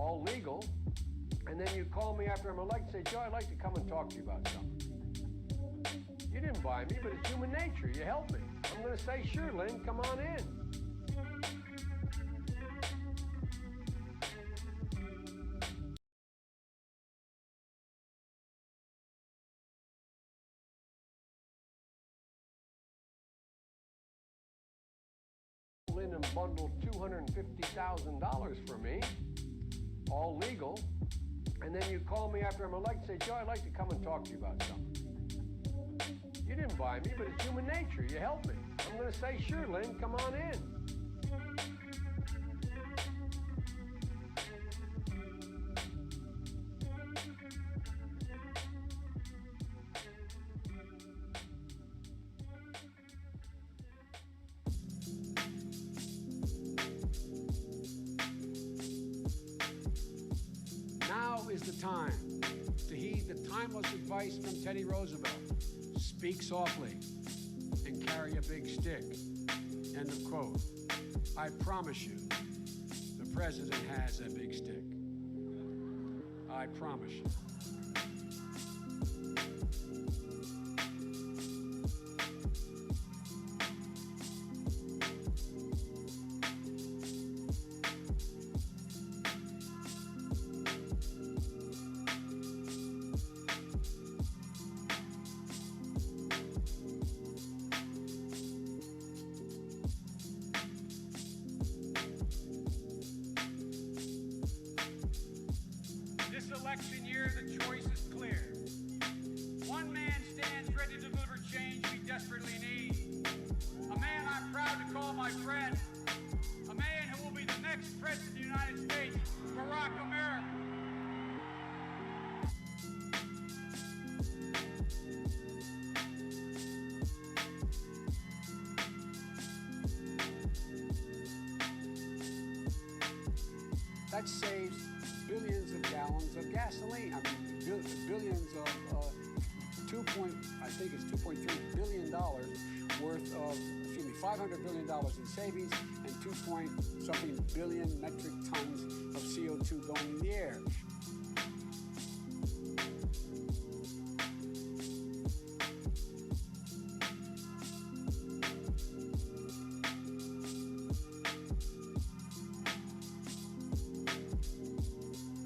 all legal, and then you call me after I'm elected and say, Joe, I'd like to come and talk to you about something. You didn't buy me, but it's human nature. You help me. I'm going to say, sure, Lynn, come on in. Lynn and bundled $250,000 for me, all legal, and then you call me after I'm elected and say, Joe, I'd like to come and talk to you about something. You didn't buy me, but it's human nature. You help me. I'm going to say, sure, Lynn, come on in. Now is the time to heed the timeless advice from Teddy Roosevelt. Speak softly and carry a big stick. End of quote. I promise you, the president has a big stick. I promise you. Election year, the choice is clear. One man stands ready to deliver change we desperately need. A man I'm proud to call my friend. A man who will be the next president of the United States, Barack America. That saves billions of gallons of gasoline. I mean, billions of $2.3 billion worth of, $500 billion in savings and 2-point-something billion metric tons of CO2 going in the air.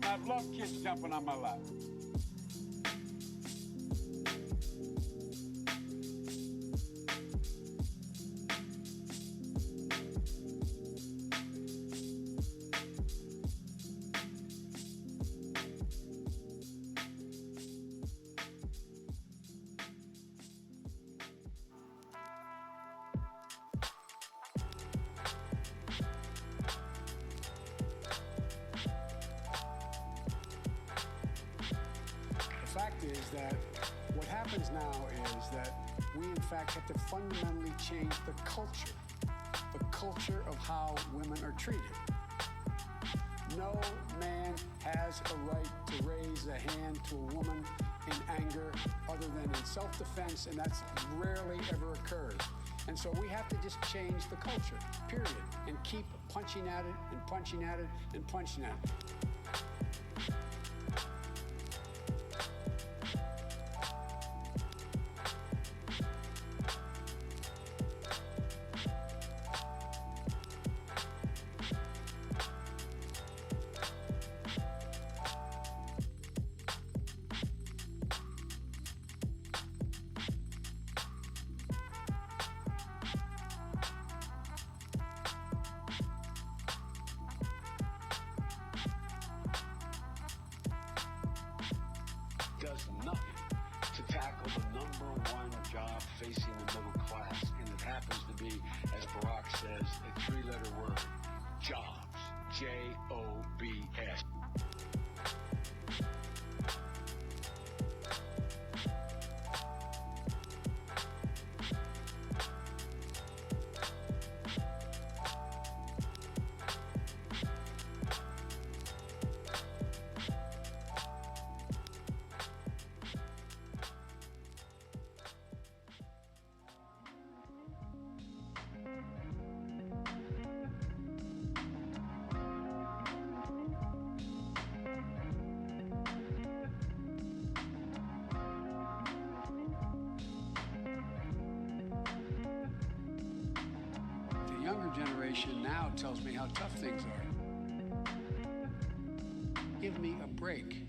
I love kids jumping on my lap. The fact is that what happens now is that we in fact have to fundamentally change the culture of how women are treated. No man has a right to raise a hand to a woman in anger other than in self-defense, and that's rarely ever occurs. And so we have to just change the culture, period, and keep punching at it and punching at it and punching at it. Does nothing to tackle the #1 job facing the middle class, and it happens to be, as Barack says, a 3-letter word: jobs. J-O-B-S. generation now tells me how tough things are. Give me a break.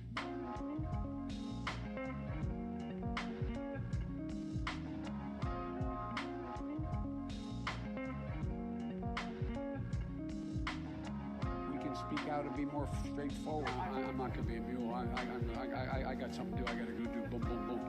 Speak out and be more straightforward. I'm not going to be a mule. I got something to do. I got to go do boom, boom, boom.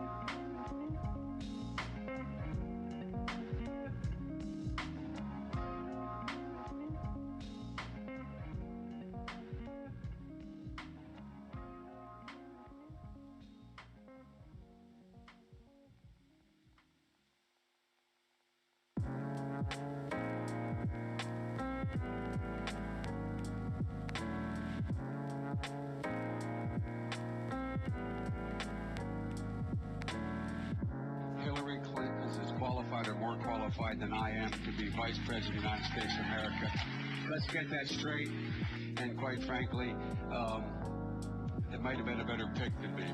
Or more qualified than I am to be Vice President of the United States of America. Let's get that straight. And quite frankly, it might have been a better pick than me.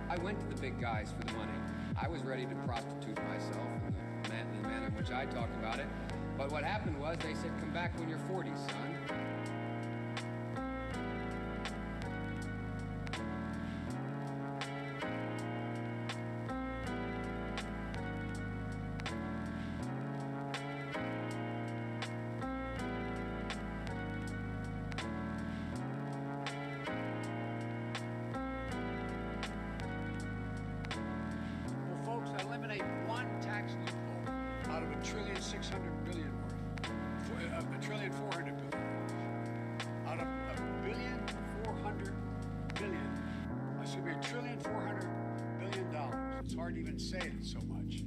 I went to the big guys for the money. I was ready to prostitute myself in the manner in which I talked about it. But what happened was they said, come back when you're 40, son. Eliminate one tax loophole out of $1.6 trillion worth, $1.4 trillion out of $1.4 billion. Excuse me, $1.4 trillion. It's hard to even say it so much.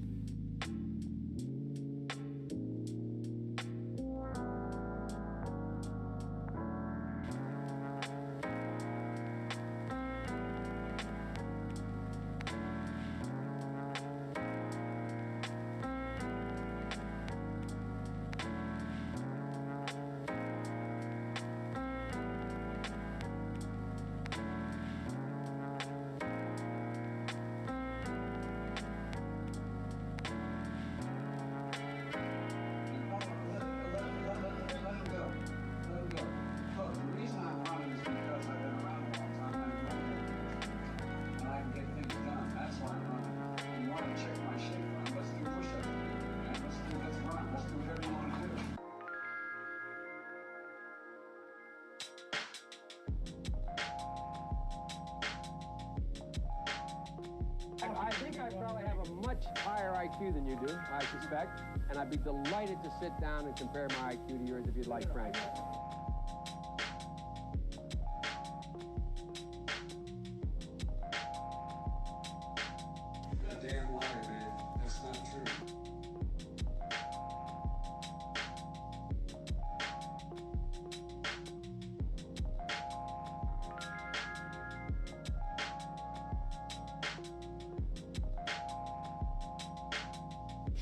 I think I probably have a much higher IQ than you do, I suspect, and I'd be delighted to sit down and compare my IQ to yours if you'd like, Frank. You're a damn liar, man. That's not true.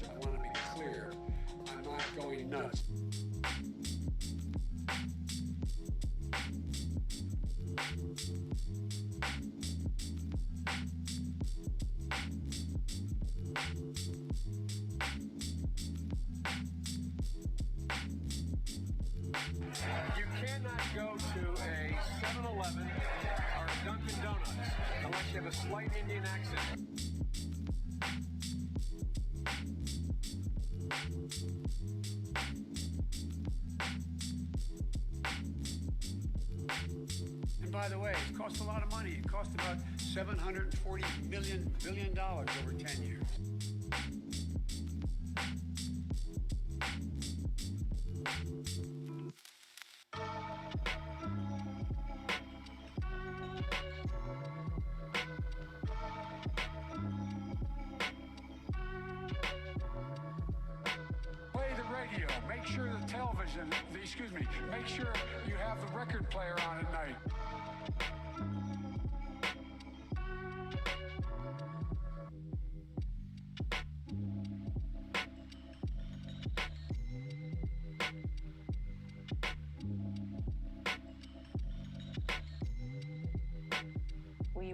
I want to be clear. I'm not going nuts. You cannot go to a 7-Eleven or a Dunkin' Donuts unless you have a slight Indian accent. And by the way, it costs a lot of money. It cost about $740 billion over 10 years. Play the radio. Make sure the television, make sure you have the record player on at night.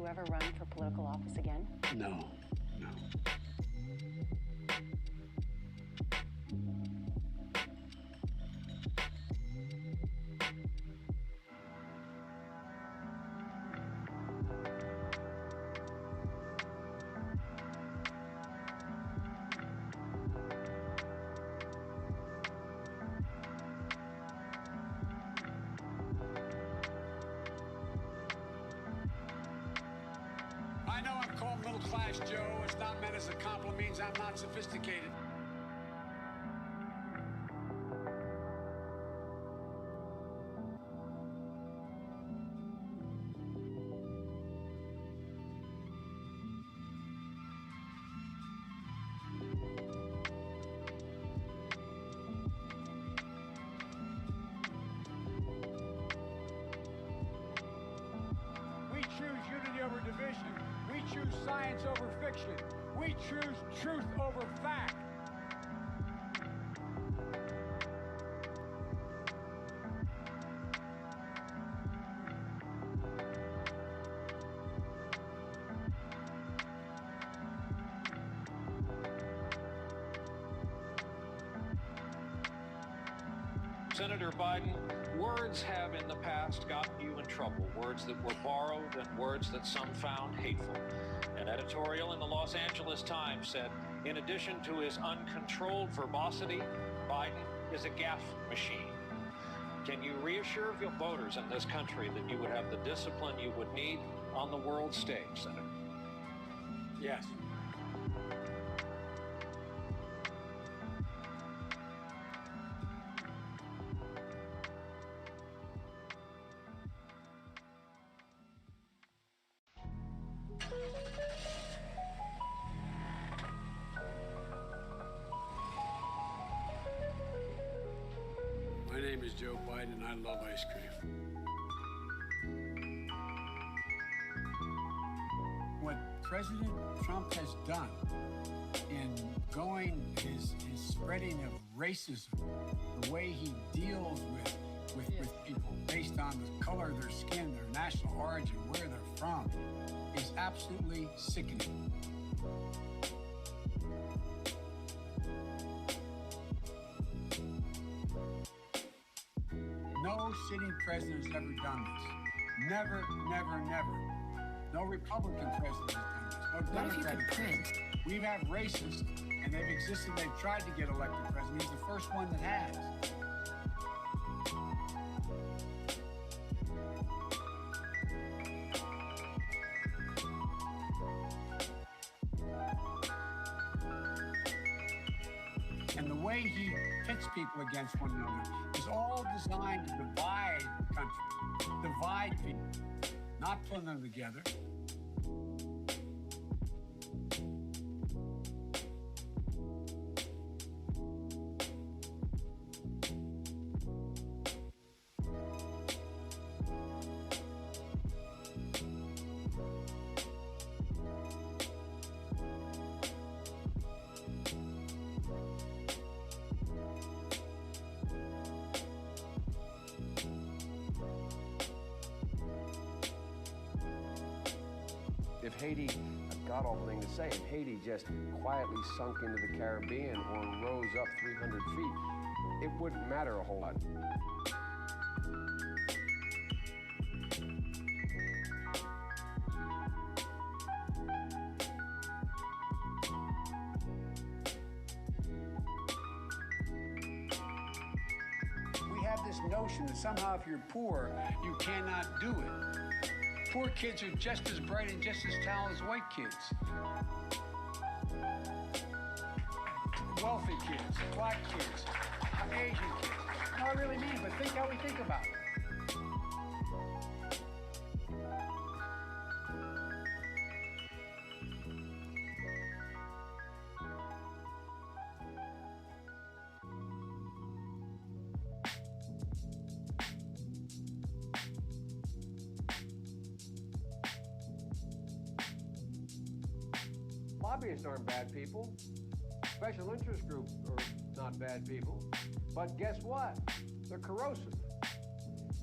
ever run for political office again? No. I know I'm called middle class, Joe. It's not meant as a compliment, means I'm not sophisticated. We choose unity over division. We choose science over fiction. We choose truth over fact. Senator Biden, words have in the past gotten you in trouble. Words that were borrowed and words that some found hateful. An editorial in the Los Angeles Times said, in addition to his uncontrolled verbosity, Biden is a gaffe machine. Can you reassure your voters in this country that you would have the discipline you would need on the world stage, Senator? Yes. My name is Joe Biden, and I love ice cream. What President Trump has done in his spreading of racism, the way he deals with people based on the color of their skin, their national origin, where they're from, is absolutely sickening. No sitting president has ever done this. Never, never, never. No Republican president has done this. No Democratic president. We have racists, and they've existed. They've tried to get elected president. He's the first one that has. And the way he pits people against one another is all designed to divide the country, divide people, not put them together. If Haiti, a god-awful thing to say, if Haiti just quietly sunk into the Caribbean or rose up 300 feet, it wouldn't matter a whole lot. We have this notion that somehow if you're poor, you cannot do it. Poor kids are just as bright and just as talented as white kids. Wealthy kids, black kids, Asian kids. No, I really mean it, but think how we think about it. Lobbyists aren't bad people. Special interest groups are not bad people. But guess what? They're corrosive.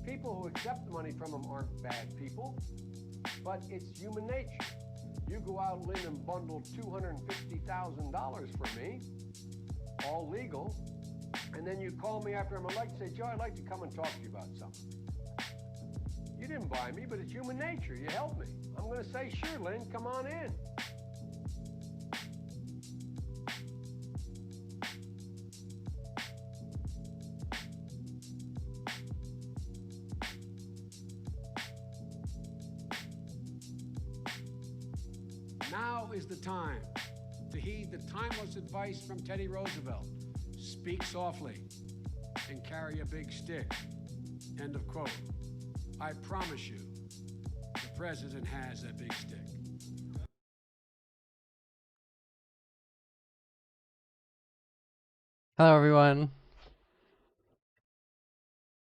people who accept the money from them aren't bad people, but it's human nature. You go out, Lynn, and bundle $250,000 for me, all legal, and then you call me after I'm elected and say, Joe, I'd like to come and talk to you about something. You didn't buy me, but it's human nature. You helped me. I'm going to say, sure, Lynn, come on in. Now is the time to heed the timeless advice from Teddy Roosevelt. Speak softly and carry a big stick. End of quote. I promise you, the president has that big stick. Hello, everyone.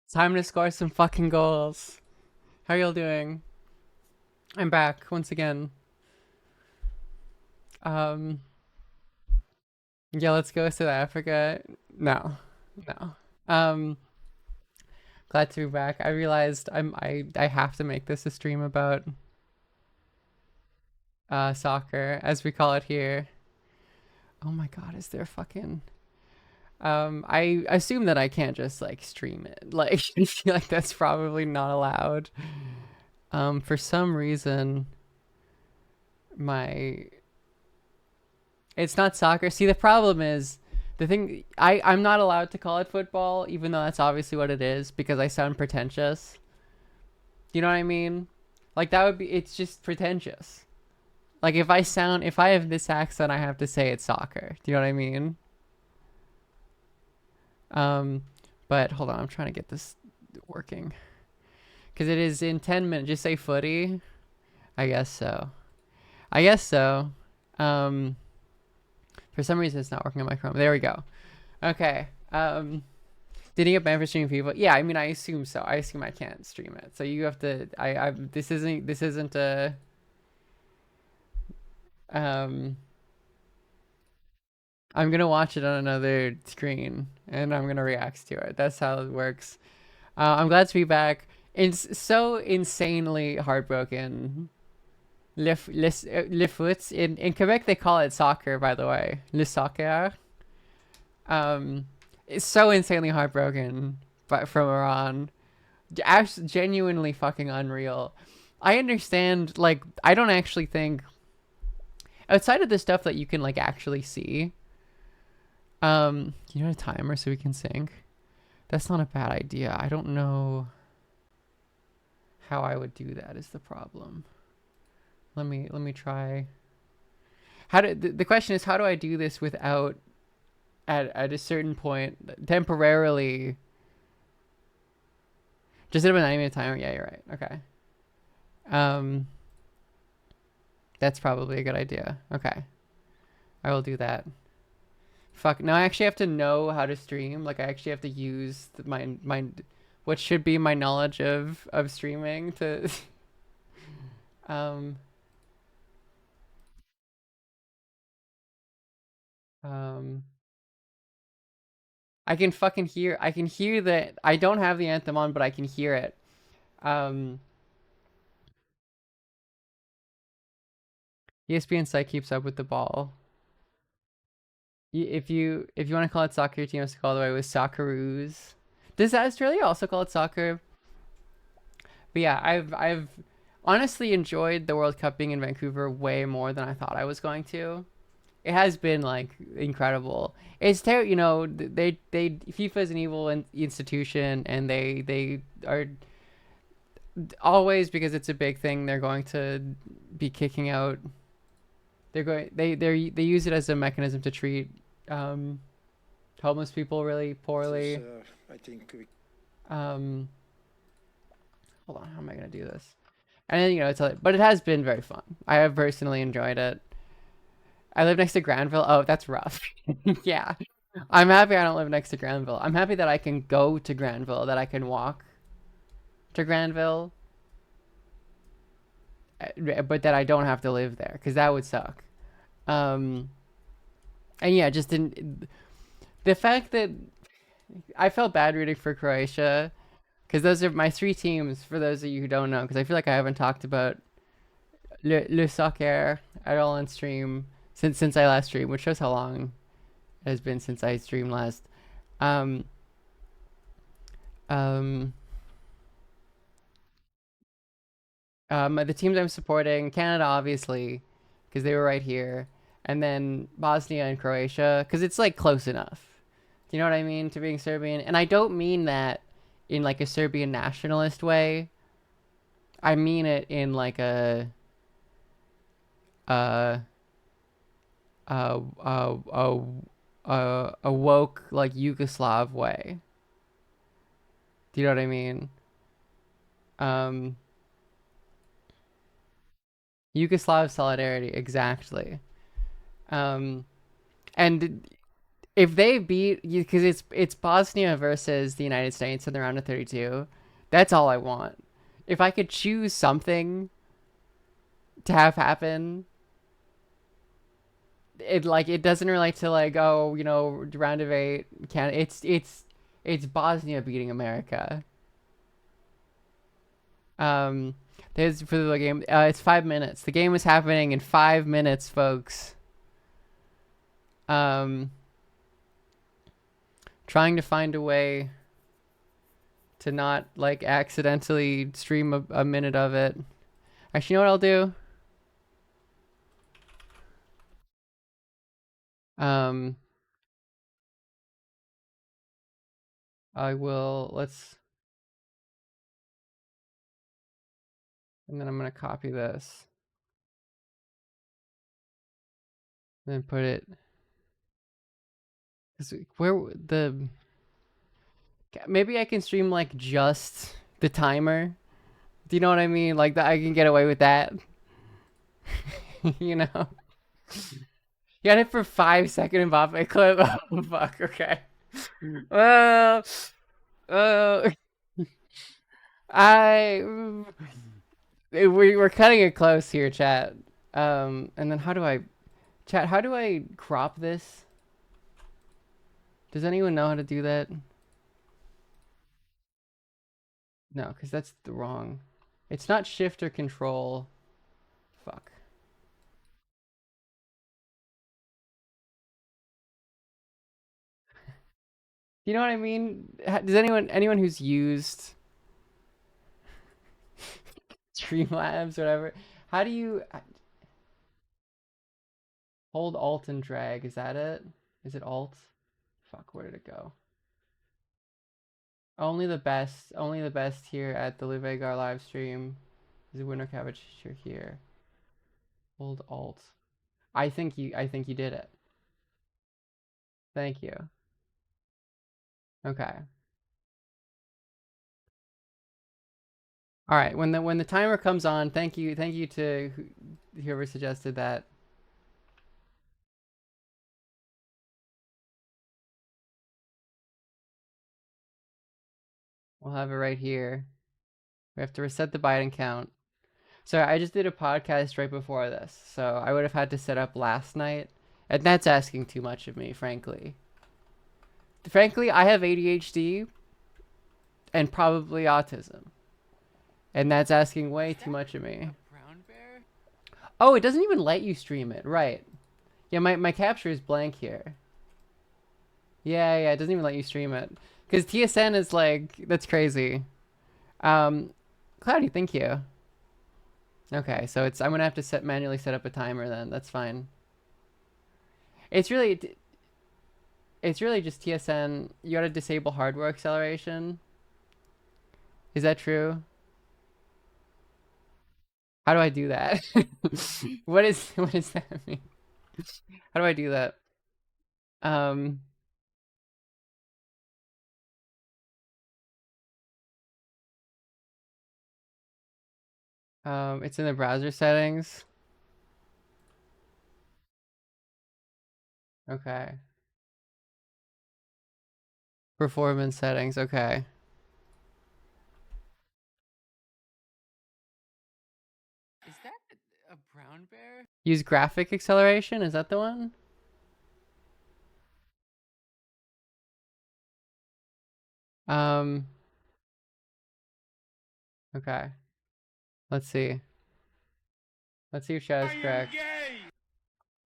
It's time to score some fucking goals. How are y'all doing? I'm back once again. Yeah, let's go South Africa. No. Glad to be back. I realized I have to make this a stream about soccer, as we call it here. Oh my god, is there fucking I assume that I can't just like stream it. Like I feel like that's probably not allowed. For some reason it's not soccer. See, the problem is I'm not allowed to call it football, even though that's obviously what it is, because I sound pretentious. You know what I mean? Like it's just pretentious. Like if I have this accent, I have to say it's soccer. Do you know what I mean? But hold on, I'm trying to get this working. Because it is in 10 minutes. Just say footy. I guess so. For some reason it's not working on my Chrome. There we go. Okay. Did he get banned for streaming people? Yeah, I mean, I assume so. I assume I can't stream it. So you have to, this isn't a, I'm gonna watch it on another screen and I'm gonna react to it. That's how it works. I'm glad to be back. It's so insanely heartbroken. Le foot. In Quebec, they call it soccer, by the way. Le soccer. It's so insanely heartbroken from Iran. Genuinely fucking unreal. I understand, like, I don't actually think, outside of the stuff that you can, like, actually see, you know, a timer so we can sync? That's not a bad idea. I don't know how I would do that is the problem. Let me try. The question is, how do I do this without at a certain point temporarily just set up a 90-minute timer? Yeah, you're right. Okay. That's probably a good idea. Okay. I will do that. Fuck. Now I actually have to know how to stream. Like I actually have to use my what should be my knowledge of streaming to I can hear that I don't have the anthem on, but I can hear it. ESPN site keeps up with the ball. If you want to call it soccer, your team has to call it the way with Socceroos. Does Australia also call it soccer? But yeah, I've honestly enjoyed the World Cup being in Vancouver way more than I thought I was going to. It has been like incredible. It's you know, they FIFA is an evil institution, and they are always, because it's a big thing, they're going to be kicking out. They use it as a mechanism to treat homeless people really poorly. I think hold on, how am I gonna do this? And then, you know, but it has been very fun. I have personally enjoyed it. I live next to Granville. Oh, that's rough. Yeah. I'm happy I don't live next to Granville. I'm happy that I can go to Granville, that I can walk to Granville, but that I don't have to live there, because that would suck. And yeah, just the fact that I felt bad rooting for Croatia, Because those are my three teams, for those of you who don't know, because I feel like I haven't talked about Le Soccer at all on stream since I last streamed, which shows how long it has been since I streamed last. Um, um, the teams I'm supporting, Canada, obviously, because they were right here, and then Bosnia and Croatia, because it's like close enough. Do you know what I mean to being Serbian? And I don't mean that in like a Serbian nationalist way. I mean it in like a a a a, a woke like Yugoslav way. Do you know what I mean? Um, Yugoslav solidarity, exactly. Um, and if they beat you, because it's Bosnia versus the United States in the round of 32, that's all I want. If I could choose something to have happen, it doesn't relate to like, oh, round of 8 can it's Bosnia beating America. There's for the game. It's 5 minutes. The game is happening in 5 minutes, folks. Trying to find a way to not like accidentally stream a minute of it. Actually, you know what I'll do? I will, and then I'm gonna copy this. And then put it, maybe I can stream like just the timer. Do you know what I mean? Like that, I can get away with that. You know? You got it for 5 second Mbappe clip. Oh fuck, okay. Well, we're cutting it close here, chat. And then how do I crop this? Does anyone know how to do that? No, because that's the wrong. It's not shift or control. Fuck. You know what I mean? Does anyone who's used Streamlabs or whatever, how do you hold Alt and drag? Is that it? Is it Alt? Fuck, where did it go? Only the best here at the Livbrarian live stream is a window capture here. Hold Alt. I think you did it. Thank you. Okay. All right. When the timer comes on, thank you to whoever suggested that. We'll have it right here. We have to reset the Biden count. So I just did a podcast right before this, so I would have had to set up last night, and that's asking too much of me, frankly. Frankly, I have ADHD and probably autism, and that's asking way too much of me. Brown bear? Oh, it doesn't even let you stream it, right? Yeah, my capture is blank here. Yeah, it doesn't even let you stream it. Because TSN is like, that's crazy. Cloudy, thank you. Okay, so I'm gonna have to manually set up a timer then. That's fine. It's really just TSN. You gotta disable hardware acceleration. Is that true? How do I do that? What does that mean? How do I do that? It's in the browser settings. Okay. Performance settings, okay. Is that a brown bear? Use graphic acceleration, is that the one? Okay. Let's see. Let's see if Shadow's correct.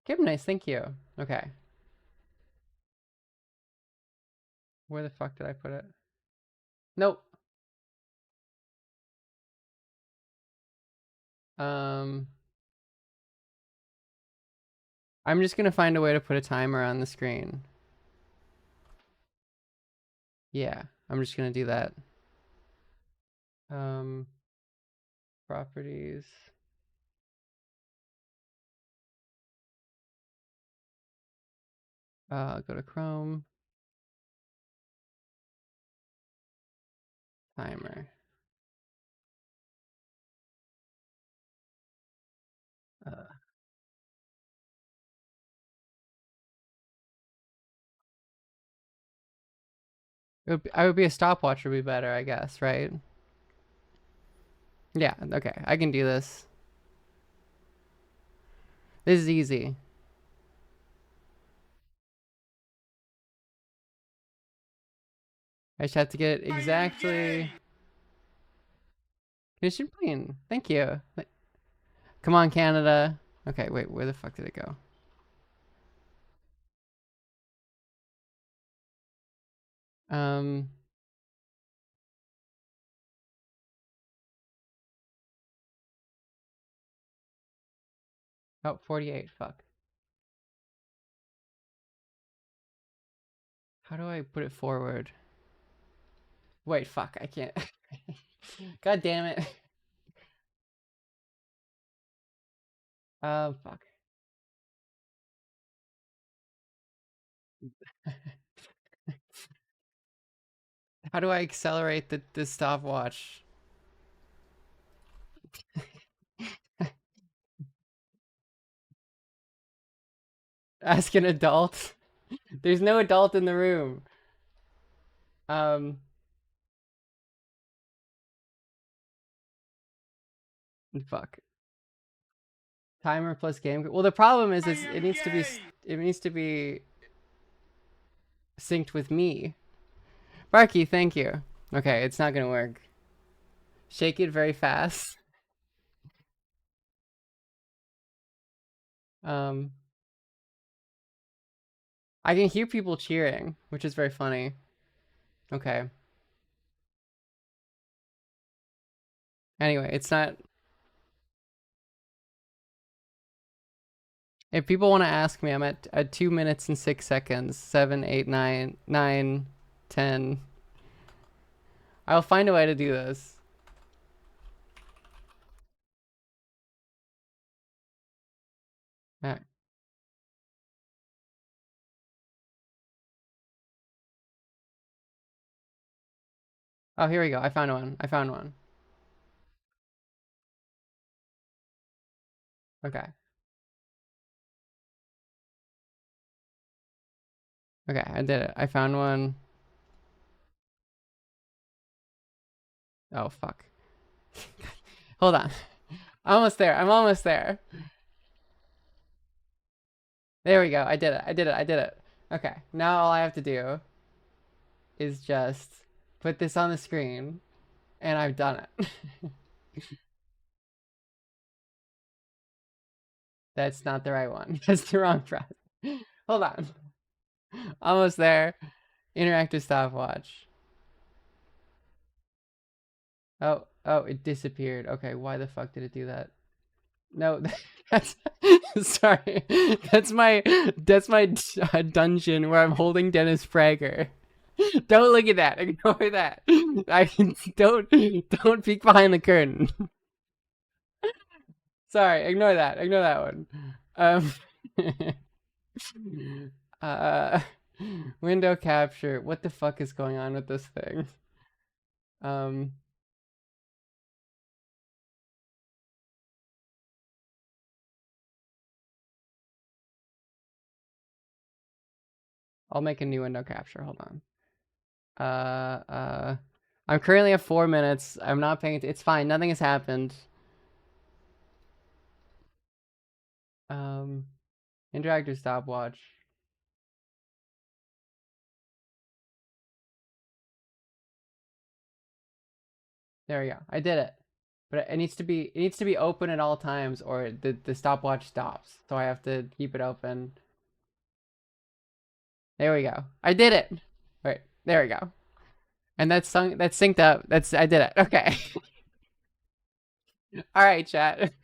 Give him nice, thank you. Okay. Where the fuck did I put it? Nope. I'm just gonna find a way to put a timer on the screen. Yeah, I'm just gonna do that. Properties. Go to Chrome. Timer. I would be a stopwatch would be better, I guess, right? Yeah, okay, I can do this. This is easy. I just have to get exactly... Mission Queen, thank you. Come on, Canada. Okay, wait, where the fuck did it go? Oh, 48, fuck. How do I put it forward? Wait, fuck, I can't. God damn it. Fuck. How do I accelerate the stopwatch? Ask an adult. There's no adult in the room. Fuck. Timer plus game. Well, the problem is it needs to be synced with me. Barky, thank you. Okay, it's not gonna work. Shake it very fast. I can hear people cheering, which is very funny. Okay. Anyway, it's not... If people want to ask me, I'm at 2 minutes and 6 seconds. 7, 8, 9, 9, 10. I'll find a way to do this. Alright. Oh, here we go. I found one. I found one. Okay. Okay, I did it. I found one. Oh, fuck. Hold on. Almost there. I'm almost there. There we go. I did it. I did it. I did it. Okay. Now all I have to do is just put this on the screen, and I've done it. That's not the right one. That's the wrong press. Hold on. Almost there. Interactive stopwatch. Oh, it disappeared. Okay, why the fuck did it do that? No, that's sorry. That's my dungeon where I'm holding Dennis Prager. Don't look at that. Ignore that. Don't peek behind the curtain. Sorry, ignore that. Ignore that one. Window capture. What the fuck is going on with this thing? I'll make a new window capture. Hold on. I'm currently at 4 minutes. I'm not paying it. It's fine. Nothing has happened. Interactive stopwatch. There we go. I did it. But it needs to be open at all times, or the stopwatch stops. So I have to keep it open. There we go. I did it. Right, there we go. And that's synced up. I did it. Okay. All right, chat.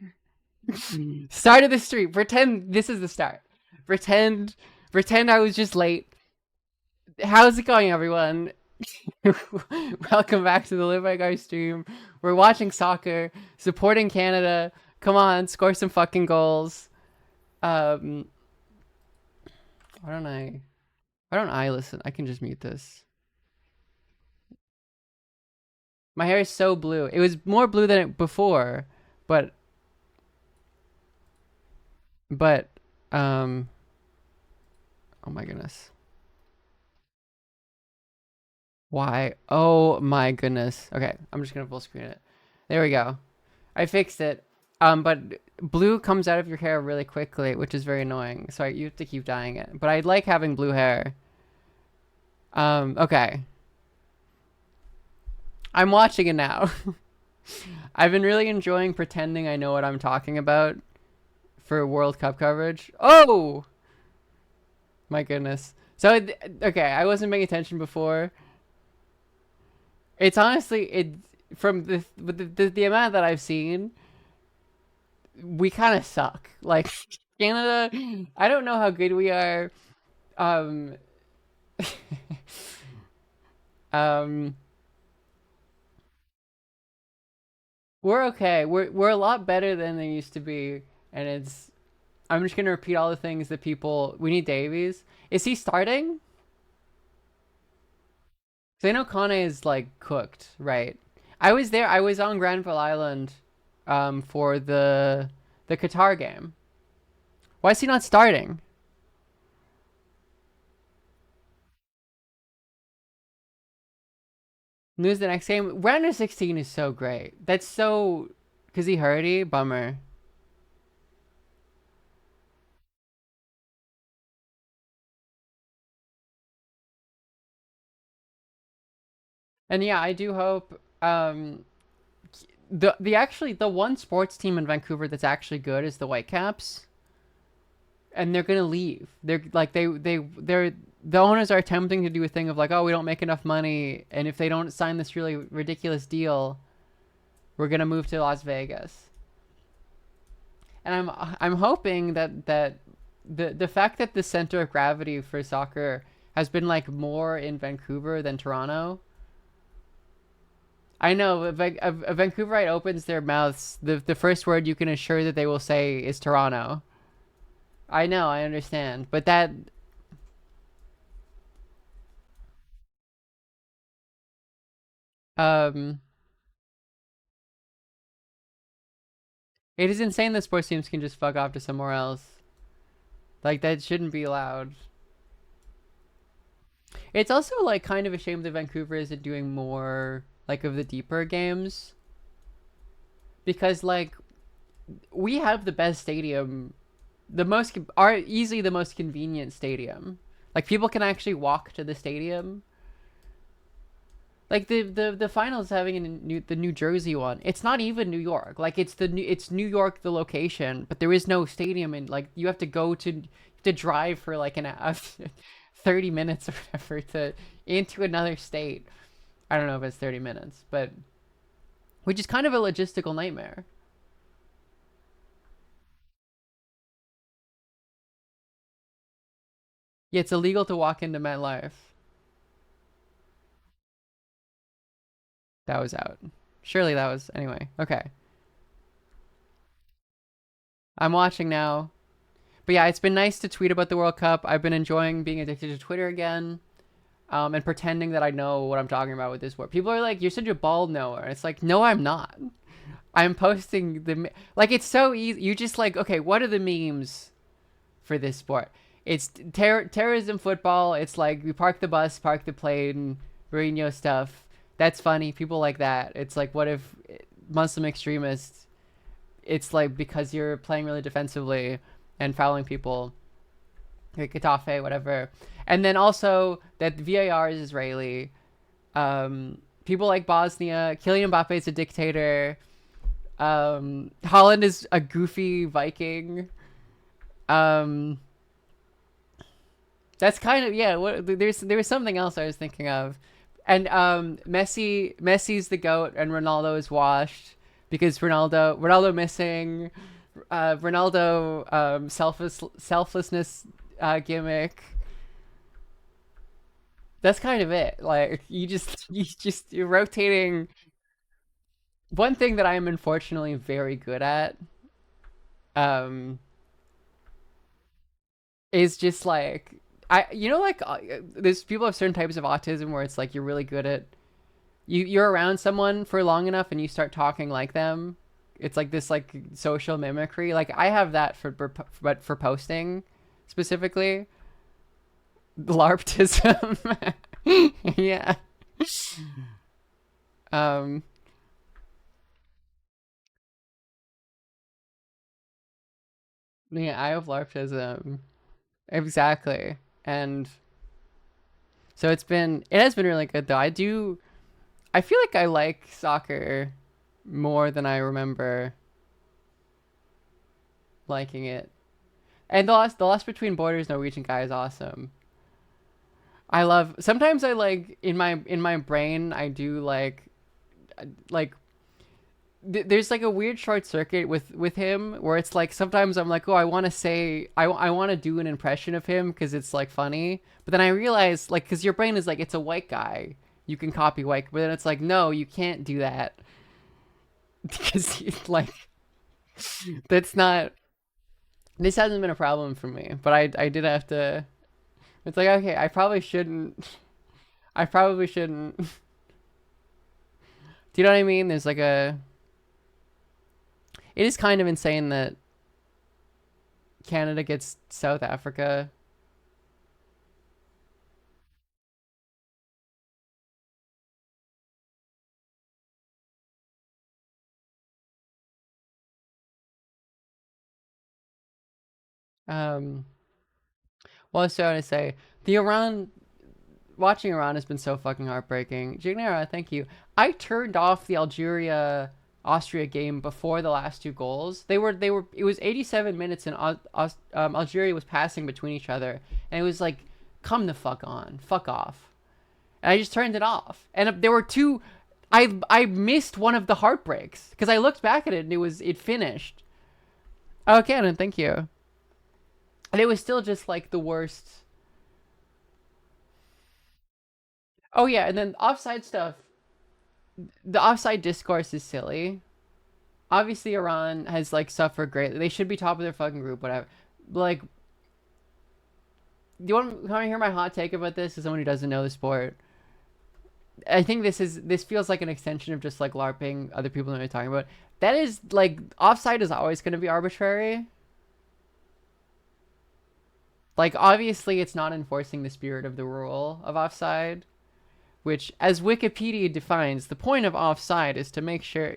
Start of the stream. Pretend this is the start. Pretend I was just late. How's it going, everyone? Welcome back to the Live by Guy stream. We're watching soccer, supporting Canada. Come on, score some fucking goals. Why don't I listen? I can just mute this. My hair is so blue. It was more blue than it before, but oh my goodness. Why? Oh my goodness. Okay, I'm just gonna full screen it. There we go. I fixed it. But blue comes out of your hair really quickly, which is very annoying. So you have to keep dyeing it. But I like having blue hair. Okay. I'm watching it now. I've been really enjoying pretending I know what I'm talking about for World Cup coverage. Oh! My goodness. So, okay, I wasn't paying attention before. It's honestly, from the amount that I've seen, we kind of suck. Like, Canada, I don't know how good we are. We're okay. We're a lot better than they used to be, and I'm just gonna repeat all the things that we need Davies. Is he starting? Because I know Kane is like cooked, right? I was there. I was on Granville Island, for the Qatar game. Why is he not starting? Lose the next game. Round of 16 is so great. That's so... Because he hurt you? Bummer. And yeah, I do hope... the one sports team in Vancouver that's actually good is the Whitecaps. And they're gonna leave. They're like the owners are attempting to do a thing of like, oh, we don't make enough money, and if they don't sign this really ridiculous deal, we're gonna move to Las Vegas. And I'm hoping that the fact that the center of gravity for soccer has been like more in Vancouver than Toronto. I know a Vancouverite opens their mouths, the first word you can assure that they will say is Toronto. I know, I understand, but that... It is insane that sports teams can just fuck off to somewhere else. Like, that shouldn't be allowed. It's also, like, kind of a shame that Vancouver isn't doing more, like, of the deeper games. Because, like, we have the best stadium... easily the most convenient stadium. Like, people can actually walk to the stadium. Like the finals having the New Jersey one, it's not even New York. Like it's New York the location, but there is no stadium, and like you have to drive for like 30 minutes or whatever into another state. I don't know if it's 30 minutes, but which is kind of a logistical nightmare. Yeah, it's illegal to walk into MetLife. That was out. Surely that was... Anyway, okay. I'm watching now. But yeah, it's been nice to tweet about the World Cup. I've been enjoying being addicted to Twitter again. And pretending that I know what I'm talking about with this sport. People are like, you're such a bald knower. It's like, no, I'm not. I'm posting the... Like, it's so easy. You just like, okay, what are the memes for this sport? It's terrorism football. It's like, we park the bus, park the plane, Mourinho stuff. That's funny. People like that. It's like, what if Muslim extremists, it's like because you're playing really defensively and fouling people, like Getafe, whatever. And then also that VAR is Israeli. People like Bosnia. Kylian Mbappe is a dictator. Holland is a goofy Viking. Um, that's kind of yeah. There was something else I was thinking of, and Messi's the goat and Ronaldo is washed because Ronaldo missing, Ronaldo selflessness gimmick. That's kind of it. Like you're rotating. One thing that I am unfortunately very good at um is just like like there's people have certain types of autism where it's like you're really good at you're around someone for long enough and you start talking like them. It's like this like social mimicry. Like I have that but for posting specifically. LARPtism. Yeah. Um yeah, I have LARPtism. Exactly. And so it has been really good though. I feel like I like soccer more than I remember liking it. And the Lost Between Borders Norwegian guy is awesome. Sometimes I like in my brain I do like there's like a weird short circuit with him where it's like sometimes I'm like, oh, I want to say I want to do an impression of him because it's like funny, but then I realize like because your brain is like it's a white guy, you can copy white, but then it's like no, you can't do that because like that's not this hasn't been a problem for me, but I did have to. It's like okay, I probably shouldn't. I probably shouldn't. Do you know what I mean? There's like a. It is kind of insane that Canada gets South Africa. Um, well, I was trying to say the Iran watching Iran has been so fucking heartbreaking. Jignera, thank you. I turned off the Algeria Austria game before the last two goals. They were. It was 87 minutes and Algeria was passing between each other, and it was like, come the fuck on, fuck off. And I just turned it off. And there were two. I missed one of the heartbreaks because I looked back at it and it finished. Oh, Cannon, thank you. And it was still just like the worst. Oh yeah, and then offside stuff. The offside discourse is silly. Obviously, Iran has like suffered greatly. They should be top of their fucking group, whatever. Like, do you want to hear my hot take about this? As someone who doesn't know the sport, I think this feels like an extension of just like LARPing other people know what I'm talking about. That is like offside is always going to be arbitrary. Like obviously, it's not enforcing the spirit of the rule of offside, which, as Wikipedia defines, the point of offside is to make sure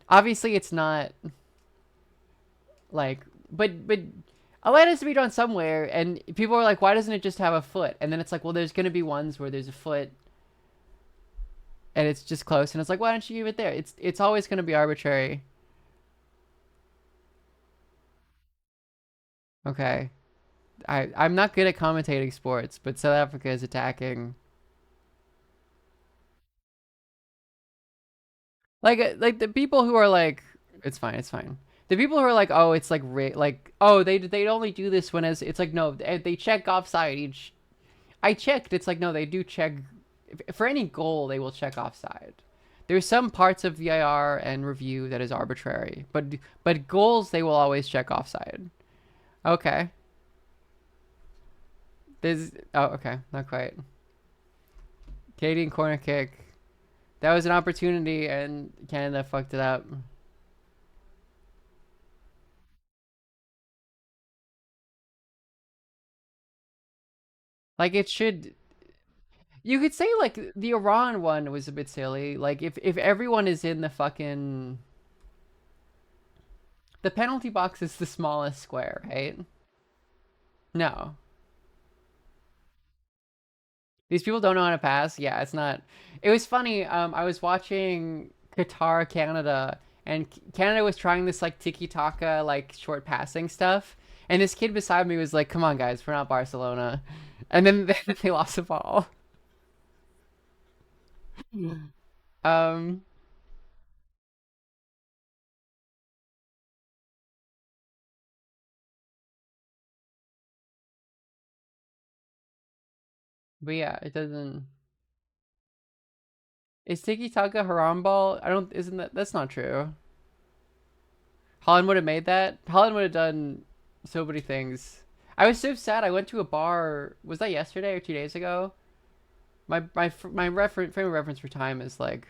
obviously it's not like but a line has to be drawn somewhere, and people are like, why doesn't it just have a foot? And then it's like, well, there's gonna be ones where there's a foot and it's just close, and it's like, why don't you give it there? It's always gonna be arbitrary. Okay. I'm not good at commentating sports, but South Africa is attacking. Like the people who are like, it's fine, it's fine. The people who are like, oh, it's like oh, they only do this when it's like no, they check offside each. I checked. It's like no, they do check for any goal. They will check offside. There's some parts of VAR and review that is arbitrary, but goals they will always check offside. Okay. Okay, not quite. Canadian corner kick. That was an opportunity, and Canada fucked it up. Like it should. You could say like the Iran one was a bit silly. Like if everyone is in the fucking the penalty box is the smallest square, right? No. These people don't know how to pass. Yeah, it's not. It was funny. I was watching Qatar, Canada, and Canada was trying this like tiki taka like short passing stuff, and this kid beside me was like, "Come on, guys, we're not Barcelona," and then they lost the ball. Um, but yeah, it doesn't. Is tiki taka haram ball? I don't. Isn't that's not true. Holland would have made that. Holland would have done so many things. I was so sad. I went to a bar. Was that yesterday or 2 days ago? My reference frame of reference for time is like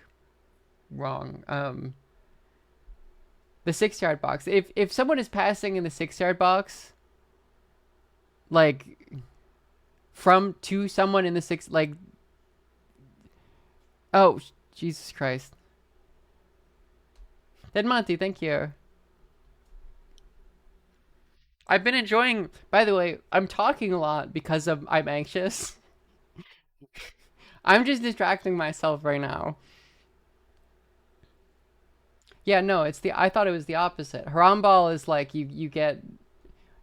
wrong. The 6 yard box. If someone is passing in the 6 yard box, like from to someone in the six, like oh Jesus Christ. Dead Monty, thank you. I've been enjoying. By the way, I'm talking a lot because I'm anxious. I'm just distracting myself right now. Yeah, no, it's the. I thought it was the opposite. Haram ball is like you get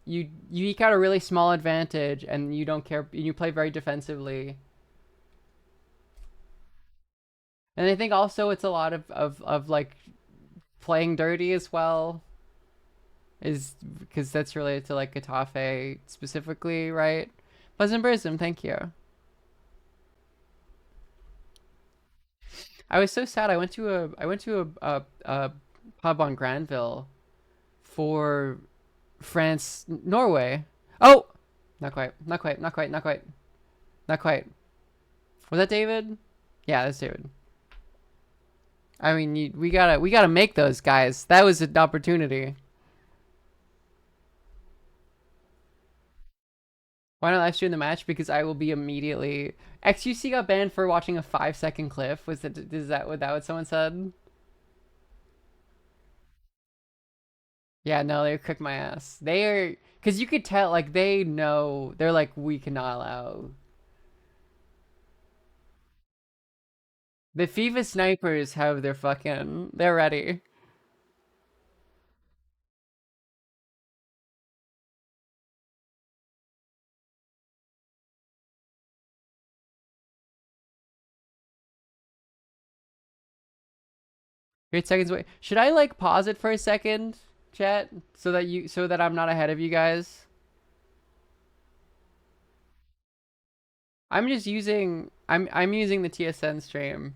you eke out a really small advantage and you don't care. You play very defensively. And I think also it's a lot of like playing dirty as well. Is because that's related to like Getafe specifically, right? Pleasant Prism, thank you. I was so sad. I went to a pub on Granville for France Norway. Oh, not quite, not quite, not quite, not quite, not quite. Was that David? Yeah, that's David. I mean, we gotta make those guys. That was an opportunity. Why not live stream the match? Because I will be immediately. XUC got banned for watching a 5 second clip. Is that what someone said? Yeah, no, they kicked my ass. They are, because you could tell, like, they know. They're like, we cannot allow. The FIFA snipers have their fucking. They're ready. You're 8 seconds away. Should I, like, pause it for a second, chat? So that I'm not ahead of you guys? I'm just using. I'm using the TSN stream.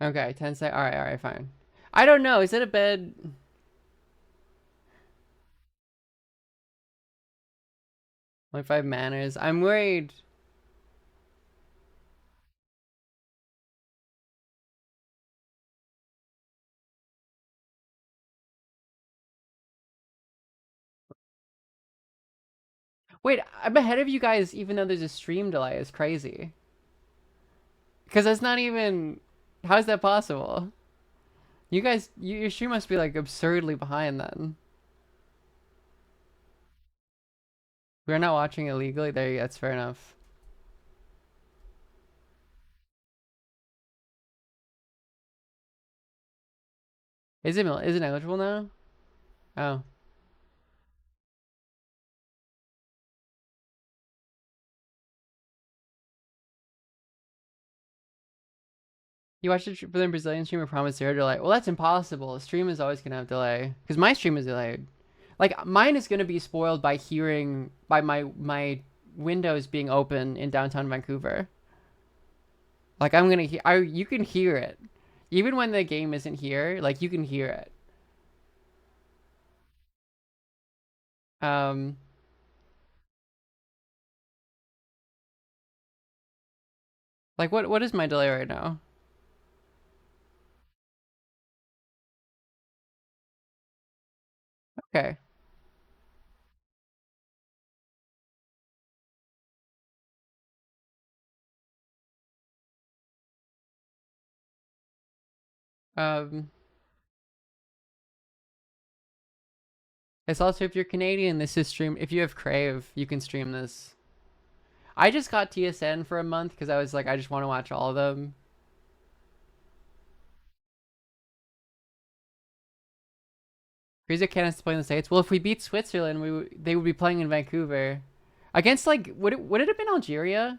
Okay, 10 sec. All right, fine. I don't know. Is it a bed? Like 5 manners. I'm worried. Wait, I'm ahead of you guys even though there's a stream delay. It's crazy. Because that's not even. How is that possible? You guys, your stream must be like absurdly behind then. We're not watching illegally. There, that's fair enough. Is it eligible now? Oh. You watched the Brazilian streamer promise zero delay. Well, that's impossible. The stream is always gonna have delay because my stream is delayed. Like mine is gonna be spoiled by hearing by my windows being open in downtown Vancouver. Like I'm gonna hear. You can hear it, even when the game isn't here. Like you can hear it. Um. Like what is my delay right now? Okay. Um. It's also if you're Canadian, this is stream. If you have Crave, you can stream this. I just got TSN for a month because I was like, I just want to watch all of them. Crazy Canada's to play in the States. Well, if we beat Switzerland, they would be playing in Vancouver. Against, like, would it have been Algeria?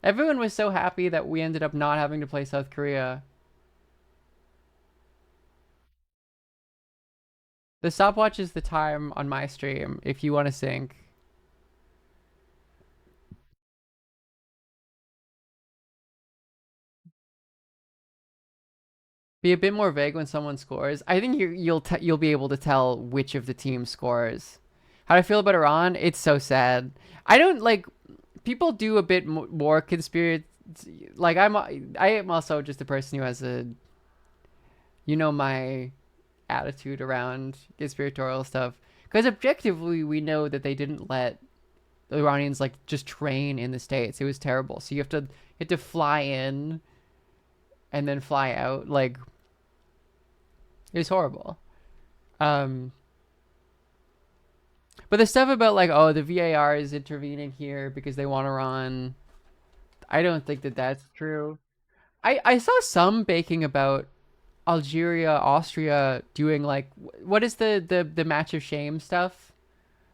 Everyone was so happy that we ended up not having to play South Korea. The stopwatch is the time on my stream if you want to sync. Be a bit more vague when someone scores. I think you'll be able to tell which of the team scores. How do I feel about Iran? It's so sad. I don't like people do a bit more conspiracy. Like I am also just a person who has a, my attitude around conspiratorial stuff. Because objectively, we know that they didn't let the Iranians like just train in the States. It was terrible. So you have to fly in and then fly out. Like it was horrible. But the stuff about like, oh, the VAR is intervening here because they want Iran. I don't think that that's true. I saw some baking about Algeria, Austria doing like what is the match of shame stuff?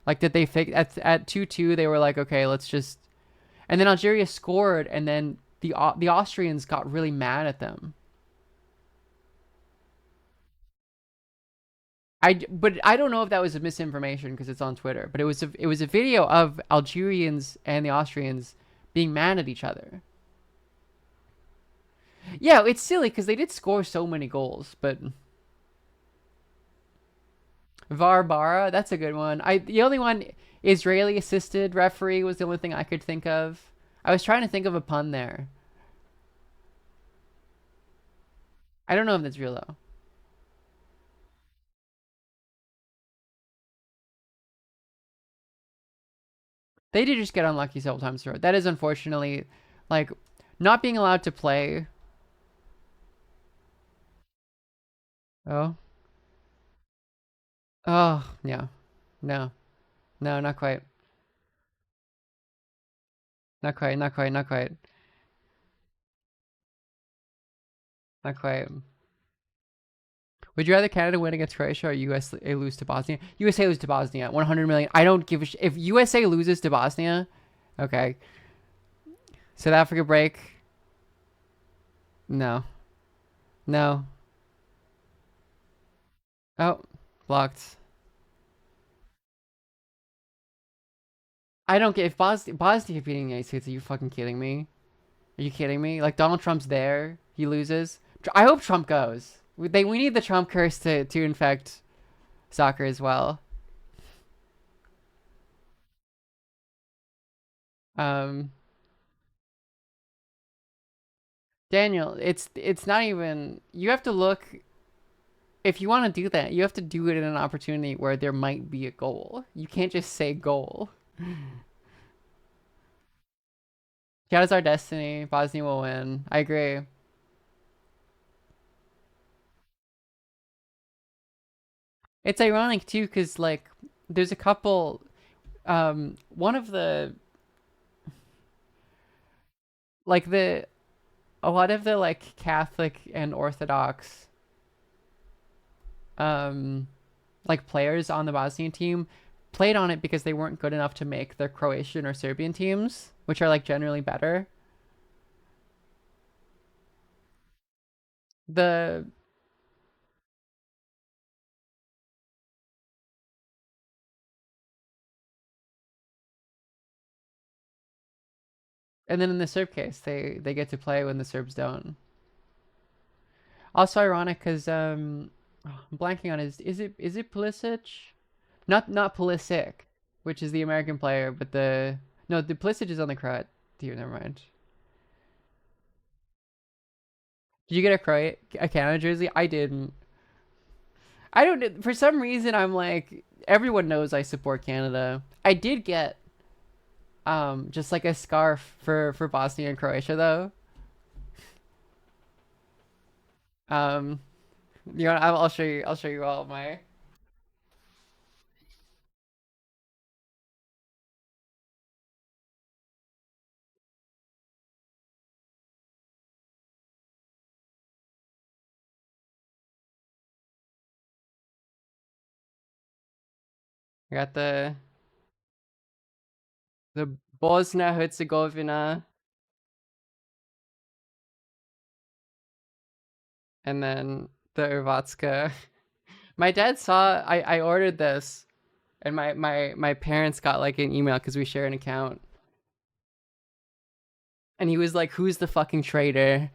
Like did they fix at 2-2 they were like, okay, let's just, and then Algeria scored and then the Austrians got really mad at them. But I don't know if that was a misinformation because it's on Twitter, but it was a video of Algerians and the Austrians being mad at each other. Yeah, it's silly because they did score so many goals, but Varbara, that's a good one. The only one Israeli assisted referee was the only thing I could think of. I was trying to think of a pun there. I don't know if that's real though. They did just get unlucky several times through it. That is unfortunately, like, not being allowed to play. Oh. Oh, yeah. No. No, not quite. Not quite, not quite, not quite. Not quite. Would you rather Canada win against Croatia or USA lose to Bosnia? USA lose to Bosnia. 100 million. I don't give a shit. If USA loses to Bosnia, okay. South Africa break. No. No. Oh, blocked. I don't get if Bosnia beating the United States. Are you fucking kidding me? Are you kidding me? Like Donald Trump's there, he loses. I hope Trump goes. We need the Trump curse to infect soccer as well. Um, Daniel, it's not even. You have to look. If you want to do that, you have to do it in an opportunity where there might be a goal. You can't just say goal. That is our destiny. Bosnia will win. I agree. It's ironic too, because like there's a couple. One of the like the a lot of the like Catholic and Orthodox um like players on the Bosnian team played on it because they weren't good enough to make the Croatian or Serbian teams, which are like generally better. The and then in the Serb case, they get to play when the Serbs don't. Also ironic because I'm blanking on his is it Pulisic? Not Pulisic, which is the American player, but the Pulisic is on the Croat team. Never mind. Did you get a Canada jersey? I didn't. I don't. For some reason, I'm like everyone knows I support Canada. I did get just like a scarf for Bosnia and Croatia though. Um, I'll show you. I'll show you all my. I got the Bosnia Herzegovina, and then the Hrvatska. My dad saw I ordered this, and my parents got like an email because we share an account, and he was like, "Who's the fucking traitor?"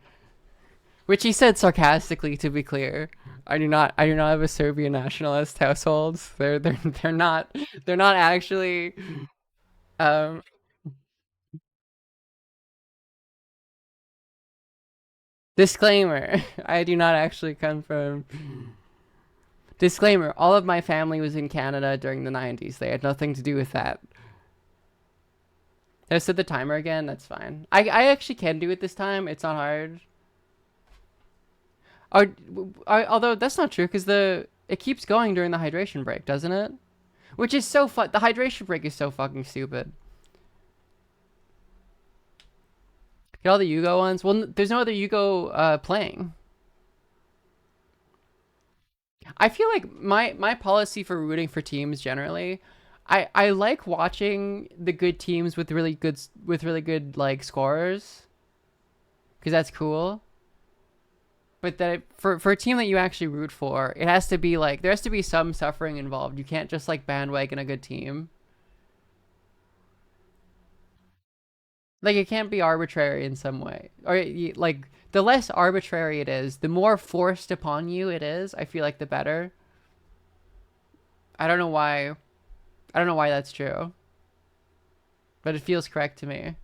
Which he said sarcastically, to be clear. I do not have a Serbian nationalist household. They're not actually um disclaimer. I do not actually come from disclaimer. All of my family was in Canada during the 90s. They had nothing to do with that. Did I set the timer again? That's fine. I actually can do it this time. It's not hard. Although that's not true because it keeps going during the hydration break, doesn't it? Which is so fun. The hydration break is so fucking stupid. Get all the Yugo ones. Well, there's no other Yugo playing. I feel like my policy for rooting for teams generally, I like watching the good teams with really good like scorers, because that's cool. But that for a team that you actually root for, it has to be like there has to be some suffering involved. You can't just like bandwagon a good team. Like it can't be arbitrary in some way, or like the less arbitrary it is, the more forced upon you it is. I feel like the better. I don't know why. I don't know why that's true, but it feels correct to me.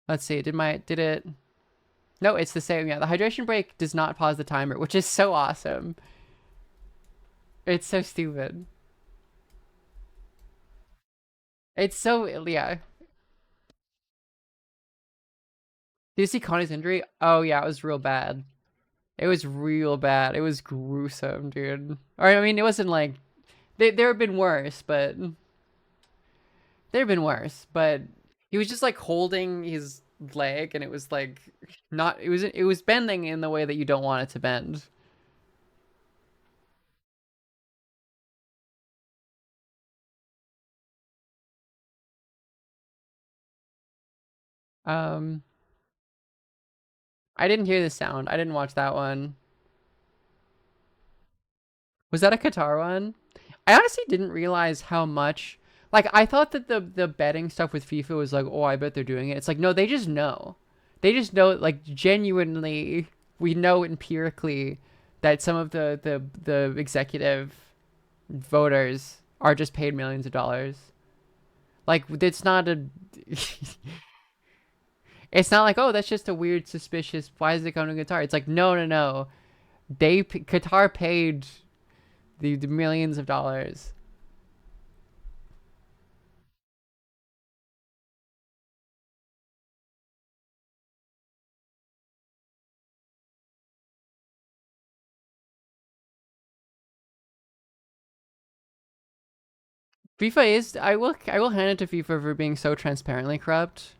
Let's see. Did it? No, it's the same. Yeah, the hydration break does not pause the timer, which is so awesome. It's so stupid. It's so yeah. Did you see Connie's injury? Oh yeah, it was real bad. It was real bad. It was gruesome, dude. Or I mean, it wasn't like there have been worse, but there have been worse. But he was just like holding his leg, and it was like not. It was bending in the way that you don't want it to bend. Um, I didn't hear the sound. I didn't watch that one. Was that a Qatar one? I honestly didn't realize how much. Like I thought that the betting stuff with FIFA was like, oh, I bet they're doing it. It's like no, they just know. They just know, like genuinely, we know empirically that some of the executive voters are just paid millions of dollars. Like it's not a. It's not like, oh, that's just a weird suspicious. Why is it going to Qatar? It's like no, no, no. Qatar paid the millions of dollars. FIFA is. I will hand it to FIFA for being so transparently corrupt.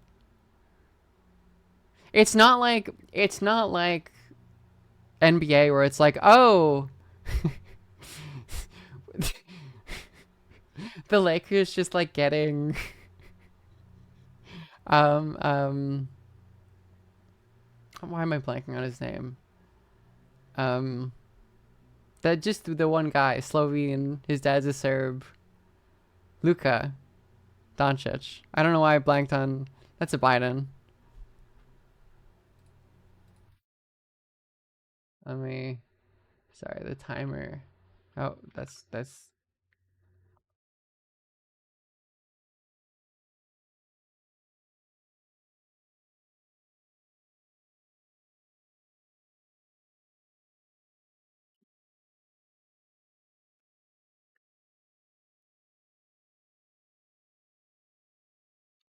It's not like NBA where it's like, oh, the Lakers just like getting um um why am I blanking on his name? Um that just the one guy, Slovene, his dad's a Serb. Luka Doncic. I don't know why I blanked on. That's a Biden. Let me. Sorry, the timer. Oh, that's.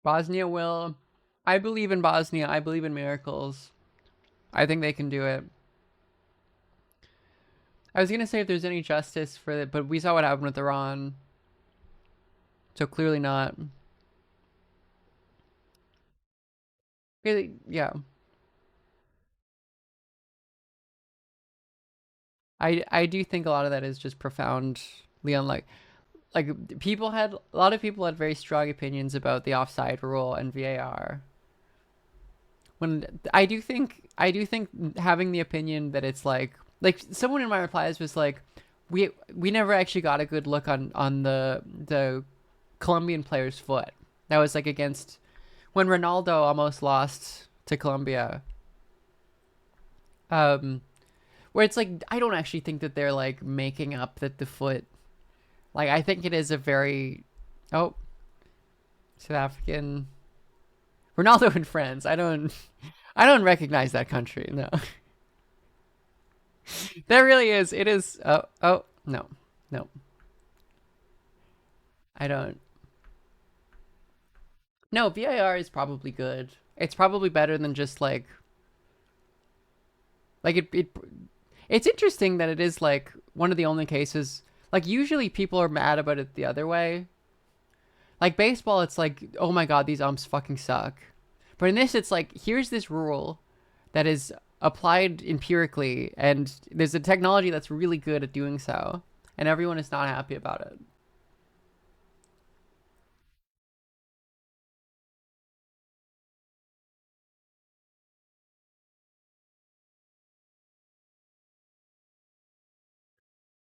Bosnia will. I believe in Bosnia. I believe in miracles. I think they can do it. I was gonna say if there's any justice for it, but we saw what happened with Iran, so clearly not. Really, yeah. I do think a lot of that is just profoundly unlike. Like people had a lot of people had very strong opinions about the offside rule and VAR. When I do think having the opinion that it's like someone in my replies was like, we never actually got a good look on the Colombian player's foot. That was like against when Ronaldo almost lost to Colombia. Where it's like I don't actually think that they're like making up that the foot. Like I think it is a very South African Ronaldo and friends. I don't recognize that country. No. There really is. It is no. No. I don't. No, VAR is probably good. It's probably better than just like it's interesting that it is like one of the only cases like usually people are mad about it the other way. Like baseball it's like, "Oh my god, these umps fucking suck." But in this it's like, here's this rule that is applied empirically and there's a technology that's really good at doing so and everyone is not happy about it.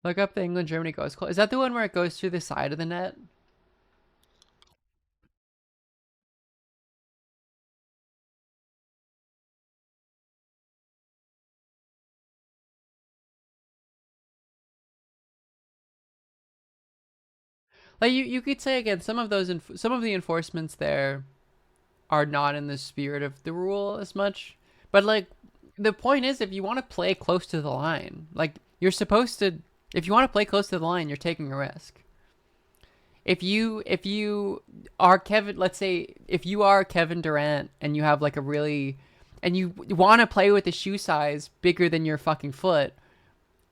Look up the England Germany goes call. Is that the one where it goes through the side of the net? Like you could say again, some of the enforcements there are not in the spirit of the rule as much. But like the point is, if you want to play close to the line, like you're supposed to. If you want to play close to the line, you're taking a risk. If you are Kevin, let's say if you are Kevin Durant and you have like a really and you want to play with a shoe size bigger than your fucking foot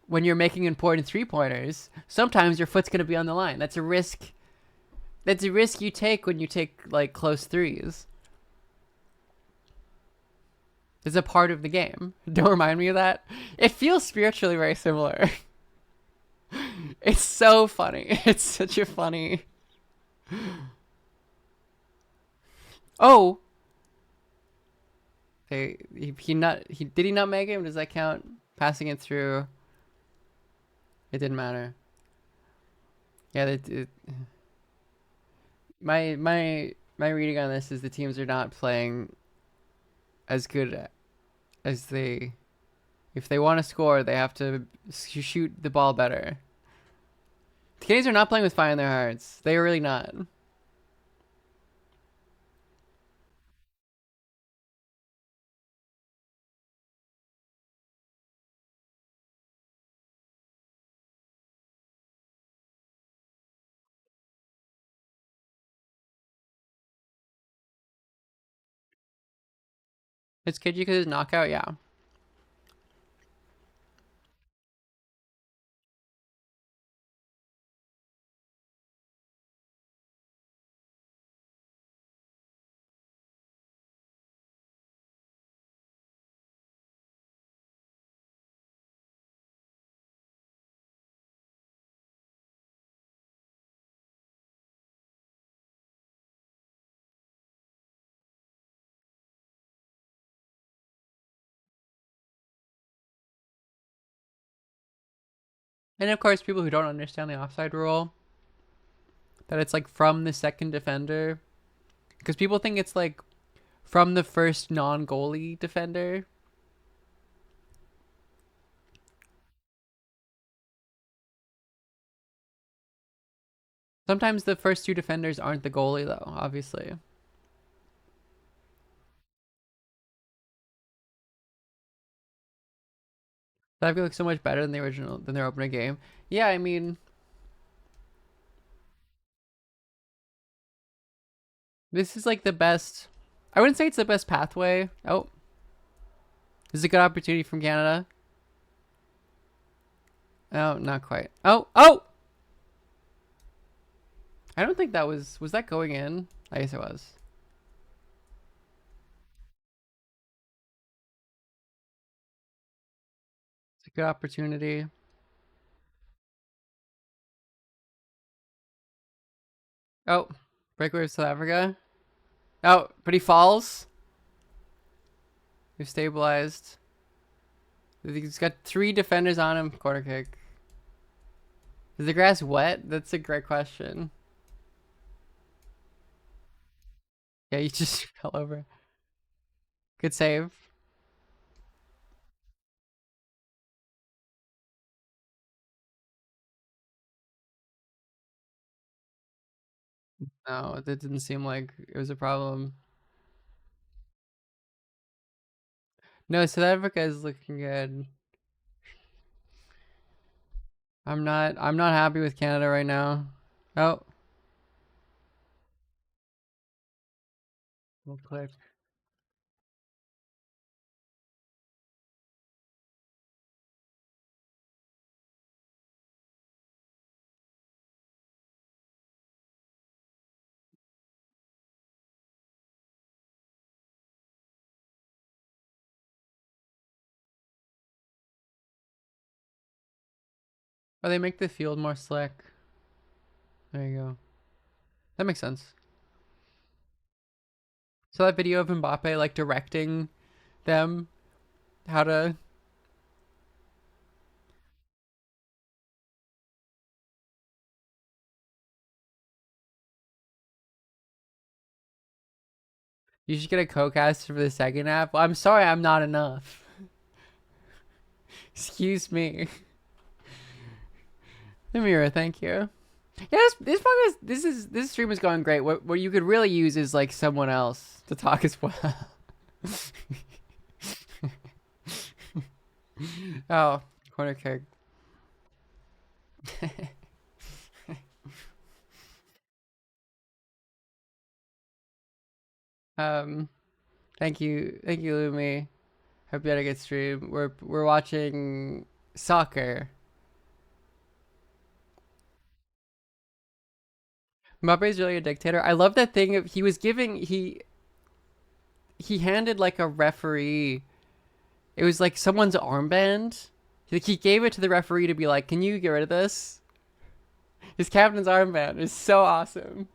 when you're making important 3-pointers, sometimes your foot's going to be on the line. That's a risk. That's a risk you take when you take like close threes. It's a part of the game. Don't remind me of that. It feels spiritually very similar. It's so funny. It's such a funny. Oh, he did he not make him? Does that count? Passing it through. It didn't matter. Yeah, my reading on this is the teams are not playing as good as they. If they want to score, they have to shoot the ball better. The Canadians are not playing with fire in their hearts. They are really not. It's Kijika's knockout, yeah. And of course, people who don't understand the offside rule, that it's like from the second defender, because people think it's like from the first non-goalie defender. Sometimes the first two defenders aren't the goalie, though, obviously. That looks so much better than the original, than their opening game. Yeah, I mean, this is like the best. I wouldn't say it's the best pathway. Oh, this is a good opportunity from Canada. Oh, not quite. Oh! I don't think that was that going in? I guess it was. It's a good opportunity. Oh, breakaway of South Africa. Oh, but he falls. He's stabilized. He's got 3 defenders on him. Corner kick. Is the grass wet? That's a great question. Yeah, he just fell over. Good save. No, that didn't seem like it was a problem. No, South Africa is looking good. I'm not happy with Canada right now. Oh. We'll click. Oh, they make the field more slick. There you go. That makes sense. So that video of Mbappe like directing them how to. You should get a co-caster for the second half. Well, I'm sorry, I'm not enough. Excuse me. The mirror, thank you. Yeah, this stream is going great. What you could really use is like someone else to talk as well. Oh, corner kick. Thank you, Lumi. Hope you had a good stream. We're watching soccer. Mbappe's really a dictator. I love that thing of he was giving he handed like a referee. It was like someone's armband. Like he gave it to the referee to be like, "Can you get rid of this?" His captain's armband is so awesome.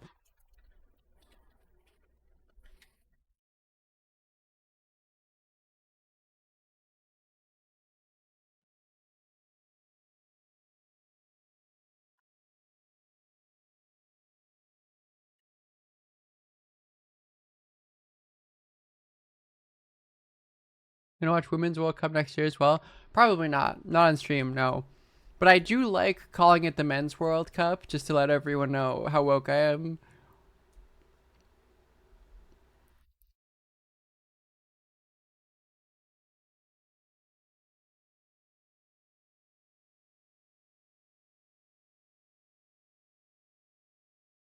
You know, watch Women's World Cup next year as well? Probably not. Not on stream, no. But I do like calling it the Men's World Cup just to let everyone know how woke I am.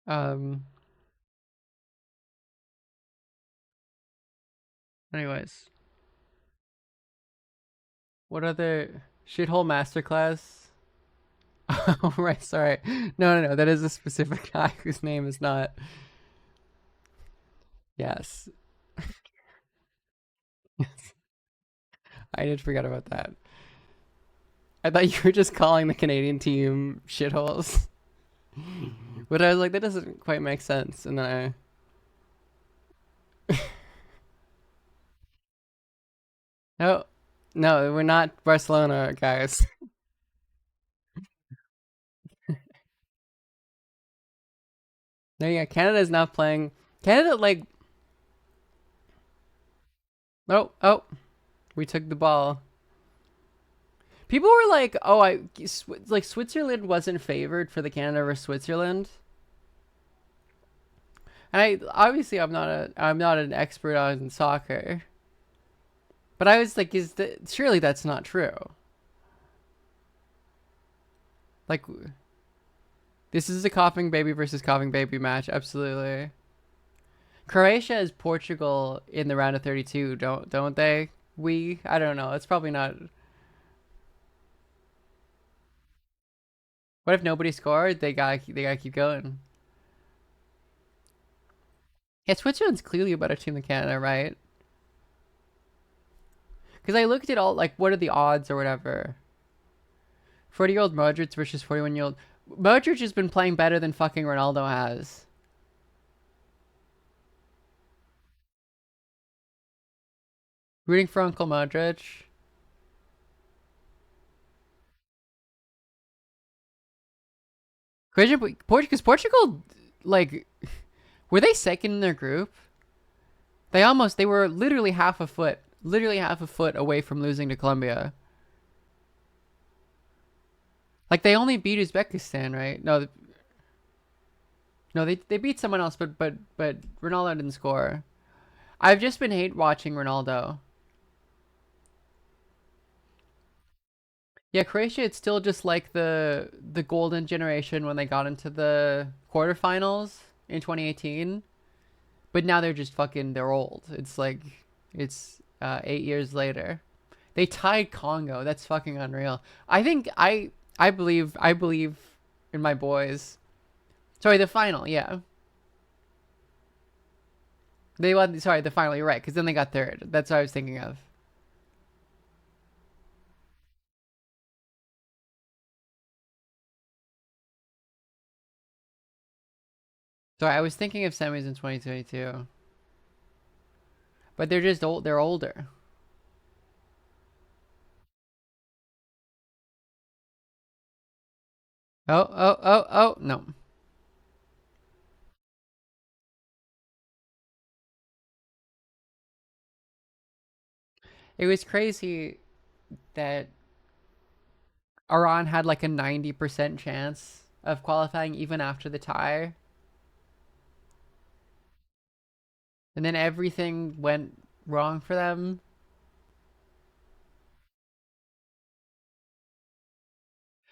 Um. Anyways, what other shithole masterclass? Oh, right. Sorry. No. That is a specific guy whose name is not. Yes. Yes. I did forget about that. I thought you were just calling the Canadian team shitholes. But I was like, that doesn't quite make sense. And then no, no, we're not Barcelona, guys. No, yeah, Canada's not playing. Canada, like, oh, we took the ball. People were like, oh, like Switzerland wasn't favored for the Canada versus Switzerland. And obviously I'm not an expert on soccer. But I was like, surely that's not true. Like, this is a coughing baby versus coughing baby match, absolutely. Croatia is Portugal in the round of 32, don't they? I don't know. It's probably not. What if nobody scored? They gotta keep going. Yeah, Switzerland's clearly a better team than Canada, right? Because I looked at all, like, what are the odds or whatever. 40-year-old Modric versus 41-year-old. Modric has been playing better than fucking Ronaldo has. Rooting for Uncle Modric. Because Portugal, like, were they second in their group? They were literally half a foot away from losing to Colombia. Like, they only beat Uzbekistan, right? No, they beat someone else, but Ronaldo didn't score. I've just been hate watching Ronaldo. Yeah, Croatia, it's still just like the golden generation when they got into the quarterfinals in 2018. But now they're just they're old. It's like, it's 8 years later. They tied Congo. That's fucking unreal. I believe in my boys. Sorry, the final, yeah. They won, sorry, the final, you're right, because then they got third. That's what I was thinking of. Sorry, I was thinking of semis in 2022. But they're just old, they're older. Oh, no. It was crazy that Iran had like a 90% chance of qualifying even after the tie. And then everything went wrong for them.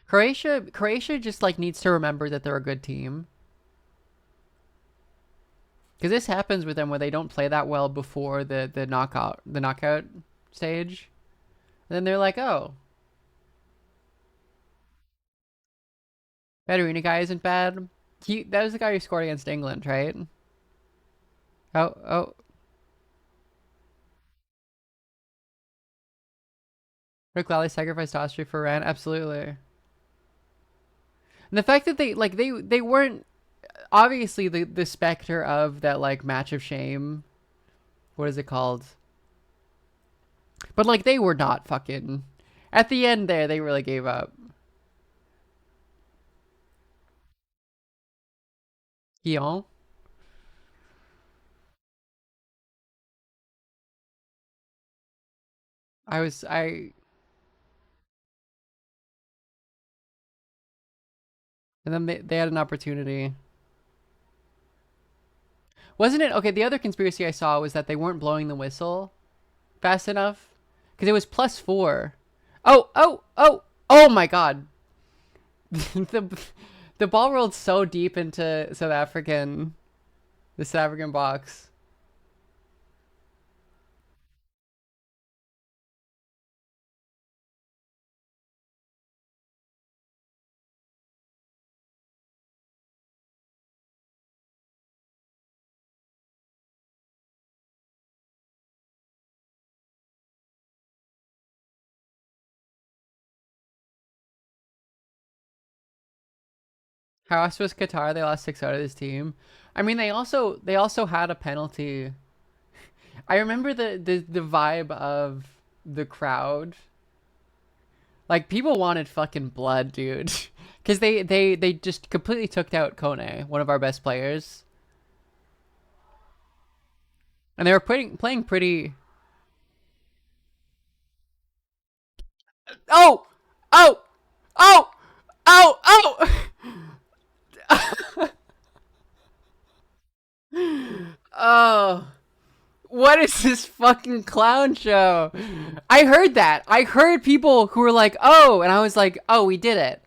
Croatia just like needs to remember that they're a good team. Because this happens with them where they don't play that well before the knockout stage. And then they're like, oh, Bedouini guy isn't bad. That was the guy who scored against England, right? Oh. Rick Lally sacrificed Austria for Iran. Absolutely. And the fact that they weren't obviously the specter of that like match of shame. What is it called? But like they were not fucking at the end there, they really gave up. Guillaume? I and then they had an opportunity. Wasn't it okay, the other conspiracy I saw was that they weren't blowing the whistle fast enough. Because it was +4. Oh my god. the ball rolled so deep into the South African box. How else was Qatar? They lost 6 out of this team. I mean, they also had a penalty. I remember the vibe of the crowd. Like people wanted fucking blood, dude, because they just completely took out Kone, one of our best players, and they were playing pretty. Oh, oh, oh, oh. Oh, what is this fucking clown show? I heard that. I heard people who were like, "Oh," and I was like, "Oh, we did it."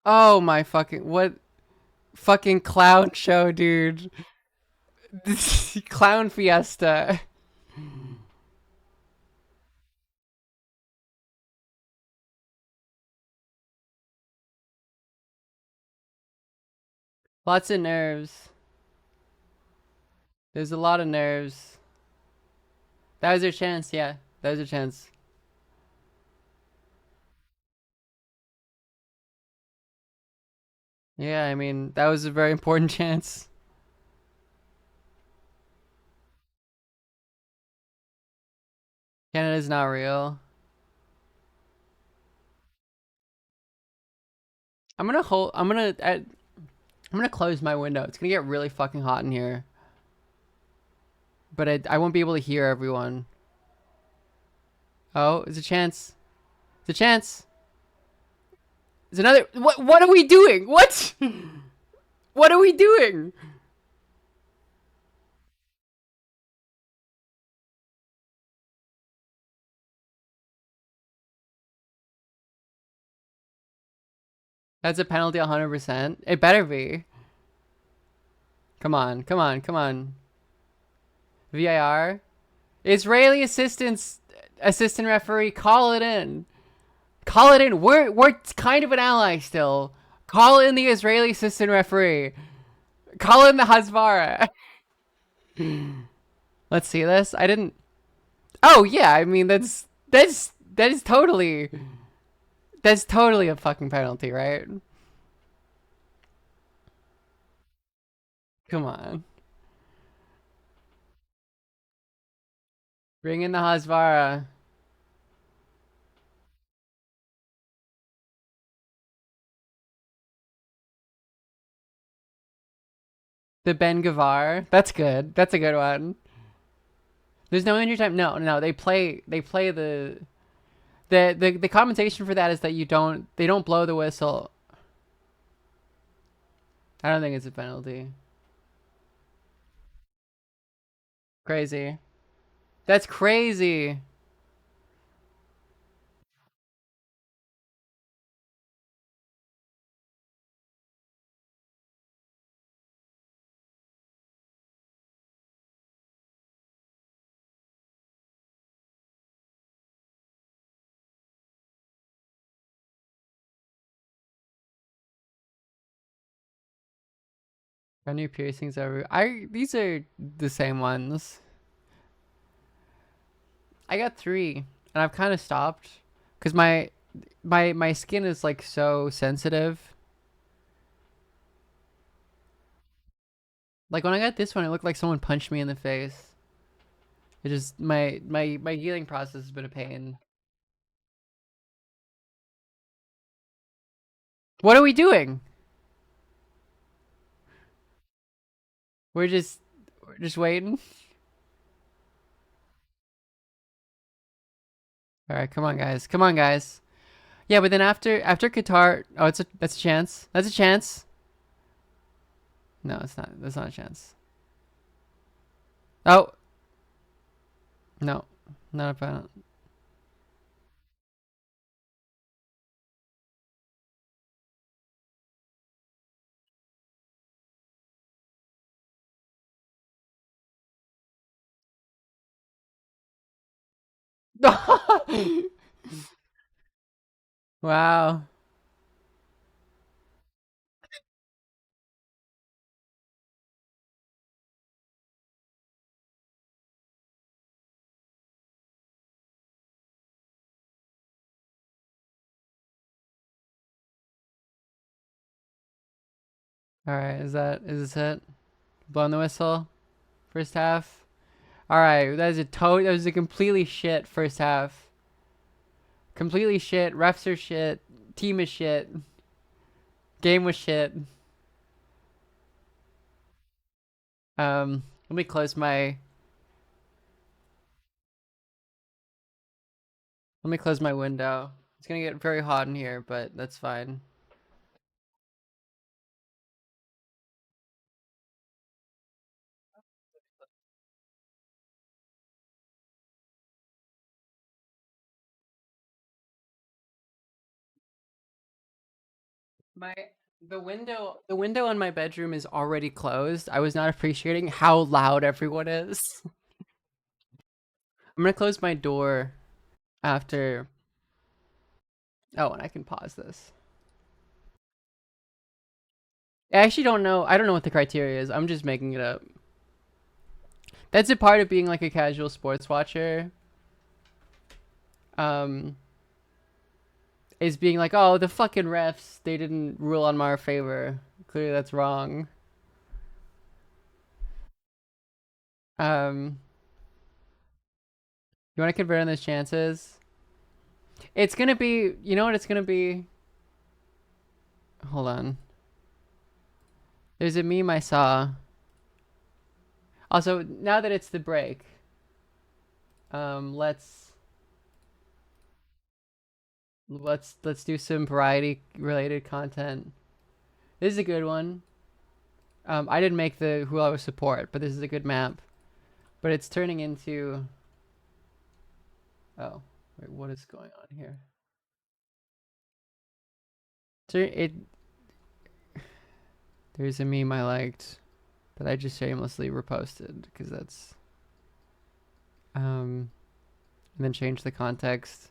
Oh my fucking what fucking clown show, dude. This clown fiesta. Lots of nerves. There's a lot of nerves. That was your chance, yeah. That was your chance. Yeah, I mean, that was a very important chance. Canada's not real. I'm gonna hold. I'm gonna close my window. It's gonna get really fucking hot in here, but I won't be able to hear everyone. Oh, there's a chance. There's a chance. There's another. What are we doing? What? What are we doing? That's a penalty 100%. It better be. Come on, come on, come on. VAR. Israeli assistant referee, call it in. Call it in. We're kind of an ally still. Call in the Israeli assistant referee. Call in the Hasbara. Let's see this. I didn't. Oh yeah, I mean that is totally a fucking penalty, right? Come on. Bring in the Hasbara. The Ben Gavar. That's good. That's a good one. There's no injury time. No, no, they play the compensation for that is that they don't blow the whistle. I don't think it's a penalty. Crazy. That's crazy. Got new piercings every. These are the same ones. I got 3, and I've kind of stopped because my skin is like so sensitive. Like when I got this one, it looked like someone punched me in the face. It just my healing process has been a pain. What are we doing? We're just waiting. All right, come on, guys. Come on, guys. Yeah, but then after Qatar, oh, that's a chance. That's a chance. No, it's not. That's not a chance. Oh, no, not a penalty. Wow. All right, is this it? Blowing the whistle. First half. All right, that was a completely shit first half. Completely shit. Refs are shit. Team is shit. Game was shit. Let me close my window. It's gonna get very hot in here, but that's fine. My the window in my bedroom is already closed. I was not appreciating how loud everyone is. I'm gonna close my door after. Oh, and I can pause this. I actually don't know. I don't know what the criteria is. I'm just making it up. That's a part of being like a casual sports watcher. Um, is being like, oh, the fucking refs, they didn't rule on our favor. Clearly that's wrong. You want to convert on those chances? It's gonna be, you know what it's gonna be? Hold on. There's a meme I saw. Also, now that it's the break, let's do some variety related content. This is a good one. I didn't make the who I would support, but this is a good map. But it's turning into. Oh, wait, what is going on here? There's a meme I liked that I just shamelessly reposted because that's and then change the context.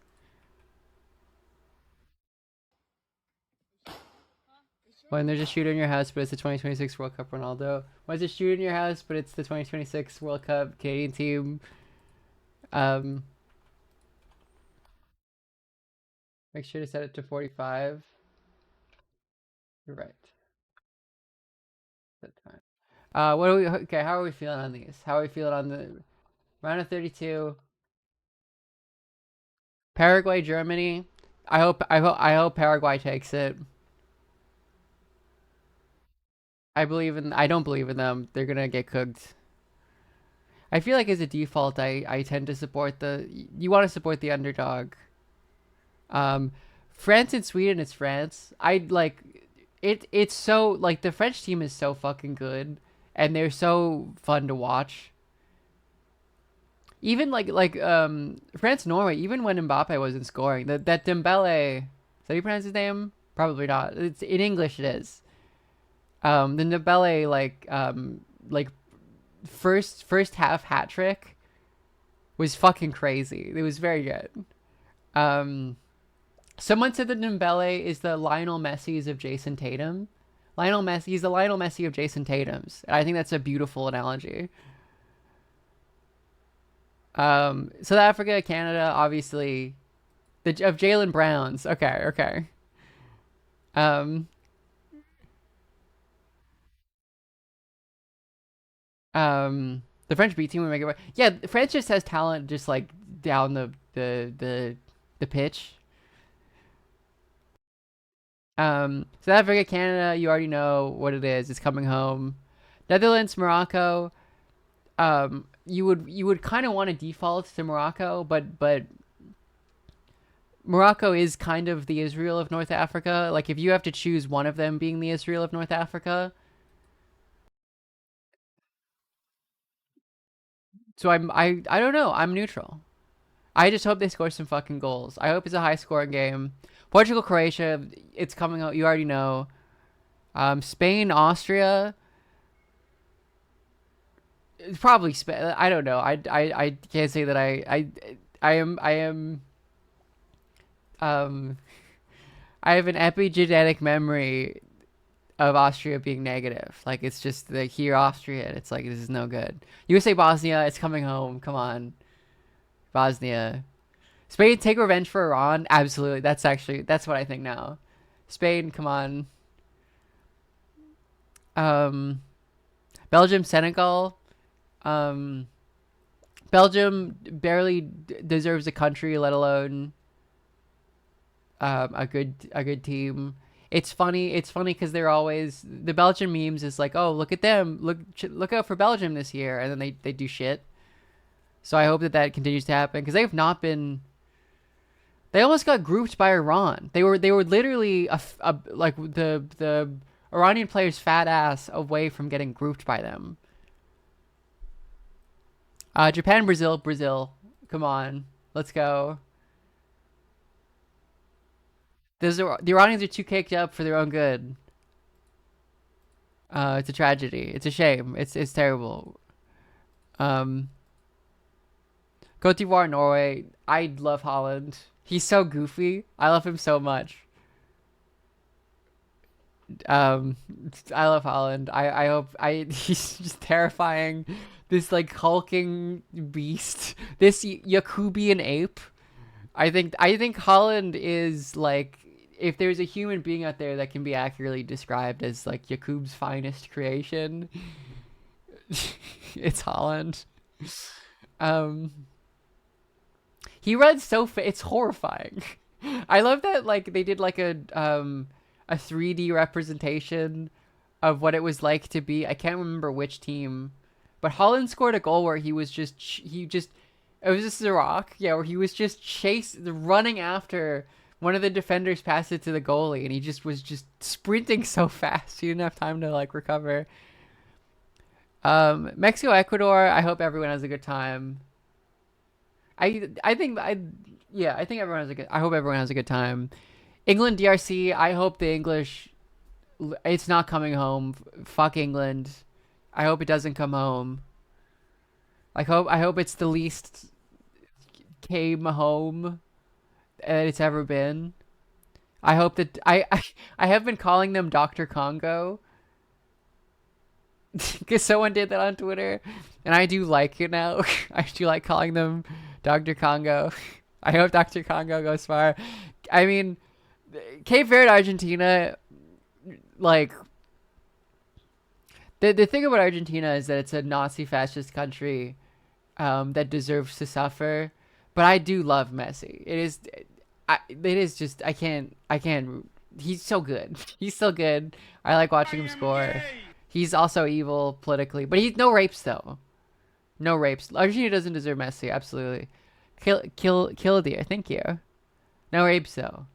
When there's a shooter in your house, but it's the 2026 World Cup Ronaldo. When there's a shooter in your house, but it's the 2026 World Cup Canadian team. Make sure to set it to 45. You're right. That time. What are we? Okay, how are we feeling on these? How are we feeling on the round of 32? Paraguay, Germany. I hope Paraguay takes it. I don't believe in them. They're gonna get cooked. I feel like as a default, I tend to support you want to support the underdog. France and Sweden is France. It's so, like, the French team is so fucking good and they're so fun to watch. Even France Norway, even when Mbappe wasn't scoring, that Dembele, is that how you pronounce his name? Probably not. It's in English it is. The Dembele first half hat trick was fucking crazy. It was very good. Someone said that Dembele is the Lionel Messi's of Jason Tatum. He's the Lionel Messi of Jason Tatum's. And I think that's a beautiful analogy. South Africa, Canada, obviously. Of Jaylen Brown's. Okay. The French B team would make it work. Yeah, France just has talent just like down the pitch. South Africa, Canada, you already know what it is. It's coming home. Netherlands, Morocco. You would kind of want to default to Morocco, but Morocco is kind of the Israel of North Africa. Like, if you have to choose one of them being the Israel of North Africa. So I don't know. I'm neutral. I just hope they score some fucking goals. I hope it's a high scoring game. Portugal, Croatia, it's coming out. You already know. Spain, Austria. It's probably Spain. I don't know. I can't say that I am I have an epigenetic memory of Austria being negative. Like, it's just like, here Austria, and it's like, this is no good. USA, Bosnia, it's coming home. Come on. Bosnia. Spain, take revenge for Iran. Absolutely. That's what I think now. Spain, come on. Belgium, Senegal. Belgium barely deserves a country, let alone a good team. It's funny because they're always, the Belgian memes is like, oh, look at them, look out for Belgium this year, and then they do shit. So I hope that continues to happen, because they've not been. They almost got grouped by Iran. They were literally like the Iranian player's fat ass away from getting grouped by them. Japan, Brazil. Come on, let's go. The Iranians are too caked up for their own good. It's a tragedy. It's a shame. It's terrible. Cote d'Ivoire, Norway. I love Holland. He's so goofy. I love him so much. I love Holland. I hope he's just terrifying. This like hulking beast. This Yakubian ape. I think Holland is like, if there's a human being out there that can be accurately described as like Jakub's finest creation, it's Holland. Um, he runs so it's horrifying. I love that like they did like a 3D representation of what it was like to be. I can't remember which team, but Holland scored a goal where he was just it was just Iraq, yeah, where he was just running after one of the defenders, passed it to the goalie, and he just was just sprinting so fast he didn't have time to like recover. Mexico, Ecuador. I hope everyone has a good time. I think everyone has a good. I hope everyone has a good time. England, DRC. I hope the English. It's not coming home. Fuck England. I hope it doesn't come home. I hope it's the least came home that it's ever been. I hope that I have been calling them Dr. Congo because someone did that on Twitter, and I do like it now. I do like calling them Dr. Congo. I hope Dr. Congo goes far. I mean, Cape Verde, Argentina, like the thing about Argentina is that it's a Nazi fascist country that deserves to suffer. But I do love Messi. It is just I can't. He's so good. He's so good. I like watching him score. Gay. He's also evil politically, but he's no rapes though. No rapes. Argentina doesn't deserve Messi. Absolutely. Kill dear. Thank you. No rapes though.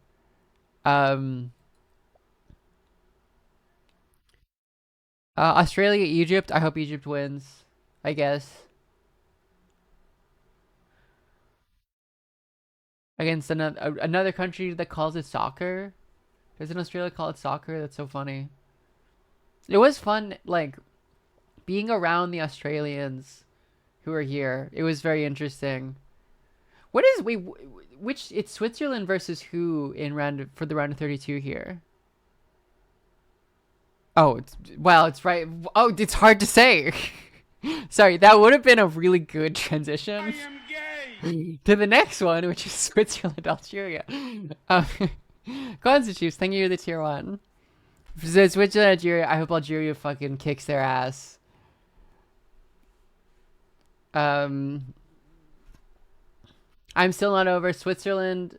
Australia, Egypt. I hope Egypt wins. I guess. Against another country that calls it soccer. Doesn't Australia call it soccer? That's so funny. It was fun, like, being around the Australians who are here. It was very interesting. What is which? It's Switzerland versus who in for the round of 32 here? Oh, it's right. Oh, it's hard to say. Sorry, that would have been a really good transition to the next one, which is Switzerland, Algeria. Constitutes, thank you for the tier 1. So Switzerland, Algeria. I hope Algeria fucking kicks their ass. I'm still not over Switzerland.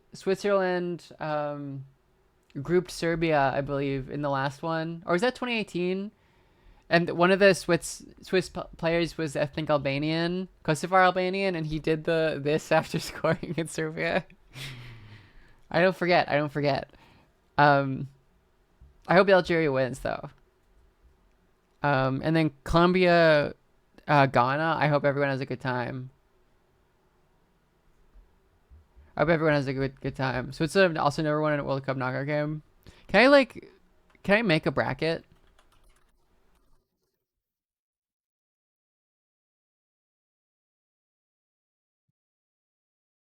Grouped Serbia, I believe, in the last one, or was that 2018? And one of the Swiss players was, I think, Albanian, Kosovar Albanian, and he did this after scoring in Serbia. I don't forget. I hope Algeria wins though. And then Colombia, Ghana. I hope everyone has a good time. I hope everyone has a good time. Switzerland also never won a World Cup knockout game. Can I make a bracket?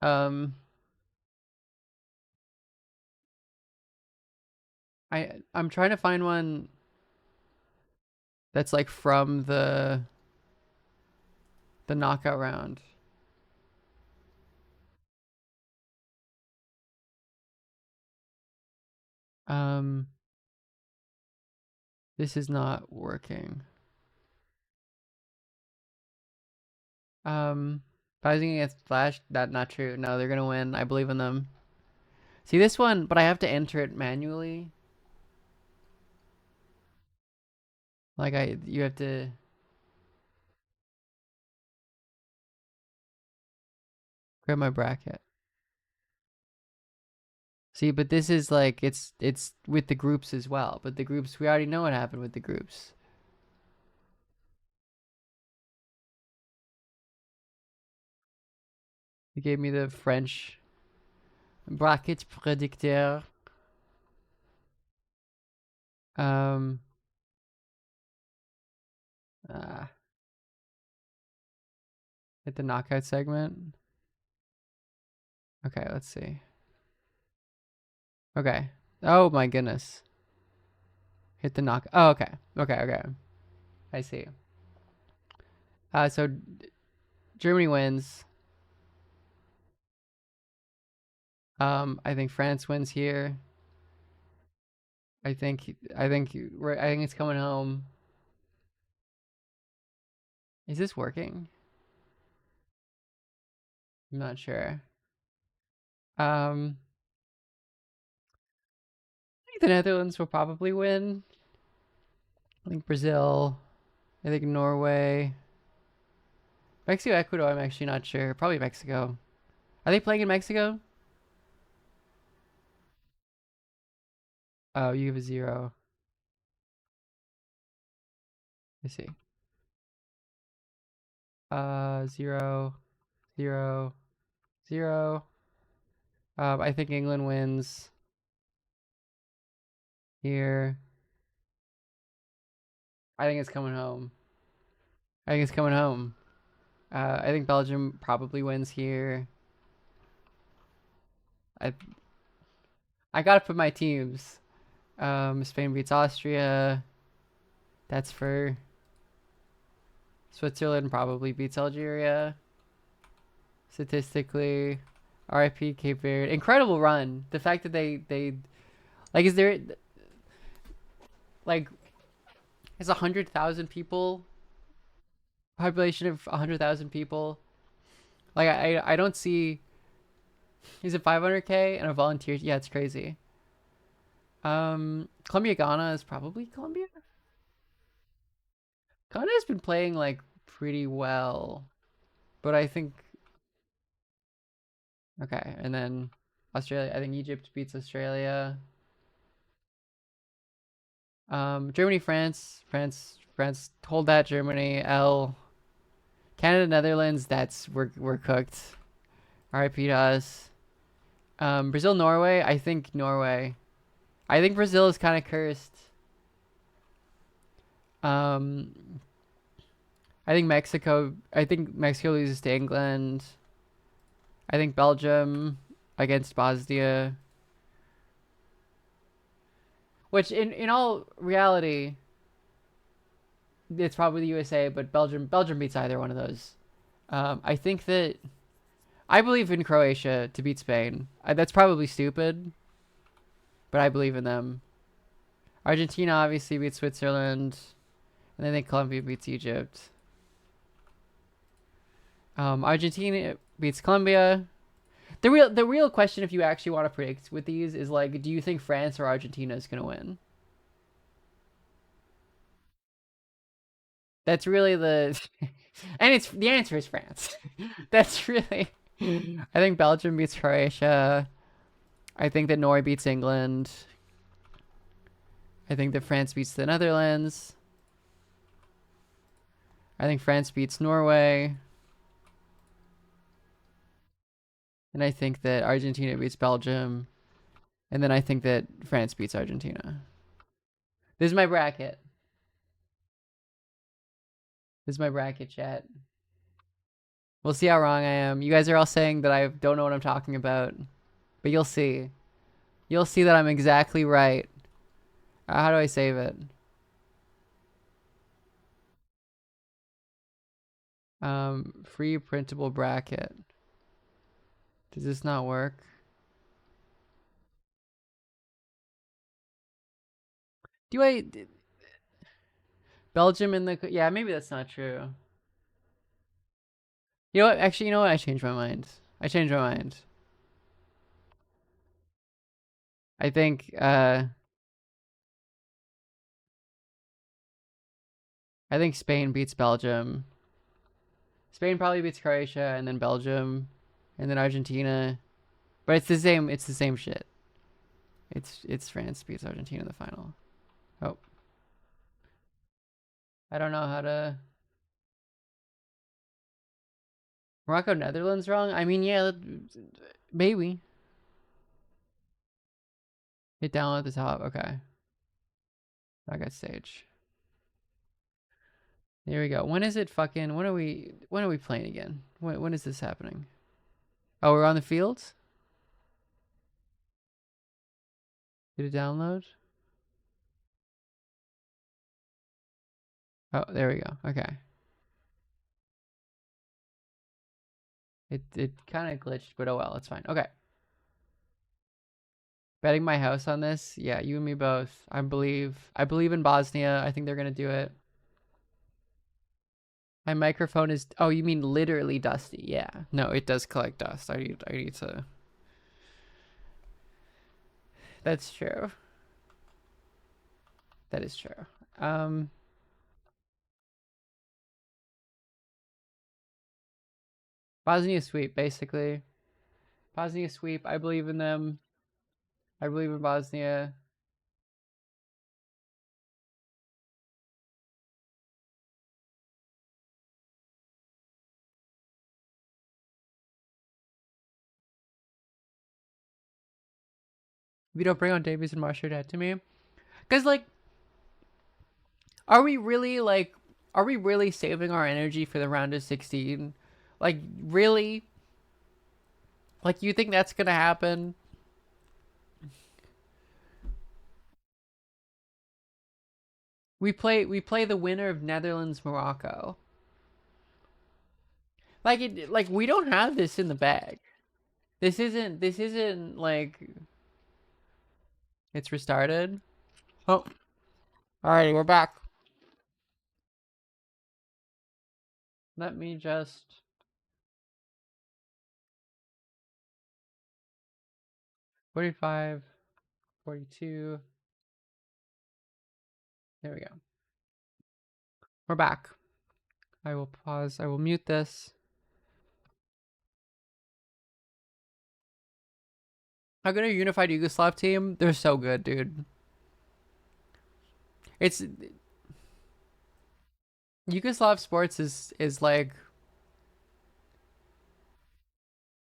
I'm trying to find one that's like from the knockout round. This is not working. Fighting against Flash, that's not true. No, they're gonna win. I believe in them. See this one, but I have to enter it manually. Like you have to. Grab my bracket. See, but this is like, it's with the groups as well. But the groups, we already know what happened with the groups. He gave me the French bracket predicteur. Hit the knockout segment. Okay, let's see. Okay. Oh my goodness. Hit the knock. Oh, okay. Okay. I see. So Germany wins. I think France wins here. I think it's coming home. Is this working? I'm not sure. I think the Netherlands will probably win. I think Brazil. I think Norway. Mexico, Ecuador, I'm actually not sure. Probably Mexico. Are they playing in Mexico? Oh, you have a 0. Let's see. 0, 0, 0. I think England wins here. I think it's coming home. I think it's coming home. I think Belgium probably wins here. I gotta put my teams. Spain beats Austria. That's for Switzerland. Probably beats Algeria. Statistically, RIP Cape Verde. Incredible run. The fact that they like, is there like, is 100,000 people, population of 100,000 people. Like, I don't see. Is it 500K and a volunteer? Yeah, it's crazy. Colombia Ghana is probably Colombia. Ghana has been playing like pretty well, but I think okay. And then Australia. I think Egypt beats Australia. Germany, France. Hold that, Germany. L. Canada, Netherlands. That's we're cooked. RIP to us. Brazil, Norway. I think Norway. I think Brazil is kind of cursed. I think Mexico loses to England. I think Belgium against Bosnia. Which in all reality, it's probably the USA, but Belgium beats either one of those. I think that I believe in Croatia to beat Spain. That's probably stupid, but I believe in them. Argentina obviously beats Switzerland, and I think Colombia beats Egypt. Argentina beats Colombia. The real question, if you actually want to predict with these, is like, do you think France or Argentina is gonna win? That's really the, and it's the answer is France. That's really. I think Belgium beats Croatia. I think that Norway beats England. I think that France beats the Netherlands. I think France beats Norway. And I think that Argentina beats Belgium. And then I think that France beats Argentina. This is my bracket. This is my bracket, chat. We'll see how wrong I am. You guys are all saying that I don't know what I'm talking about. But you'll see. You'll see that I'm exactly right. How do I save it? Free printable bracket. Does this not work? Do I... Belgium in the... Yeah, maybe that's not true. You know what? Actually, you know what? I changed my mind. I changed my mind. I think, I think Spain beats Belgium. Spain probably beats Croatia, and then Belgium, and then Argentina. But it's the same shit. It's France beats Argentina in the final. Oh. I don't know how to... Morocco, Netherlands wrong? I mean, yeah, maybe. Hit down at the top. Okay. I got stage. There we go. When is it fucking... When are we playing again? When is this happening? Oh, we're on the field? Did it download? Oh, there we go. Okay. It kind of glitched, but oh well, it's fine. Okay. Betting my house on this? Yeah, you and me both. I believe in Bosnia. I think they're gonna do it. My microphone is. Oh, you mean literally dusty? Yeah. No, it does collect dust. I need to. That's true. That is true. Bosnia sweep, basically. Bosnia sweep. I believe in them. I believe in Bosnia. If you don't bring on Davies and Marsh, you're dead to me. Because, like, are we really saving our energy for the round of 16? Like, really? Like, you think that's gonna happen? We play the winner of Netherlands Morocco. Like we don't have this in the bag. This isn't like it's restarted. Oh. Alrighty, we're back. Let me just 45, 42. There we go. We're back. I will pause. I will mute this. How good are Unified Yugoslav team? They're so good, dude. It's Yugoslav sports is like.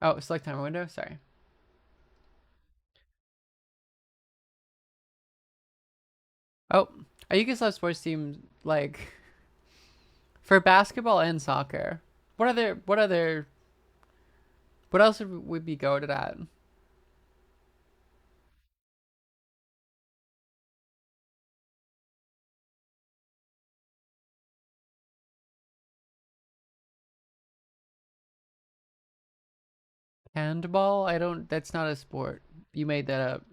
Oh, select timer window. Sorry. Oh, a Yugoslav sports team like for basketball and soccer. What else would be goated at? Handball? I don't. That's not a sport. You made that up.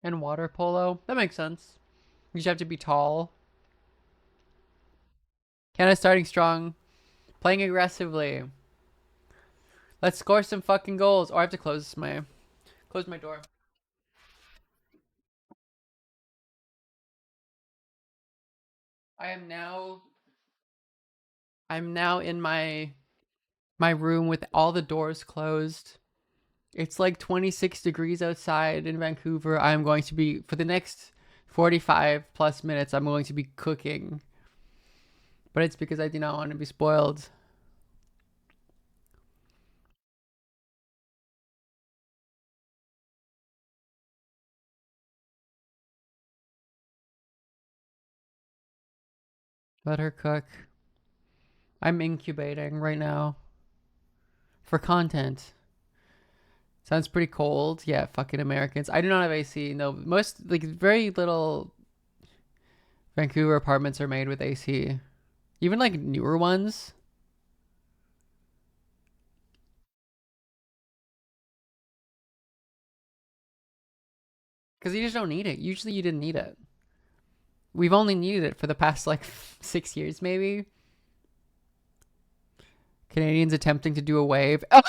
And water polo? That makes sense. You just have to be tall. Canada starting strong. Playing aggressively. Let's score some fucking goals. Or I have to close my door. I'm now in my room with all the doors closed. It's like 26 degrees outside in Vancouver. I'm going to be, for the next 45 plus minutes, I'm going to be cooking. But it's because I do not want to be spoiled. Let her cook. I'm incubating right now. For content. Sounds pretty cold. Yeah, fucking Americans. I do not have AC. No, very little Vancouver apartments are made with AC. Even like newer ones. Because you just don't need it. Usually you didn't need it. We've only needed it for the past like 6 years maybe. Canadians attempting to do a wave. Oh!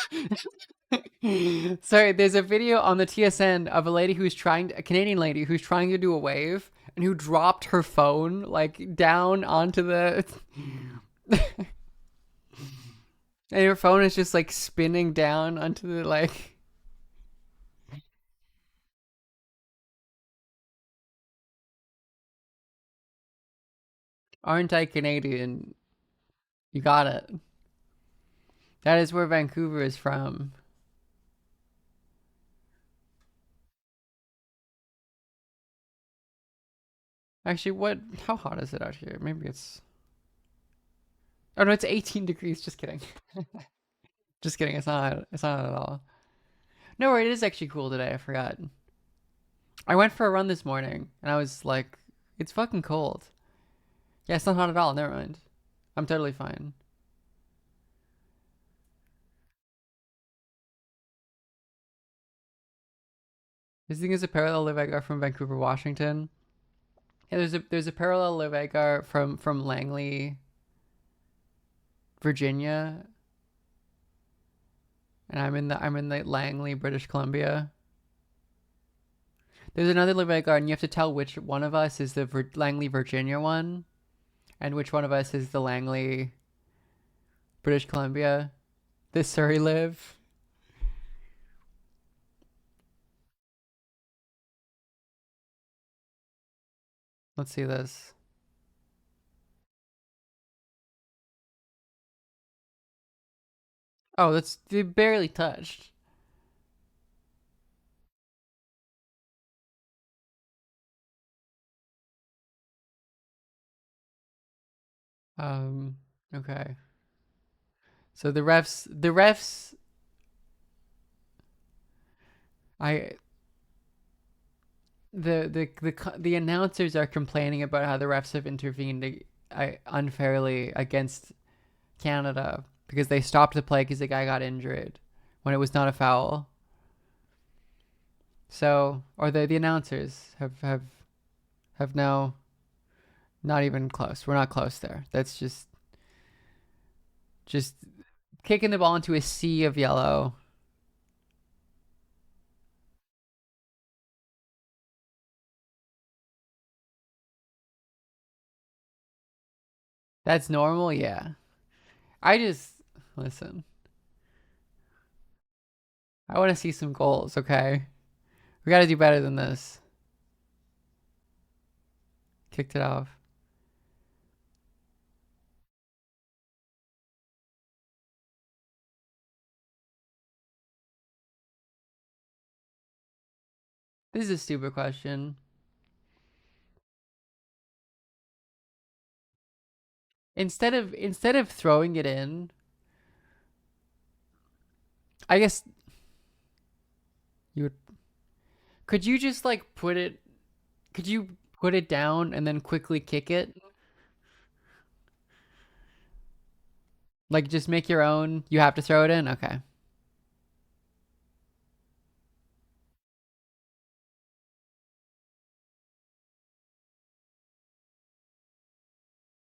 Sorry, there's a video on the TSN of a Canadian lady who's trying to do a wave and who dropped her phone like down onto the and her phone is just like spinning down onto the like aren't I Canadian? You got it. That is where Vancouver is from. Actually, how hot is it out here? Maybe it's... Oh no, it's 18 degrees. Just kidding. Just kidding. It's not at all. No, it is actually cool today. I forgot. I went for a run this morning and I was like, It's fucking cold. Yeah, it's not hot at all. Never mind. I'm totally fine. This thing is a parallel Live Edgar from Vancouver, Washington. Yeah, there's a parallel Live Edgar from Langley, Virginia. And I'm in the Langley, British Columbia. There's another Live Edgar, and you have to tell which one of us is the Langley, Virginia one, and which one of us is the Langley, British Columbia. The Surrey Live. Let's see this. Oh, that's they barely touched. Okay. So the refs, I the announcers are complaining about how the refs have intervened unfairly against Canada because they stopped the play because the guy got injured when it was not a foul. So, or the announcers have now not even close. We're not close there. That's just kicking the ball into a sea of yellow. That's normal, yeah. I just listen. I want to see some goals, okay? We got to do better than this. Kicked it off. This is a stupid question. Instead of throwing it in, I guess you would. Could you just like put it? Could you put it down and then quickly kick it? Like just make your own. You have to throw it in. Okay.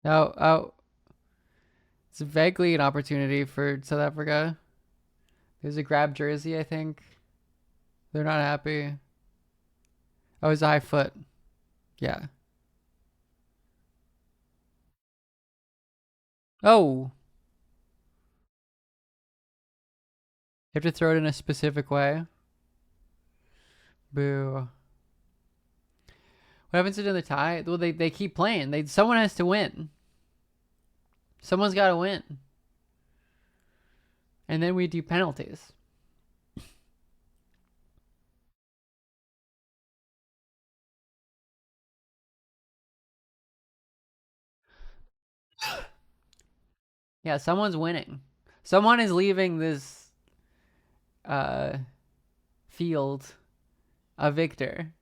Oh, oh. It's vaguely an opportunity for South Africa. There's a grab jersey, I think. They're not happy. Oh, it's a high foot. Yeah. Oh. You have to throw it in a specific way. Boo. What happens to the tie? Well, they keep playing. Someone has to win. Someone's got to win. And then we do penalties. Yeah, someone's winning. Someone is leaving this uh field a victor.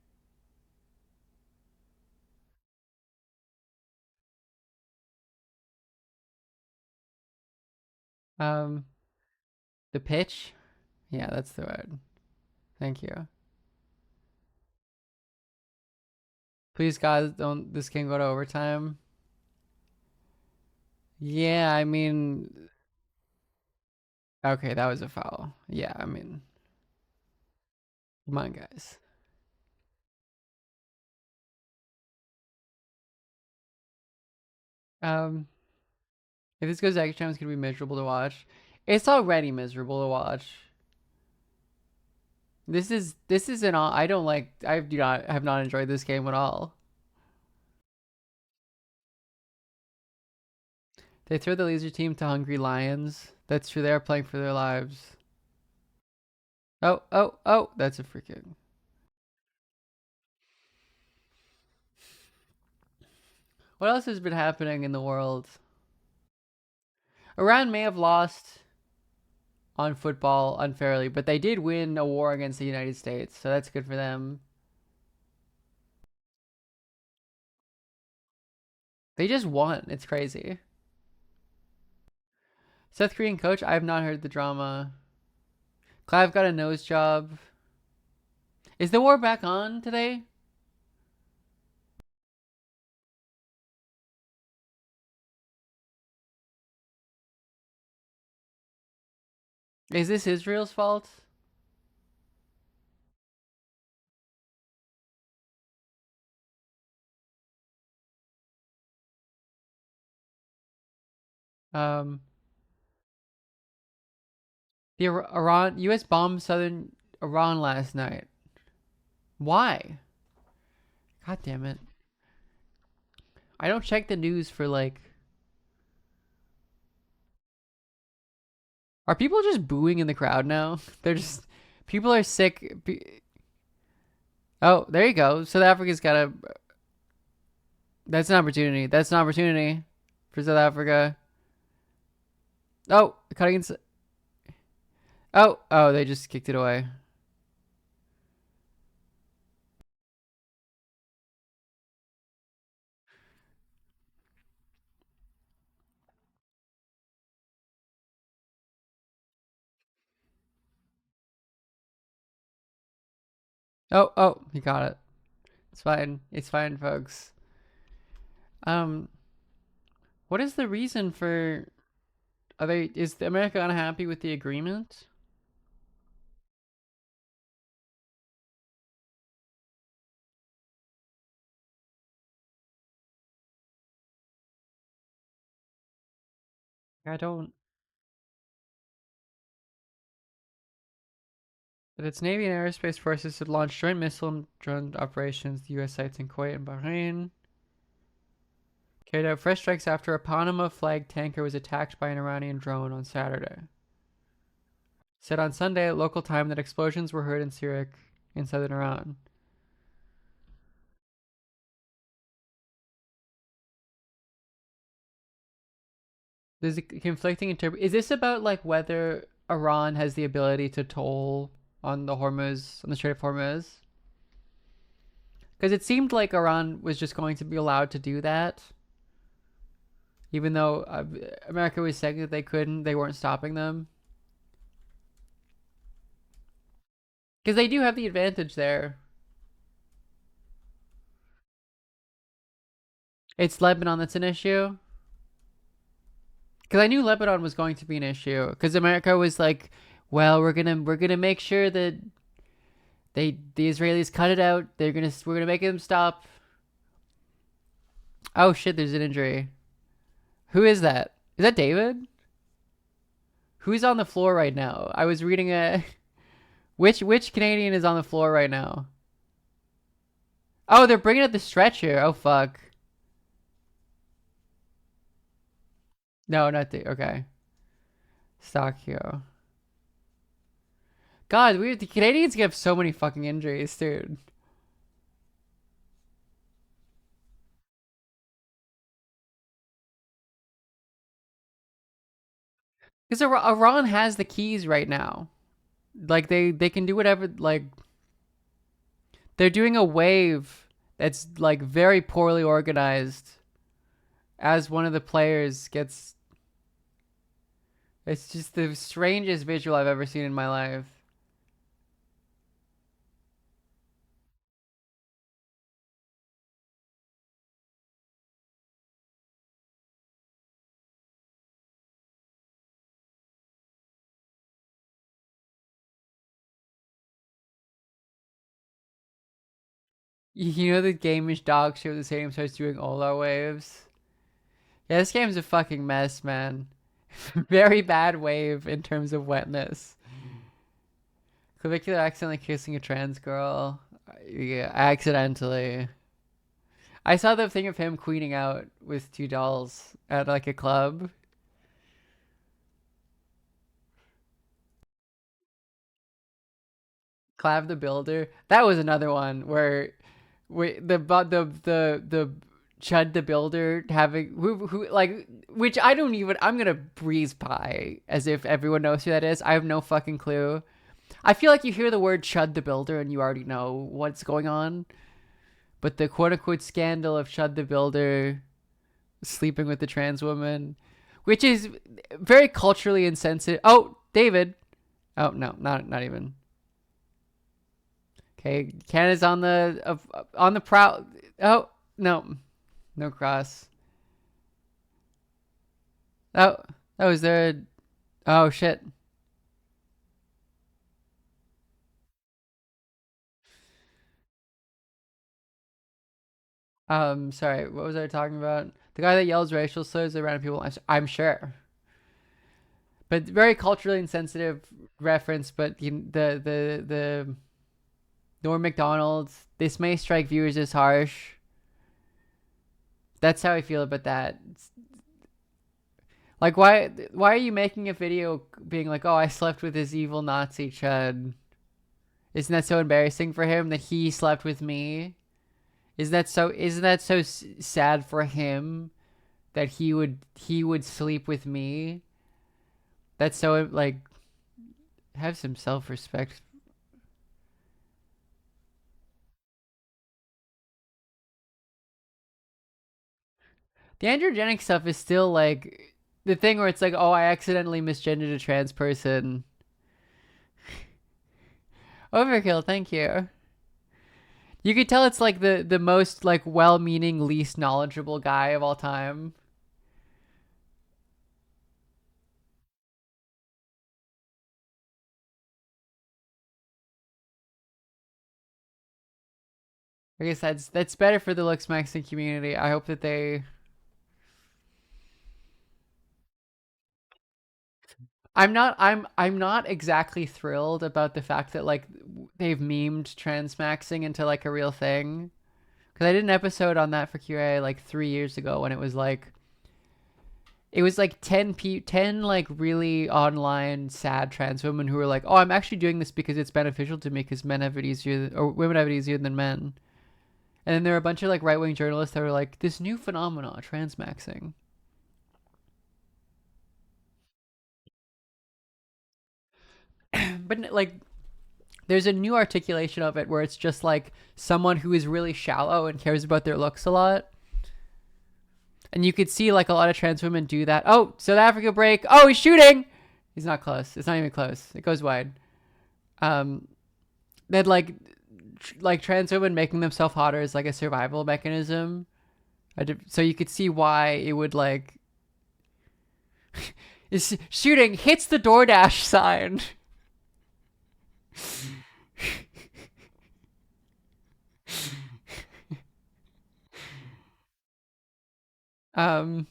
Um the pitch? Yeah, that's the word. Thank you. Please God, don't this can go to overtime. Yeah, I mean okay, that was a foul. Yeah, I mean come on guys. Um if this goes extra time, it's gonna be miserable to watch. It's already miserable to watch. This is an all I don't like I do not have not enjoyed this game at all. They throw the laser team to Hungry Lions. That's true, they are playing for their lives. Oh, oh, oh, that's a freaking. What else has been happening in the world? Iran may have lost on football unfairly, but they did win a war against the United States, so that's good for them. They just won. It's crazy. South Korean coach, I have not heard the drama. Clive got a nose job. Is the war back on today? Is this Israel's fault? Um, the Iran U.S. bombed southern Iran last night. Why? God damn it! I don't check the news for like. Are people just booing in the crowd now? They're just people are sick. Oh, there you go. South Africa's got a. That's an opportunity. That's an opportunity for South Africa. Oh, cutting. Oh, they just kicked it away. Oh, he got it. It's fine. It's fine, folks. What is the reason for? Is America unhappy with the agreement? I don't. That its Navy and aerospace forces had launched joint missile and drone operations. The U.S. sites in Kuwait and Bahrain carried out fresh strikes after a Panama-flagged tanker was attacked by an Iranian drone on Saturday. Said on Sunday at local time that explosions were heard in Sirak in southern Iran. There's a conflicting Is this about like whether Iran has the ability to toll on the Strait of Hormuz? Because it seemed like Iran was just going to be allowed to do that. Even though America was saying that they couldn't, they weren't stopping them. Because they do have the advantage there. It's Lebanon that's an issue. Because I knew Lebanon was going to be an issue. Because America was like, well, we're gonna make sure that the Israelis cut it out. We're gonna make them stop. Oh shit! There's an injury. Who is that? Is that David? Who's on the floor right now? I was reading a. Which Canadian is on the floor right now? Oh, they're bringing up the stretcher. Oh fuck. No, not the. Okay. Stockio. God, the Canadians have so many fucking injuries, dude. Because Iran has the keys right now. Like, they can do whatever, like... They're doing a wave that's, like, very poorly organized. As one of the players gets... It's just the strangest visual I've ever seen in my life. You know the game is dog shit when the stadium starts doing Ola waves? Yeah, this game's a fucking mess, man. Very bad wave in terms of wetness. Clavicular accidentally kissing a trans girl. Yeah, accidentally. I saw the thing of him queening out with two dolls at like a club. Clav the Builder. That was another one where the Chud the Builder having who like, which I don't even, I'm gonna breeze by as if everyone knows who that is. I have no fucking clue. I feel like you hear the word Chud the Builder and you already know what's going on. But the quote unquote scandal of Chud the Builder sleeping with the trans woman, which is very culturally insensitive. Oh, David. Oh no, not even. Okay, Canada's on the prowl. Oh no, no cross. Oh, is there? Oh shit. Sorry, what was I talking about? The guy that yells racial slurs at random people. I'm sure, but very culturally insensitive reference. But the Norm Macdonald's. This may strike viewers as harsh. That's how I feel about that. Like, why are you making a video being like, oh, I slept with this evil Nazi chud? Isn't that so embarrassing for him that he slept with me? Isn't that so sad for him that he would sleep with me? That's so, like, have some self-respect. The androgenic stuff is still like the thing where it's like, oh, I accidentally misgendered a trans person. Overkill, thank you. You could tell it's like the most like well-meaning, least knowledgeable guy of all time. I guess that's better for the Looks Maxing community. I hope that they. I'm not exactly thrilled about the fact that like they've memed transmaxing into like a real thing. Because I did an episode on that for QA like 3 years ago when it was like 10 like really online sad trans women who were like, oh, I'm actually doing this because it's beneficial to me because men have it easier or women have it easier than men. And then there were a bunch of like right-wing journalists that were like, this new phenomenon, transmaxing. But like there's a new articulation of it where it's just like someone who is really shallow and cares about their looks a lot. And you could see like a lot of trans women do that. Oh, South Africa break. Oh, he's shooting. He's not close. It's not even close. It goes wide. Then like trans women making themselves hotter is like a survival mechanism. So you could see why it would like is shooting hits the DoorDash sign. um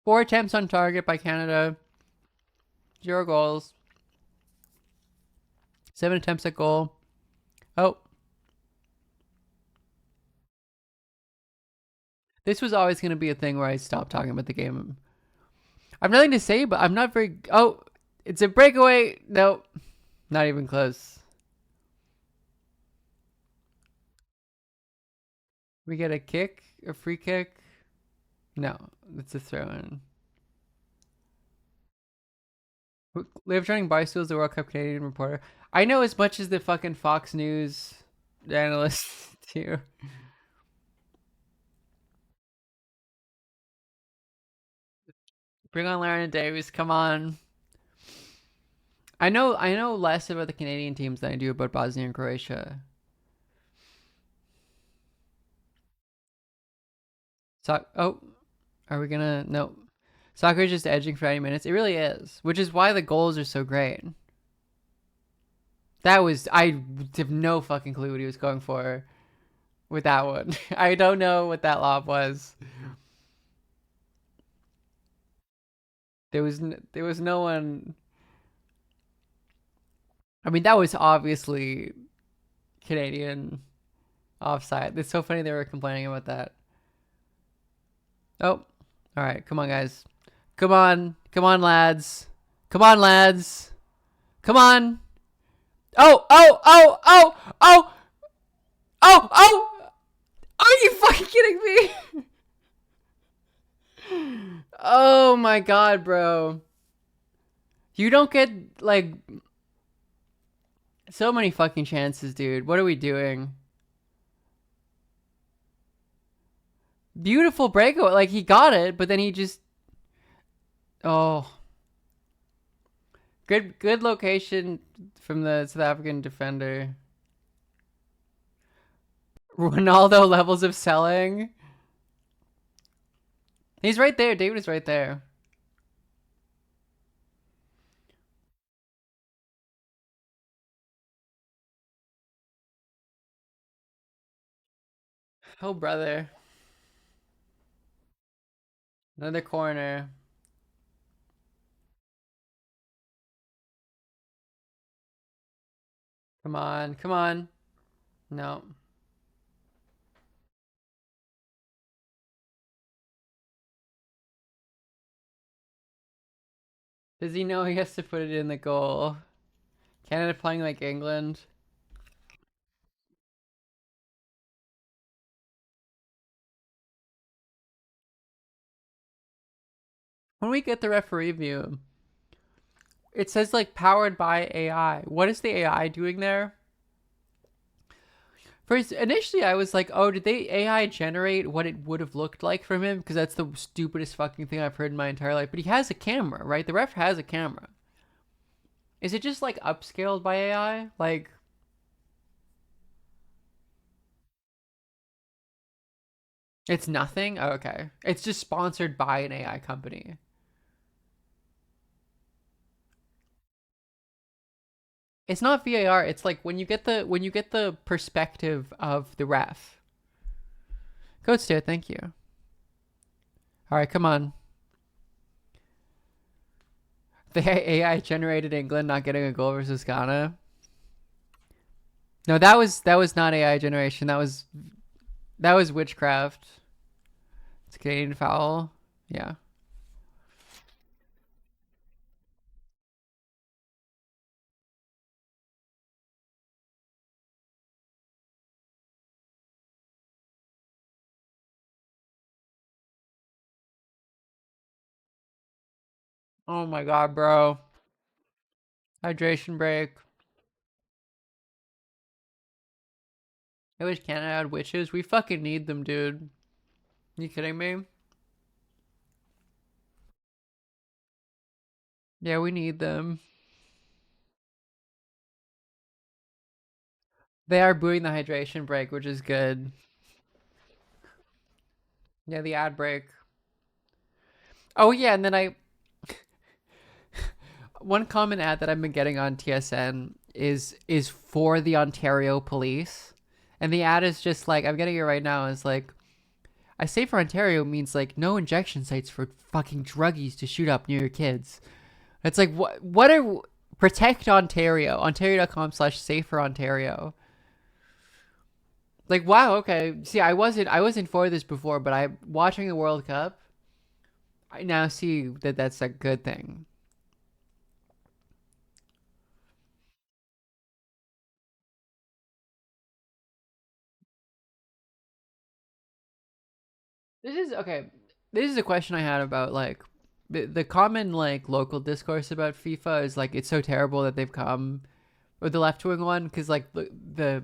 4 attempts on target by Canada. 0 goals. 7 attempts at goal. Oh. This was always going to be a thing where I stopped talking about the game. I have nothing to say, but I'm not very... Oh, it's a breakaway. No, not even close. We get a kick? A free kick? No, it's a throw-in. Live running bicycles, the World Cup Canadian reporter. I know as much as the fucking Fox News analysts do. Bring on Larry Davis, come on. I know less about the Canadian teams than I do about Bosnia and Croatia. So, oh, are we gonna? No. Soccer is just edging for 90 minutes. It really is, which is why the goals are so great. That was, I have no fucking clue what he was going for with that one. I don't know what that lob was. There was no one. I mean, that was obviously Canadian offside. It's so funny they were complaining about that. Oh, all right. Come on, guys. Come on, lads. Come on, lads. Come on. Oh, oh, oh, oh, oh, oh, oh! Are you fucking kidding me? Oh my god, bro. You don't get, like, so many fucking chances, dude. What are we doing? Beautiful breakaway. Like, he got it, but then he just... Oh. Good location from the South African defender. Ronaldo levels of selling. He's right there. David is right there. Oh, brother. Another corner. Come on. Come on. No. Does he know he has to put it in the goal? Canada playing like England. When we get the referee view, it says like powered by AI. What is the AI doing there? First, initially I was like, oh, did they AI generate what it would have looked like from him? Because that's the stupidest fucking thing I've heard in my entire life. But he has a camera, right? The ref has a camera. Is it just like upscaled by AI? Like, it's nothing? Oh, okay. It's just sponsored by an AI company. It's not VAR. It's like when you get the perspective of the ref. Goat stare, thank you. All right, come on. The AI generated England not getting a goal versus Ghana. No, that was not AI generation. That was witchcraft. It's a Canadian foul. Yeah. Oh my god, bro. Hydration break. I wish Canada had witches. We fucking need them, dude. You kidding me? Yeah, we need them. They are booing the hydration break, which is good. Yeah, the ad break. Oh yeah, and then one common ad that I've been getting on TSN is for the Ontario police. And the ad is just like, I'm getting it right now, is like, I say for Ontario means like no injection sites for fucking druggies to shoot up near your kids. It's like, what are, protect Ontario, ontario.com/safe for Ontario. Like, wow, okay. See, I wasn't for this before, but I watching the World Cup, I now see that that's a good thing. This is okay. This is a question I had about like the common like local discourse about FIFA is like it's so terrible that they've come, or the left wing one, because like the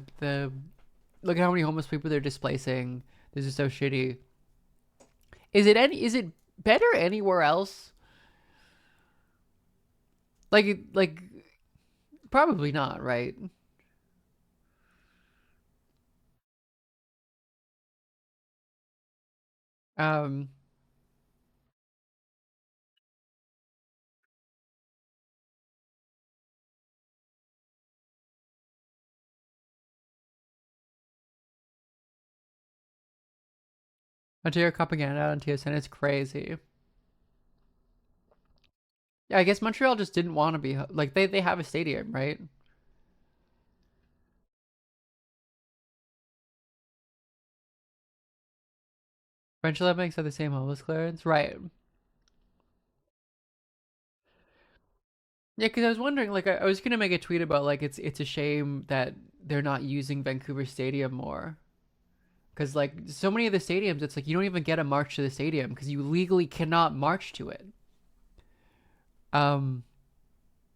look at how many homeless people they're displacing. This is so shitty. Is it better anywhere else? Like probably not, right? Um, Ontario Cup again out on TSN. It's crazy. Yeah, I guess Montreal just didn't want to be like they have a stadium, right? French Olympics have the same homeless clearance, right? Yeah, because I was wondering, like, I was gonna make a tweet about like it's a shame that they're not using Vancouver Stadium more, because like so many of the stadiums, it's like you don't even get a march to the stadium because you legally cannot march to it. Um,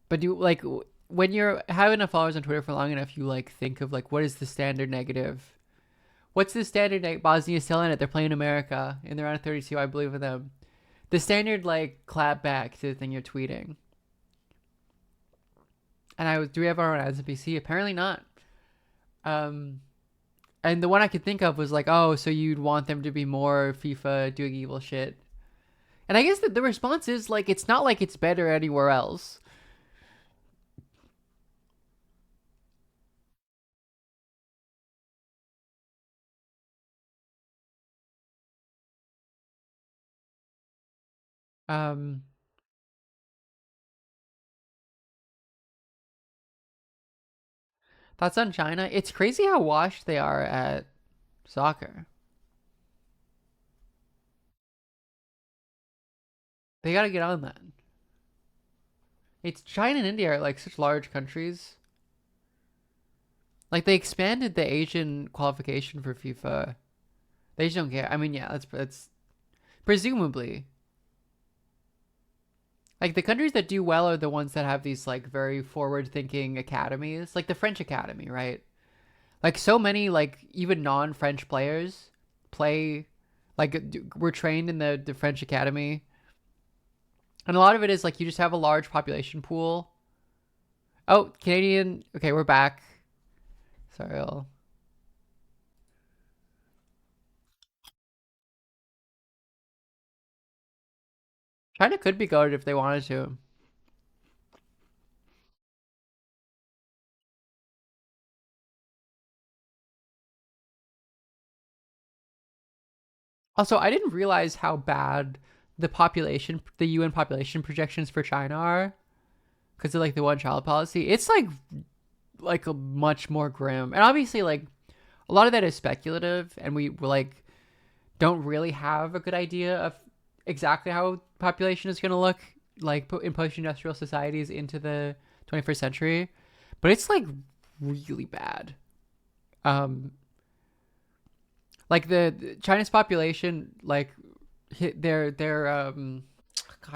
but do like when you're having enough followers on Twitter for long enough, you like think of like what is the standard negative? What's the standard? Bosnia's still in it. They're playing America in the round of 32. I believe in them. The standard like clap back to the thing you're tweeting. And do we have our own ads in PC? Apparently not. And the one I could think of was like, oh, so you'd want them to be more FIFA doing evil shit. And I guess that the response is like, it's not like it's better anywhere else. Um, Thoughts on China? It's crazy how washed they are at soccer. They gotta get on that. It's China and India are like such large countries. Like they expanded the Asian qualification for FIFA. They just don't care. I mean, yeah, that's presumably. Like the countries that do well are the ones that have these like very forward-thinking academies, like the French Academy, right? Like so many like even non-French players play like were trained in the French Academy. And a lot of it is like you just have a large population pool. Oh, Canadian. Okay, we're back. Sorry, China could be goated if they wanted to. Also, I didn't realize how bad the UN population projections for China are because of like the one child policy. It's like a much more grim, and obviously like a lot of that is speculative, and we like don't really have a good idea of exactly how population is going to look like in post-industrial societies into the 21st century, but it's like really bad. Um, like the China's population, like hit their God,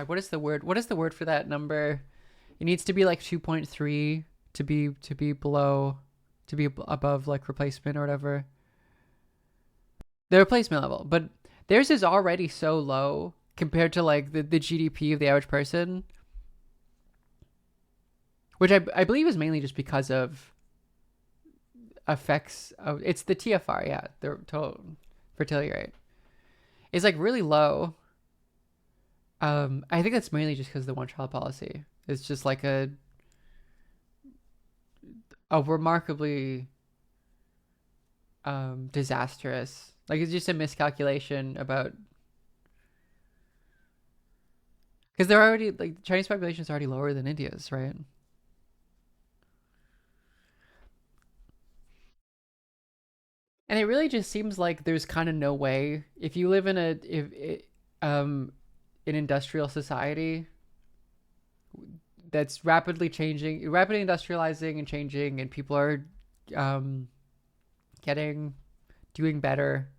what is the word? What is the word for that number? It needs to be like 2.3 to be below, to be above like replacement or whatever. The replacement level, but theirs is already so low compared to like the GDP of the average person, which I believe is mainly just because of effects of it's the TFR, yeah, the total fertility rate is like really low. I think that's mainly just because the one child policy is just like a remarkably disastrous, like it's just a miscalculation about because they're already like the Chinese population is already lower than India's, right? And it really just seems like there's kind of no way if you live in um an industrial society that's rapidly changing, rapidly industrializing and changing, and people are um doing better,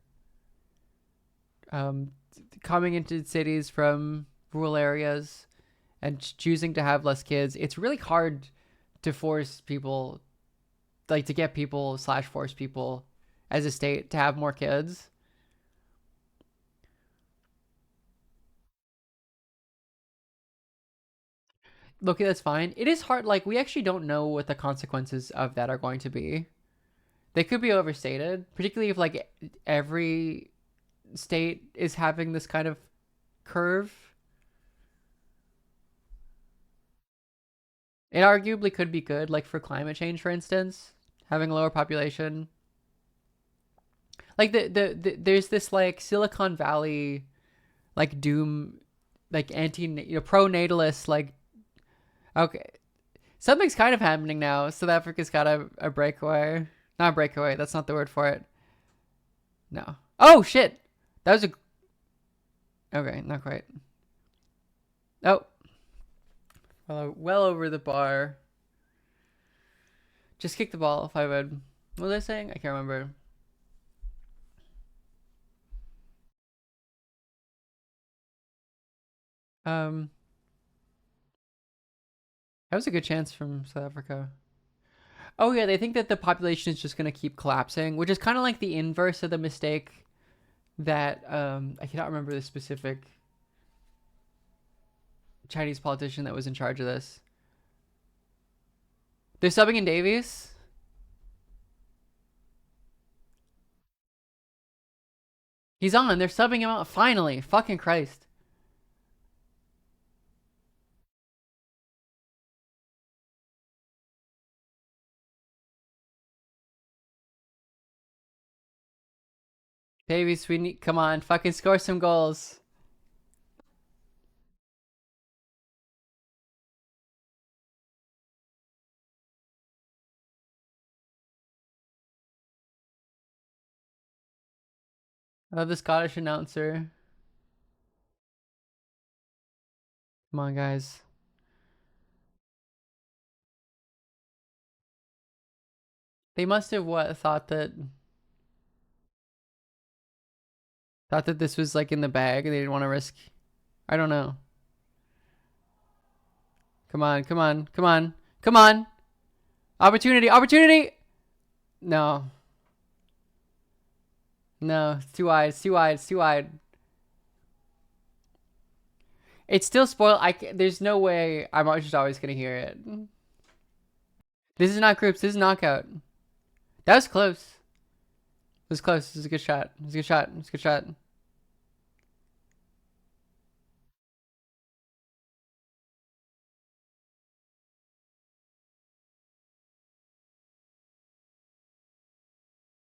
um coming into cities from rural areas and choosing to have less kids. It's really hard to force people, like to get people slash force people as a state to have more kids. Look, that's fine. It is hard. Like we actually don't know what the consequences of that are going to be. They could be overstated, particularly if like every state is having this kind of curve. It arguably could be good, like for climate change, for instance, having a lower population. Like there's this like Silicon Valley, like doom, like pro natalist, like okay, something's kind of happening now. South Africa's got a breakaway, not a breakaway. That's not the word for it. No. Oh shit, that was a okay, not quite. Oh, Well over the bar. Just kick the ball if I would. What was I saying? I can't remember. That was a good chance from South Africa. Oh yeah, they think that the population is just gonna keep collapsing, which is kind of like the inverse of the mistake that I cannot remember the specific Chinese politician that was in charge of this. They're subbing in Davies. He's on. They're subbing him out. Finally. Fucking Christ. Davies, we need. Come on. Fucking score some goals. I love the Scottish announcer. Come on, guys. They must have thought that this was like in the bag and they didn't want to risk. I don't know. Come on, come on, come on, come on. Opportunity, opportunity. No. No, it's too wide, it's too wide, it's too wide. It's still spoiled. There's no way I'm just always going to hear it. This is not groups, this is knockout. That was close. It was close. This is a good shot. It's a good shot. It's a good shot.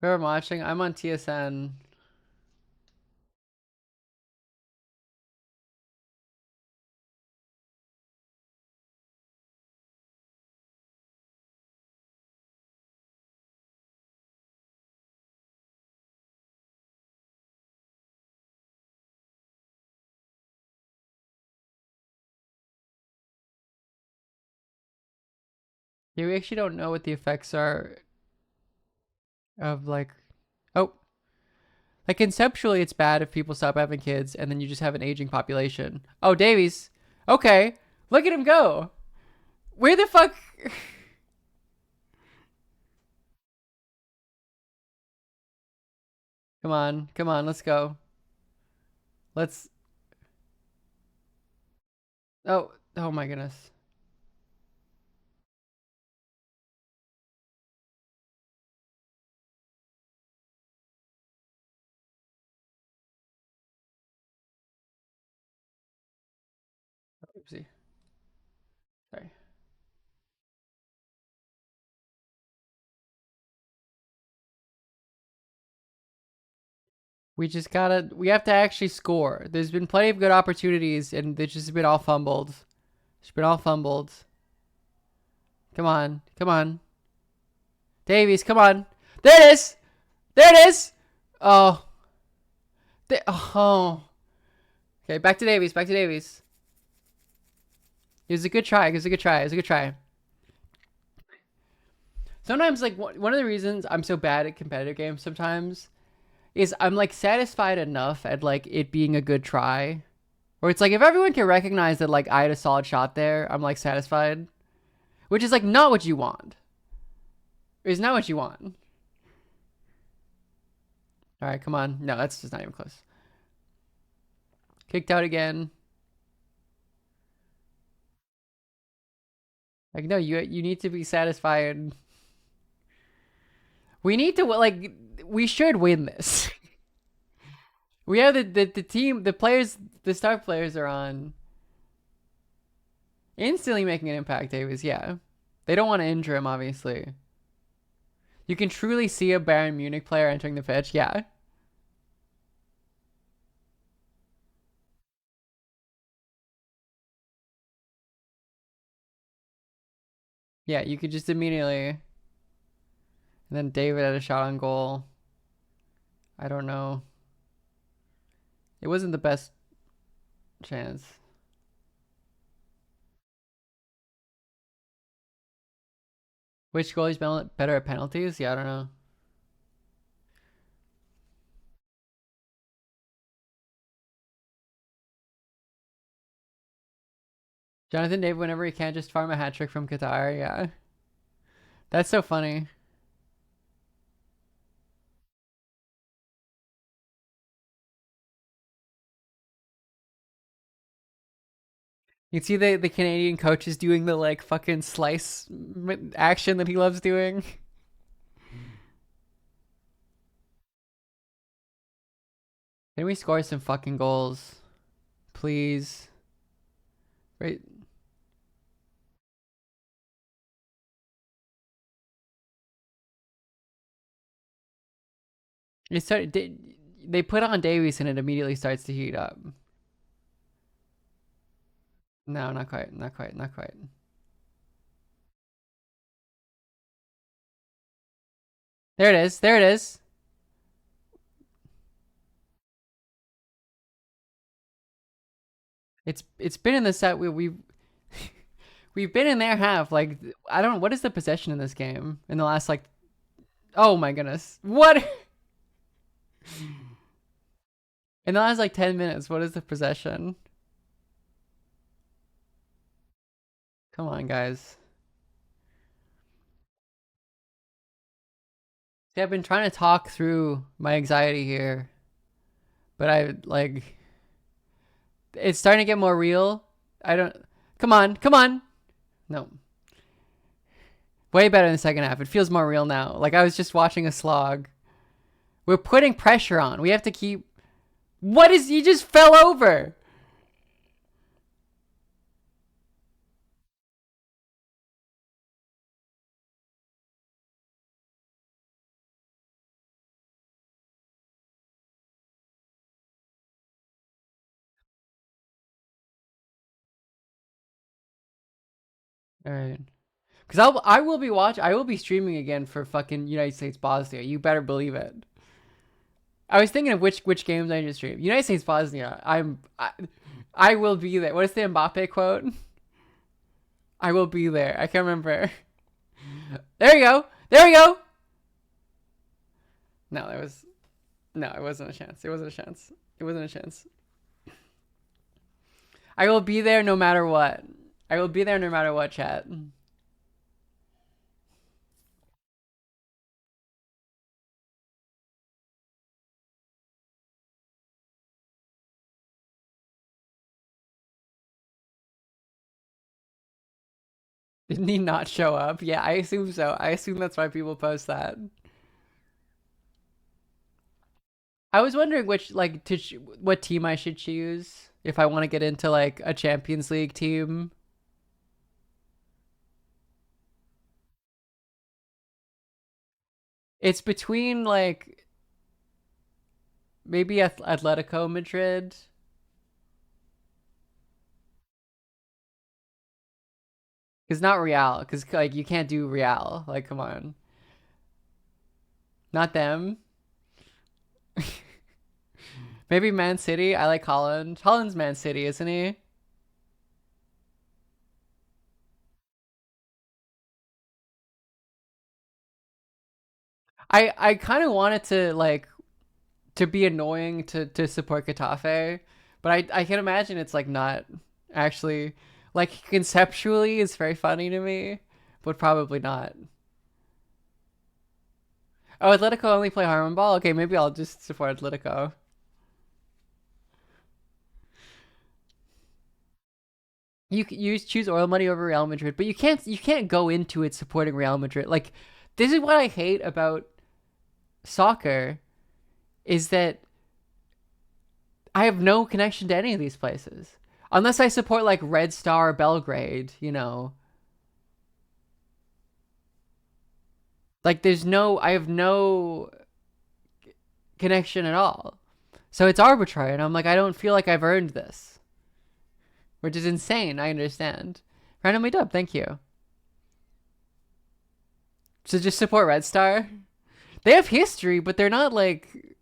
Where I'm watching, I'm on TSN. Yeah, we actually don't know what the effects are of like, oh, like conceptually it's bad if people stop having kids and then you just have an aging population. Oh, Davies. Okay. Look at him go. Where the fuck? Come on. Come on. Let's go. Let's. Oh, oh my goodness. Oopsie. Sorry. We have to actually score. There's been plenty of good opportunities and they've just been all fumbled. It's been all fumbled. Come on. Come on. Davies, come on. There it is. There it is. Oh. Oh. Okay, back to Davies. Back to Davies. It was a good try. It was a good try. It was a good try. Sometimes, like, one of the reasons I'm so bad at competitive games sometimes is I'm, like, satisfied enough at, like, it being a good try. Or it's like, if everyone can recognize that, like, I had a solid shot there, I'm, like, satisfied. Which is, like, not what you want. It's not what you want. All right, come on. No, that's just not even close. Kicked out again. Like, no, you need to be satisfied. We need to, like, we should win this. We have the team, the players, the star players are on. Instantly making an impact, Davies, yeah. They don't want to injure him, obviously. You can truly see a Bayern Munich player entering the pitch, yeah. Yeah, you could just immediately. And then David had a shot on goal. I don't know. It wasn't the best chance. Which goalie's better at penalties? Yeah, I don't know. Jonathan David, whenever he can't just farm a hat trick from Qatar, yeah. That's so funny. You see the Canadian coaches doing the like fucking slice action that he loves doing. Can we score some fucking goals? Please. Right. They put on Davies and it immediately starts to heat up. No, not quite. Not quite. Not quite. There it is. There it is. It's been in the set. We've been in their half. Like, I don't know, what is the possession in this game in the last like, oh my goodness, what in the last like 10 minutes? What is the possession? Come on, guys. See, I've been trying to talk through my anxiety here, but I like it's starting to get more real. I don't. Come on, come on. No. Way better in the second half. It feels more real now. Like I was just watching a slog. We're putting pressure on. We have to keep. What is? You just fell over. All right. Because I will be I will be streaming again for fucking United States Bosnia. You better believe it. I was thinking of which games I just streamed. United States Bosnia. I will be there. What is the Mbappe quote? I will be there. I can't remember. There you go. There you go. No, it wasn't a chance. It wasn't a chance. It wasn't a chance. I will be there no matter what. I will be there no matter what, chat. Didn't he not show up? Yeah, I assume so. I assume that's why people post that. I was wondering what team I should choose if I want to get into like a Champions League team. It's between like maybe Atletico Madrid. It's not Real, because like you can't do Real. Like, come on. Not them. Maybe Man City. I like Holland. Holland's Man City, isn't he? I kind of wanted to like to be annoying to support Getafe, but I can imagine it's like not actually like conceptually it's very funny to me, but probably not. Oh, Atletico only play Harmon Ball? Okay, maybe I'll just support Atletico. You choose oil money over Real Madrid, but you can't go into it supporting Real Madrid. Like, this is what I hate about soccer, is that I have no connection to any of these places. Unless I support like Red Star Belgrade, you know. Like I have no connection at all. So it's arbitrary, and I'm like, I don't feel like I've earned this. Which is insane, I understand. Randomly dubbed, thank you. So just support Red Star? They have history, but they're not like...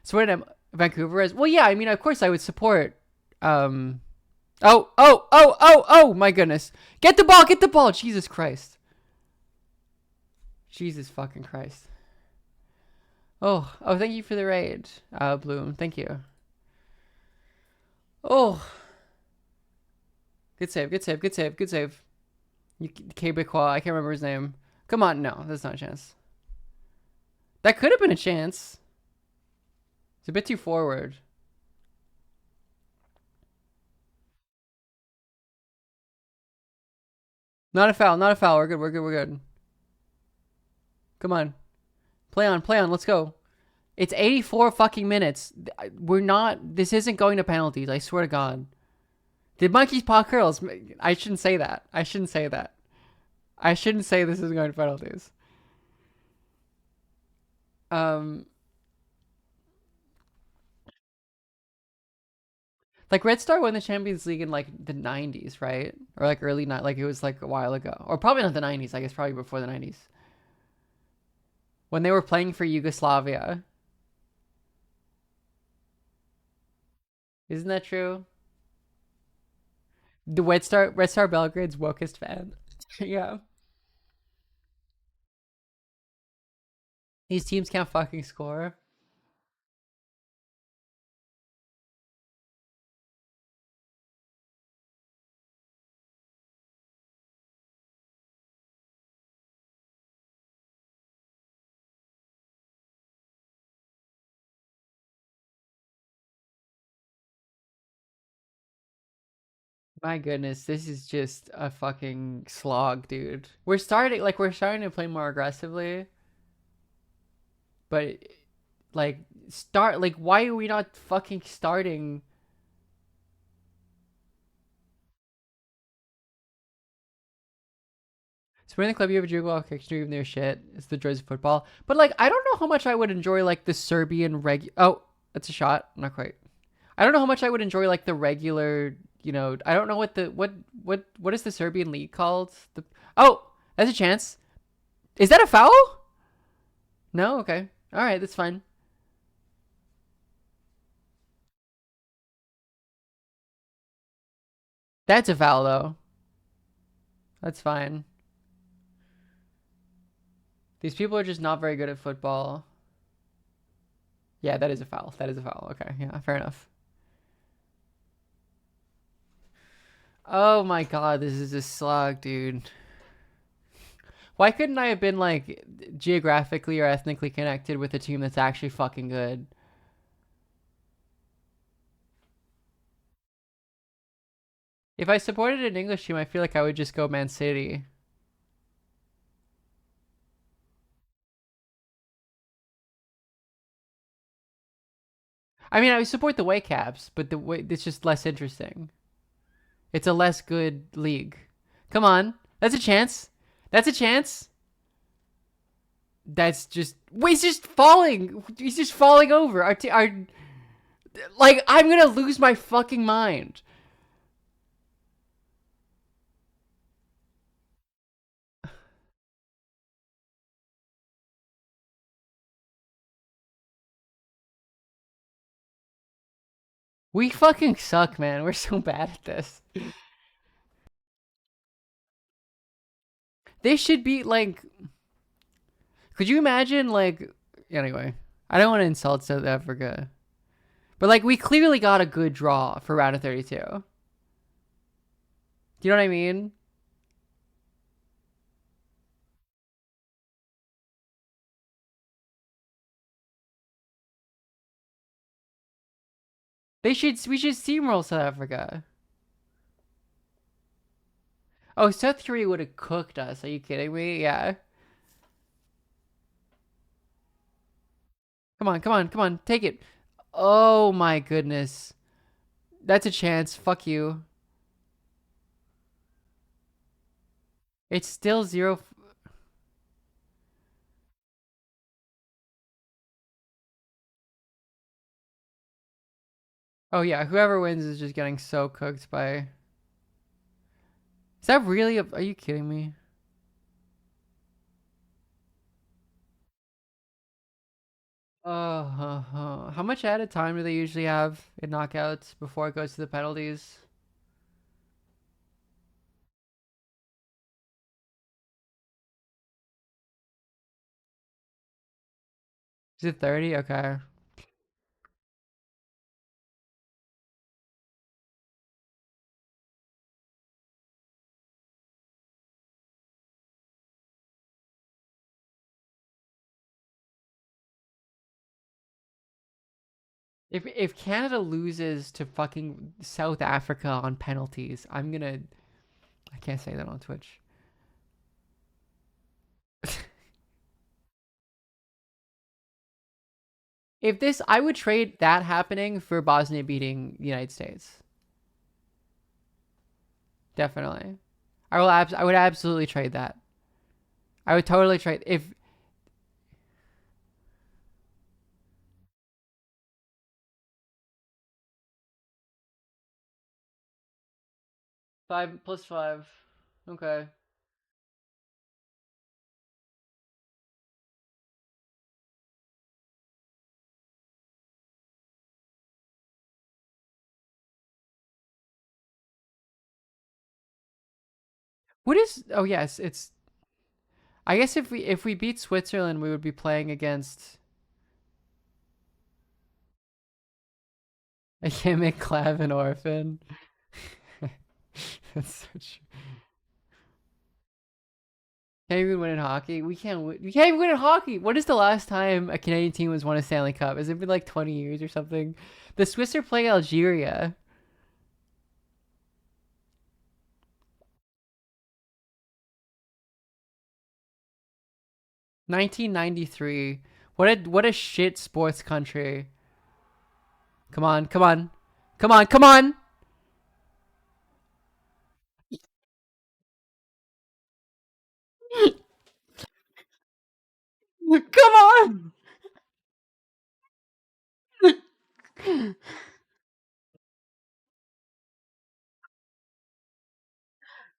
So what Vancouver is? Well, yeah, I mean, of course I would support... Oh, my goodness. Get the ball, Jesus Christ. Jesus fucking Christ. Oh, thank you for the raid, Bloom. Thank you. Oh. Good save, good save, good save, good save. Quebecois, I can't remember his name. Come on, no, that's not a chance. That could have been a chance. It's a bit too forward. Not a foul, not a foul. We're good, we're good, we're good. Come on. Play on, let's go. It's 84 fucking minutes. We're not, this isn't going to penalties, I swear to God. Did Monkey's paw curls? I shouldn't say that. I shouldn't say that. I shouldn't say this is going to penalties. Like Red Star won the Champions League in like the 90s, right? Or like early night, like it was like a while ago. Or probably not the 90s, I guess probably before the 90s. When they were playing for Yugoslavia. Isn't that true? The Red Star Belgrade's wokest fan. Yeah. These teams can't fucking score. My goodness, this is just a fucking slog, dude. We're starting to play more aggressively. But why are we not fucking starting? So in the club you have a juggle extra even their shit. It's the joys of football. But like I don't know how much I would enjoy like the Serbian oh, that's a shot. Not quite. I don't know how much I would enjoy like the regular, I don't know what is the Serbian league called? That's a chance. Is that a foul? No? Okay. Alright, that's fine. That's a foul though. That's fine. These people are just not very good at football. Yeah, that is a foul. That is a foul. Okay, yeah, fair enough. Oh my god, this is a slog, dude. Why couldn't I have been like geographically or ethnically connected with a team that's actually fucking good? If I supported an English team, I feel like I would just go Man City. I mean, I would support the Whitecaps, but it's just less interesting. It's a less good league. Come on, that's a chance. That's a chance. That's just he's just falling. He's just falling over. Like I'm gonna lose my fucking mind. We fucking suck, man. We're so bad at this. They should be like. Could you imagine like? Anyway, I don't want to insult South Africa, but like we clearly got a good draw for round of 32. Do you know what I mean? We should steamroll South Africa. Oh, South Korea would have cooked us. Are you kidding me? Yeah. Come on, come on, come on. Take it. Oh my goodness. That's a chance. Fuck you. It's still 0. Oh yeah, whoever wins is just getting so cooked by. Is that really are you kidding me? How much added time do they usually have in knockouts before it goes to the penalties? Is it 30? Okay. If Canada loses to fucking South Africa on penalties, I'm gonna. I can't say that on Twitch. If this, I would trade that happening for Bosnia beating the United States. Definitely. I would absolutely trade that. I would totally trade if 5 + 5. Okay. What is? Oh yes, it's. I guess if we beat Switzerland, we would be playing against. I can't make Clav an orphan. That's so true. Can't even win in hockey. We can't win. We can't even win in hockey. What is the last time a Canadian team has won a Stanley Cup? Has it been like 20 years or something? The Swiss are playing Algeria. 1993. What a shit sports country. Come on, come on. Come on, come on. Come on.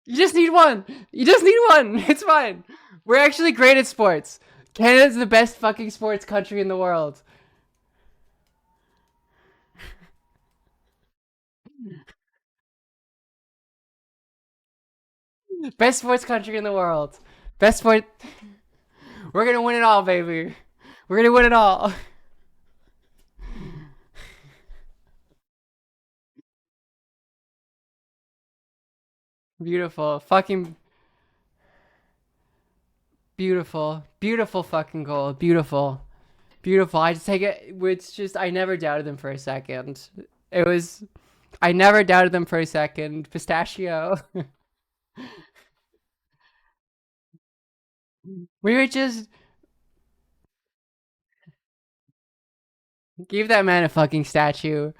You just need one. You just need one. It's fine. We're actually great at sports. Canada's the best fucking sports country in the world. Best sports country in the world. Best sport. We're gonna win it all, baby. We're gonna win it all. Beautiful. Fucking beautiful. Beautiful fucking goal. Beautiful. Beautiful. I just take it. It's just, I never doubted them for a second. It was, I never doubted them for a second. Pistachio. We were just, give that man a fucking statue.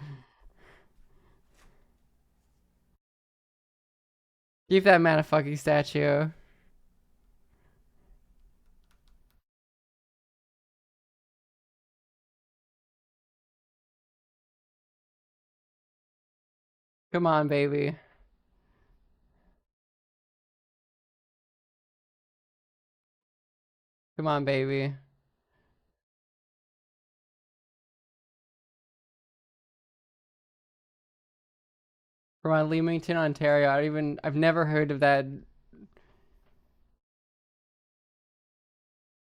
Give that man a fucking statue. Come on, baby. Come on, baby. From Leamington, Ontario. I've never heard of that.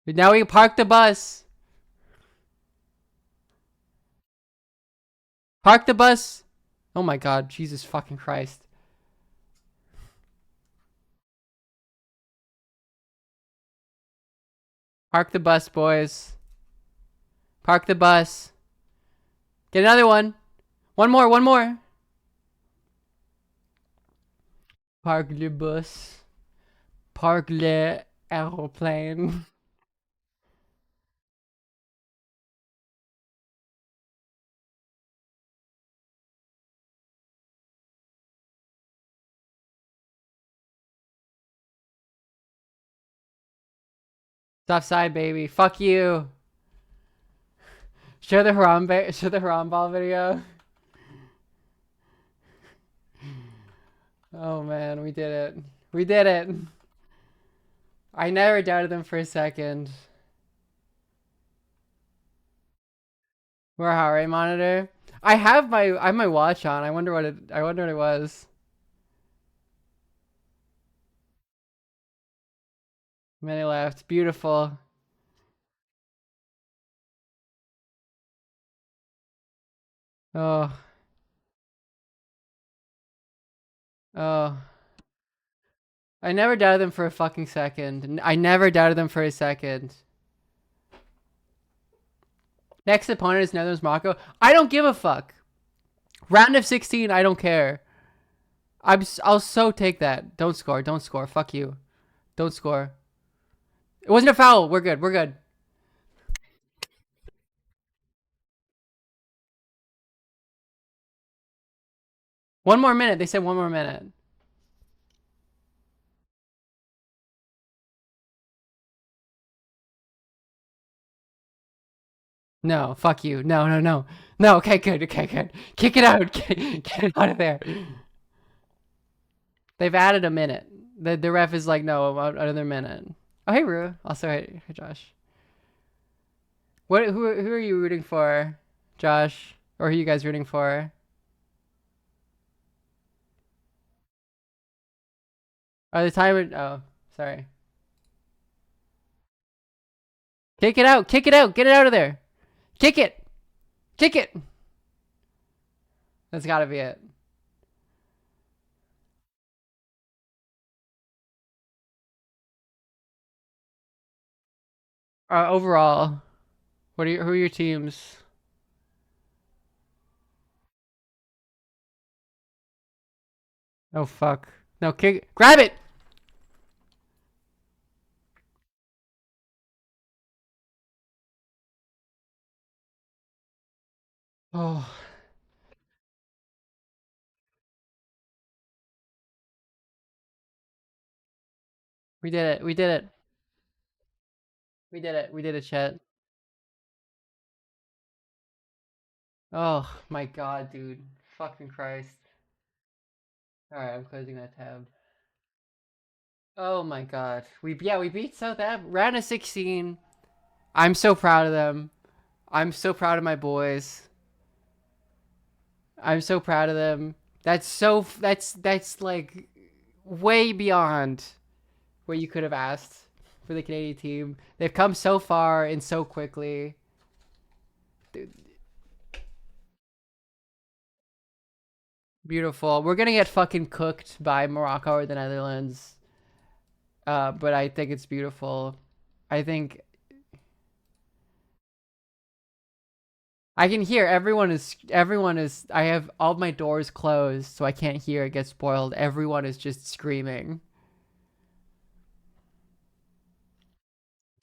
But now we park the bus. Park the bus. Oh my god, Jesus fucking Christ. Park the bus, boys. Park the bus. Get another one. One more, one more. Park le bus. Park le aeroplane. It's offside, baby. Fuck you. Show the Haram video. Oh man, we did it. We did it. I never doubted them for a second. We're a heart rate monitor. I have my watch on. I wonder what it was. Minute left. Beautiful. Oh. Oh. I never doubted them for a fucking second. I never doubted them for a second. Next opponent is Netherlands Morocco. I don't give a fuck. Round of 16, I don't care. I'll so take that. Don't score. Don't score. Fuck you. Don't score. It wasn't a foul. We're good. We're good. One more minute. They said one more minute. No, fuck you. No, no, no. No, okay, good. Okay, good. Kick it out. Get it out of there. They've added a minute. The ref is like, no, another minute. Oh, hey, Rue. Also, hey Josh. Who are you rooting for, Josh? Or who are you guys rooting for? Oh, the timer. Oh, sorry. Kick it out. Kick it out. Get it out of there. Kick it. Kick it. That's gotta be it. Overall, who are your teams? Oh fuck. No, grab it. Oh, we did it. We did it. We did it. We did it, chat. Oh my god, dude. Fucking Christ. Alright, I'm closing that tab. Oh my god. We beat South Africa. Round of 16. I'm so proud of them. I'm so proud of my boys. I'm so proud of them. That's like way beyond what you could have asked for the Canadian team. They've come so far and so quickly. Dude. Beautiful. We're gonna get fucking cooked by Morocco or the Netherlands. But I think it's beautiful. I think I can hear everyone is I have all my doors closed so I can't hear it get spoiled. Everyone is just screaming.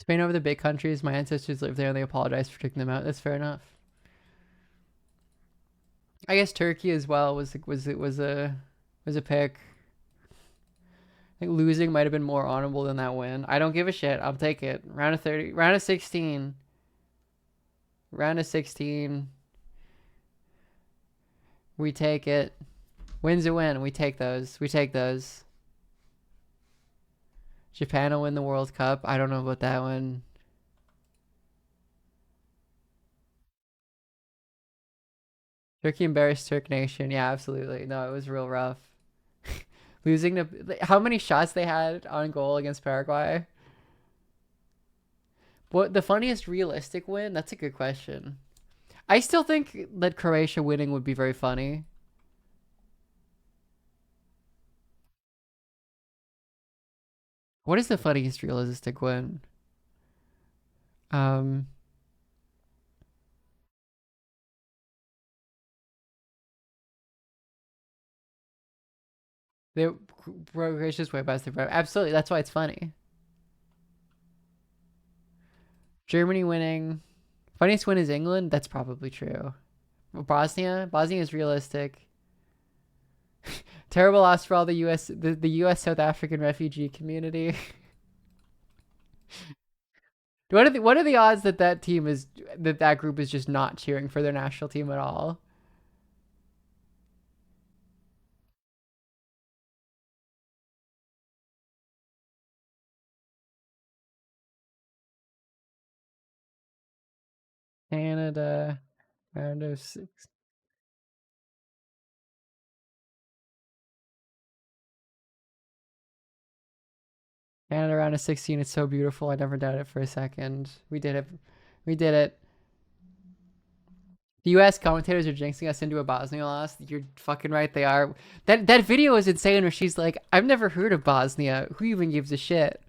Spain over the big countries. My ancestors lived there and they apologized for kicking them out. That's fair enough. I guess Turkey as well was a pick. I think losing might have been more honorable than that win. I don't give a shit. I'll take it. Round of 30. Round of 16. Round of 16. We take it. Win's a win. We take those. We take those. Japan will win the World Cup. I don't know about that one. Turkey embarrassed Turk Nation. Yeah, absolutely. No, it was real rough. Losing to... How many shots they had on goal against Paraguay? What the funniest realistic win? That's a good question. I still think that Croatia winning would be very funny. What is the funniest realistic win? Croatia's way past their... Absolutely, that's why it's funny. Germany winning. Funniest win is England? That's probably true. Bosnia? Bosnia is realistic. Terrible loss for all the US South African refugee community. What are the odds that that group is just not cheering for their national team at all? Canada, round of 6. Canada round of 16. It's so beautiful. I never doubted it for a second. We did it. We did it. The U.S. commentators are jinxing us into a Bosnia loss. You're fucking right, they are. That video is insane where she's like, I've never heard of Bosnia. Who even gives a shit?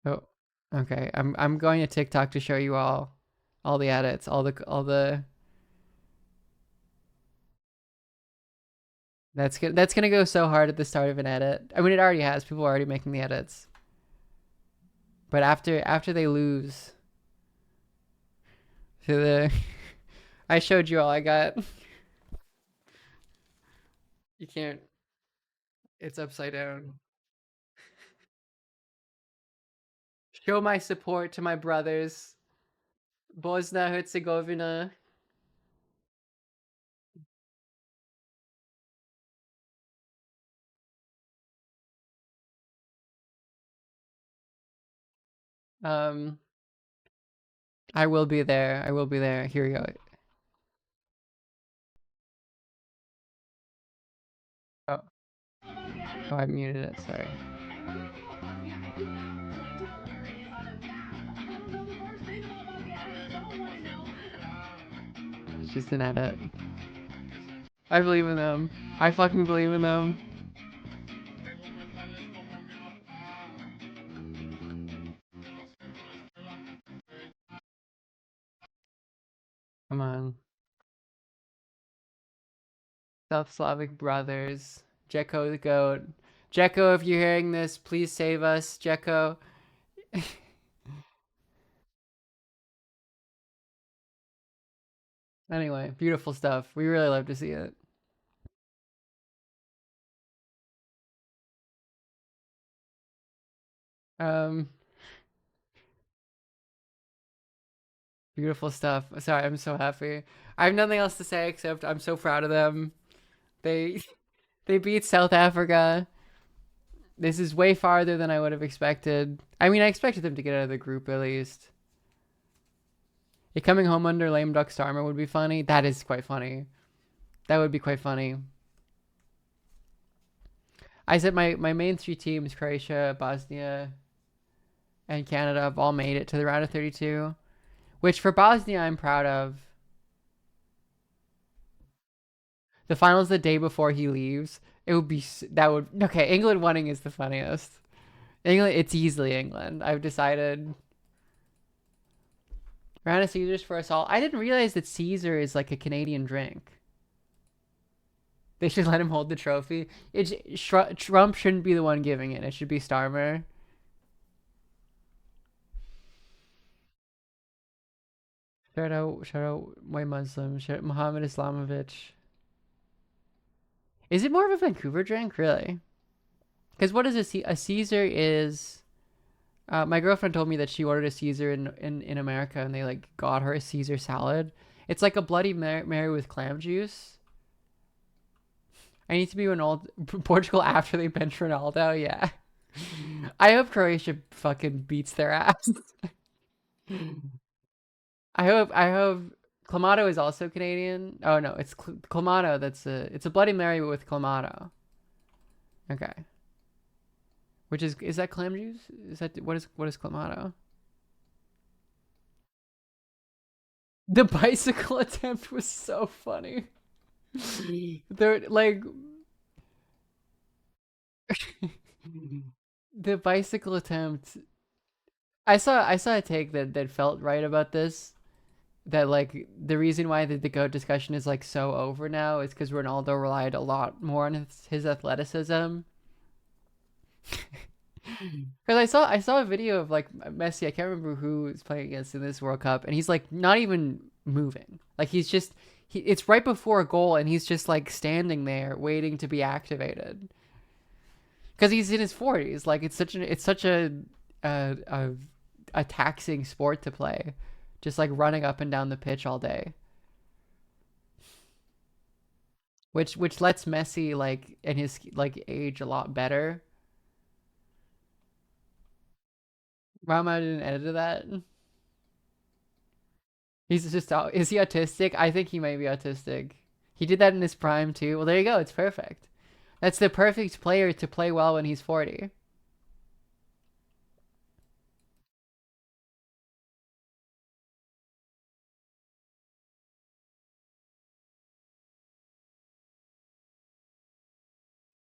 Oh, okay. I'm going to TikTok to show you all the edits, all the. That's gonna go so hard at the start of an edit. I mean, it already has. People are already making the edits. But after they lose to the, I showed you all I got. You can't. It's upside down. Show my support to my brothers. Bosnia Herzegovina. Um, I will be there. I will be there. Here we go. Oh, oh, I muted it. Sorry. It's just an edit. I believe in them. I fucking believe in them. Come on. South Slavic brothers. Jekko the goat. Jekko, if you're hearing this, please save us. Jekko. Anyway, beautiful stuff. We really love to see it. Um, Beautiful stuff. Sorry, I'm so happy. I have nothing else to say except I'm so proud of them. They they beat South Africa. This is way farther than I would have expected. I mean, I expected them to get out of the group at least. It coming home under lame duck Starmer would be funny. That is quite funny. That would be quite funny. I said my main three teams, Croatia, Bosnia, and Canada, have all made it to the round of 32. Which for Bosnia, I'm proud of. The finals the day before he leaves. It would be okay. England winning is the funniest. England, it's easily England. I've decided. Round of Caesars for us all. I didn't realize that Caesar is like a Canadian drink. They should let him hold the trophy. Trump shouldn't be the one giving it. It should be Starmer. Shout out white Muslim. Shout out Muhammad Islamovich. Is it more of a Vancouver drink, really? Because what is a Caesar is... my girlfriend told me that she ordered a Caesar in America and they like got her a Caesar salad. It's like a Bloody Mary with clam juice. I need to be Portugal after they bench Ronaldo. Yeah. I hope Croatia fucking beats their ass. I hope Clamato is also Canadian. Oh no, it's Clamato. It's a Bloody Mary with Clamato. Okay. Which is that clam juice? Is that what is Clamato? The bicycle attempt was so funny. They're like the bicycle attempt. I saw a take that felt right about this. That like the reason why the GOAT discussion is like so over now is because Ronaldo relied a lot more on his athleticism. Because I saw a video of like Messi. I can't remember who was playing against in this World Cup, and he's like not even moving. Like he's just it's right before a goal, and he's just like standing there waiting to be activated. Because he's in his 40s. Like it's such a taxing sport to play, just like running up and down the pitch all day. Which lets Messi like in his like age a lot better. Rama didn't edit that. He's just is he autistic? I think he might be autistic. He did that in his prime too. Well, there you go. It's perfect. That's the perfect player to play well when he's 40.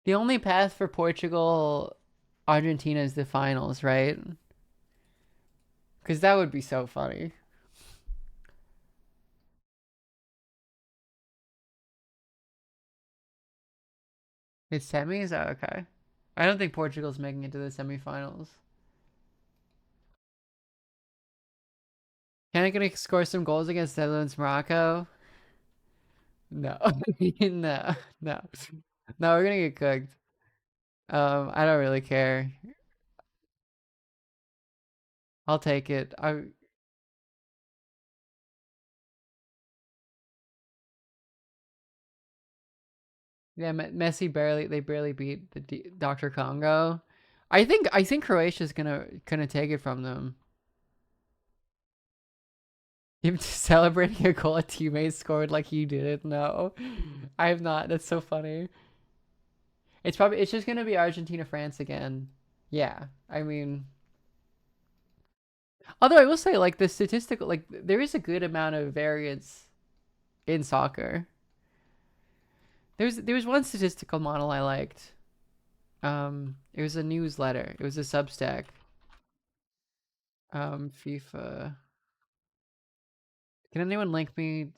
The only path for Portugal, Argentina is the finals, right? Because that would be so funny. It's semis? Oh, okay. I don't think Portugal's making it to the semifinals. Can I gonna score some goals against Netherlands, Morocco? No. No. No. No, we're gonna get cooked. I don't really care. I'll take it. Yeah, Messi they barely beat the Dr. Congo. I think Croatia's gonna take it from them. Him celebrating a goal a teammate scored like he did it. No, I have not. That's so funny. It's just gonna be Argentina France again. Yeah, I mean, although I will say like the statistical like there is a good amount of variance in soccer. There was one statistical model I liked. It was a newsletter. It was a Substack. FIFA. Can anyone link me?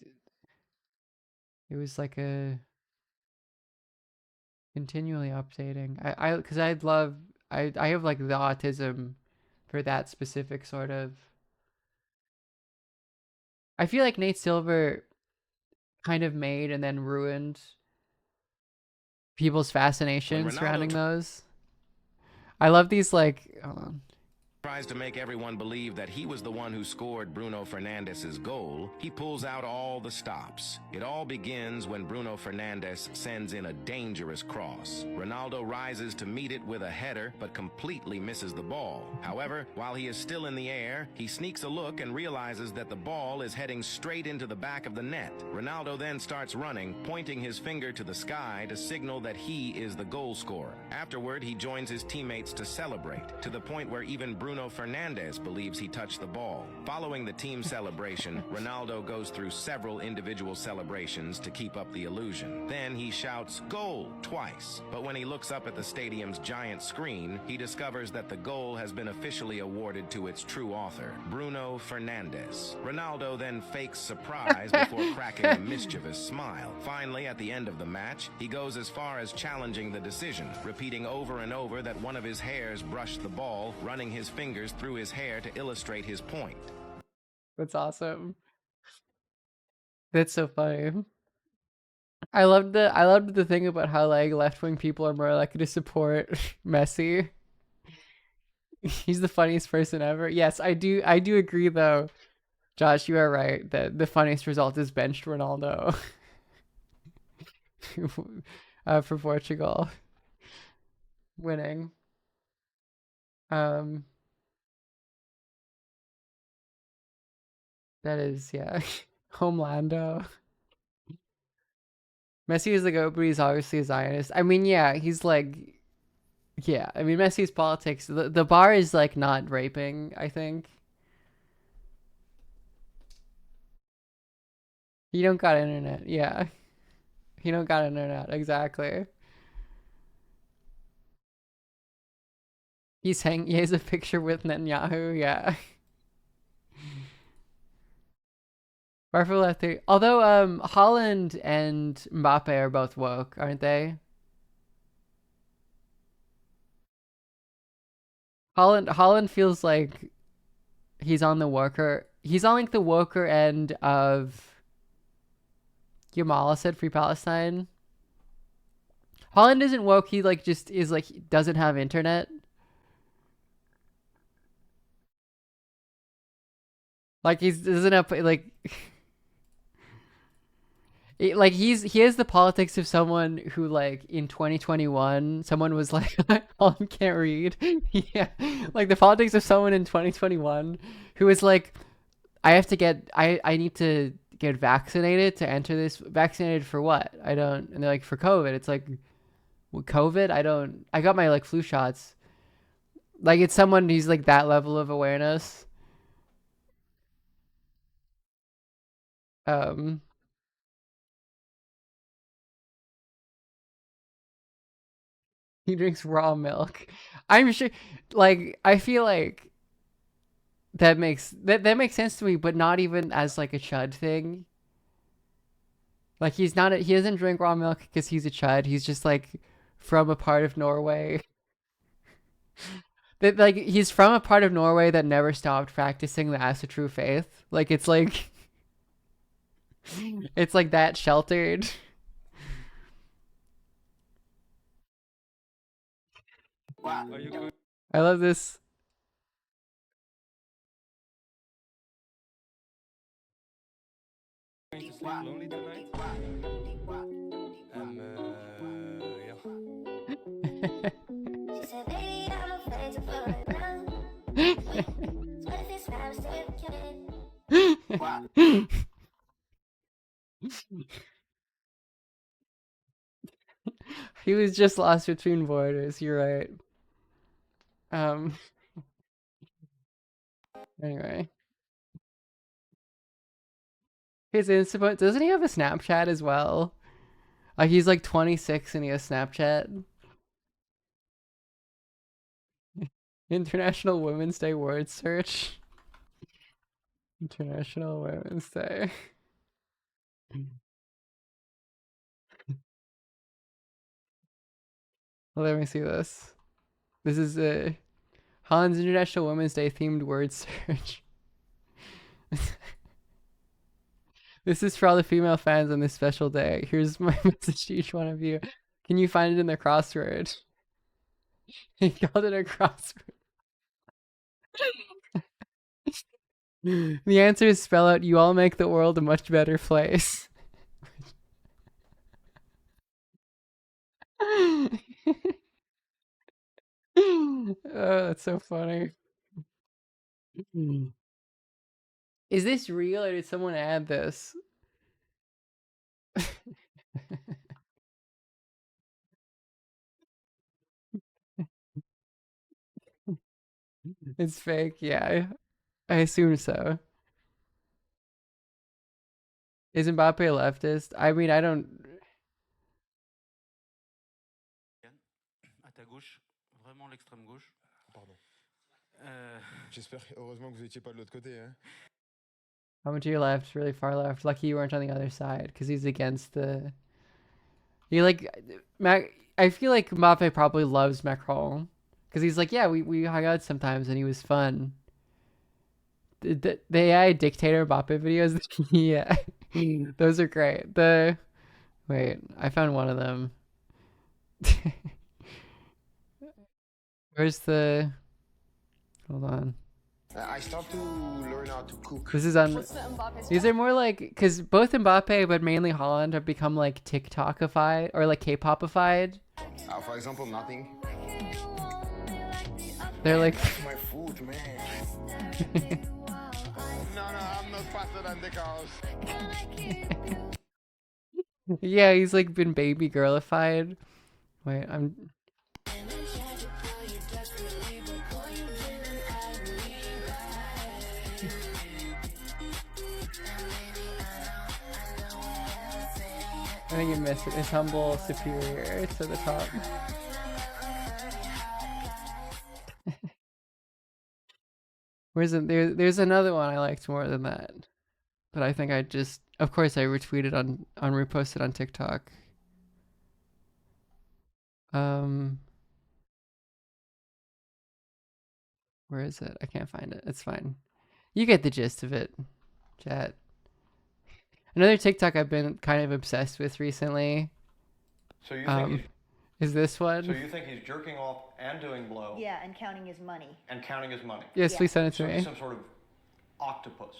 It was like a continually updating. Because I have like the autism for that specific sort of. I feel like Nate Silver kind of made and then ruined people's fascination surrounding those. I love these like. Hold on. Tries to make everyone believe that he was the one who scored Bruno Fernandes's goal, he pulls out all the stops. It all begins when Bruno Fernandes sends in a dangerous cross. Ronaldo rises to meet it with a header, but completely misses the ball. However, while he is still in the air, he sneaks a look and realizes that the ball is heading straight into the back of the net. Ronaldo then starts running, pointing his finger to the sky to signal that he is the goal scorer. Afterward, he joins his teammates to celebrate, to the point where even Bruno Fernandes believes he touched the ball. Following the team celebration, Ronaldo goes through several individual celebrations to keep up the illusion. Then he shouts, "Goal!" twice. But when he looks up at the stadium's giant screen, he discovers that the goal has been officially awarded to its true author, Bruno Fernandes. Ronaldo then fakes surprise before cracking a mischievous smile. Finally, at the end of the match, he goes as far as challenging the decision, repeating over and over that one of his hairs brushed the ball, running his fingers through his hair to illustrate his point. That's awesome. That's so funny. I loved the thing about how like left wing people are more likely to support Messi. He's the funniest person ever. Yes, I do agree though. Josh, you are right that the funniest result is benched Ronaldo for Portugal winning. Um, that is yeah, Homelando. Messi is the goat, but he's obviously a Zionist. I mean, yeah, he's like, yeah. I mean, Messi's politics. The bar is like not raping. I think he don't got internet. Yeah, he don't got internet. Exactly. He has a picture with Netanyahu. Yeah. Barfel left three. Although Holland and Mbappe are both woke, aren't they? Holland feels like he's on like the woker end of Yamala said Free Palestine. Holland isn't woke, he like just is like he doesn't have internet. Like he doesn't have like like he has the politics of someone who like in 2021 someone was like Holland can't read. Yeah. Like the politics of someone in 2021 who is like I need to get vaccinated to enter this. Vaccinated for what? I don't. And they're like for COVID. It's like with COVID. I got my like flu shots. Like it's someone who's like that level of awareness. Um. He drinks raw milk. I'm sure, like, I feel like that makes sense to me, but not even as like a chud thing. Like he doesn't drink raw milk because he's a chud. He's just like from a part of Norway that like he's from a part of Norway that never stopped practicing the Asa True Faith. Like it's like it's like that sheltered. I love this. Going to sleep lonely tonight? Yeah. She said, baby, I'm afraid to fall in love. What if this time still killing? He was just lost between borders. You're right. Anyway. His Insta, doesn't he have a Snapchat as well? Like he's like 26 and he has Snapchat. International Women's Day word search. International Women's Day. Let me see this. This is a Hans International Women's Day themed word search. This is for all the female fans on this special day. Here's my message to each one of you. Can you find it in the crossword? He called it a crossword. The answer is spell out, you all make the world a much better place. Oh, that's so funny. Is this real or did someone add this? It's fake, yeah. I assume so. Is Mbappe a leftist? I mean, I don't... À ta gauche, vraiment l'extrême gauche. Pardon. J'espère heureusement que vous étiez pas de l'autre côté, hein. How to your left, really far left. Lucky you weren't on the other side, because he's against the... He like... I feel like Mbappe probably loves Macron. Because he's like, yeah, we hung out sometimes and he was fun. The AI dictator Mbappe videos, yeah. Those are great. Wait, I found one of them. Where's the... Hold on. I stopped to learn how to cook. This is on... These are more like... Because both Mbappe, but mainly Holland, have become like TikTokified, or like K-popified. For example, nothing. They're like... My food, man. No, I'm not faster than the cows. Yeah, he's like been baby girlified. Wait, I'm... I think you missed it. His humble superior to the top. Where's it? There's another one I liked more than that. But I think I just... Of course I retweeted on reposted on TikTok. Where is it? I can't find it. It's fine. You get the gist of it, chat. Another TikTok I've been kind of obsessed with recently. So you think is this one? So you think he's jerking off and doing blow? Yeah, and counting his money. And counting his money? Yes, Yeah. please send it to So me. he's some sort of octopus.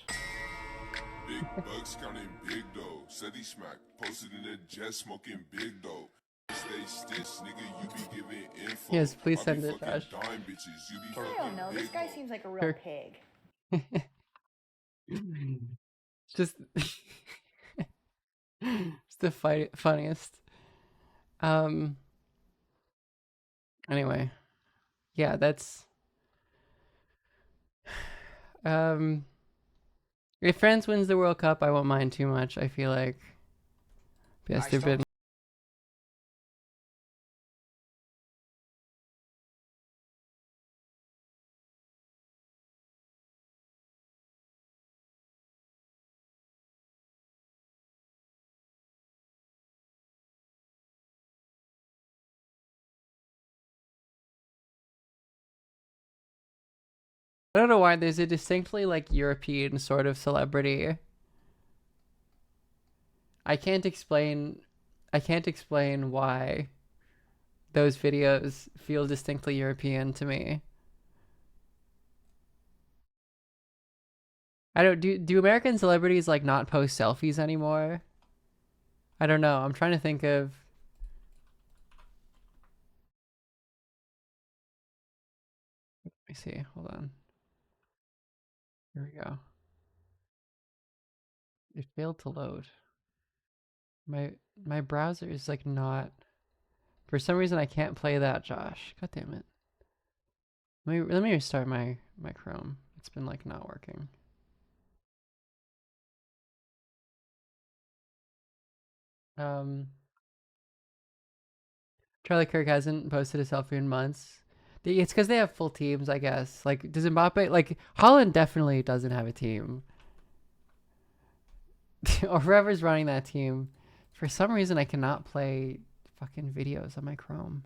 Big bucks counting big dough. Said he smack. Posted in the jet smoking big dough. Stay stitch, nigga, you be giving info. Yes, please send it, Josh. Dime bitches, you be I don't know. This guy seems like a real pig. Just... it's the funniest. Anyway. Yeah, that's... If France wins the World Cup, I won't mind too much, I feel like. Yes, they've been... I don't know why there's a distinctly like European sort of celebrity. I can't explain why those videos feel distinctly European to me. I don't do American celebrities like not post selfies anymore? I don't know. I'm trying to think of let me see. Hold on. Here we go. It failed to load. My browser is like not for some reason I can't play that, Josh. God damn it. Let me restart my Chrome. It's been like not working. Charlie Kirk hasn't posted a selfie in months. It's because they have full teams, I guess. Like, does Mbappe, like, Holland definitely doesn't have a team. Or whoever's running that team. For some reason, I cannot play fucking videos on my Chrome.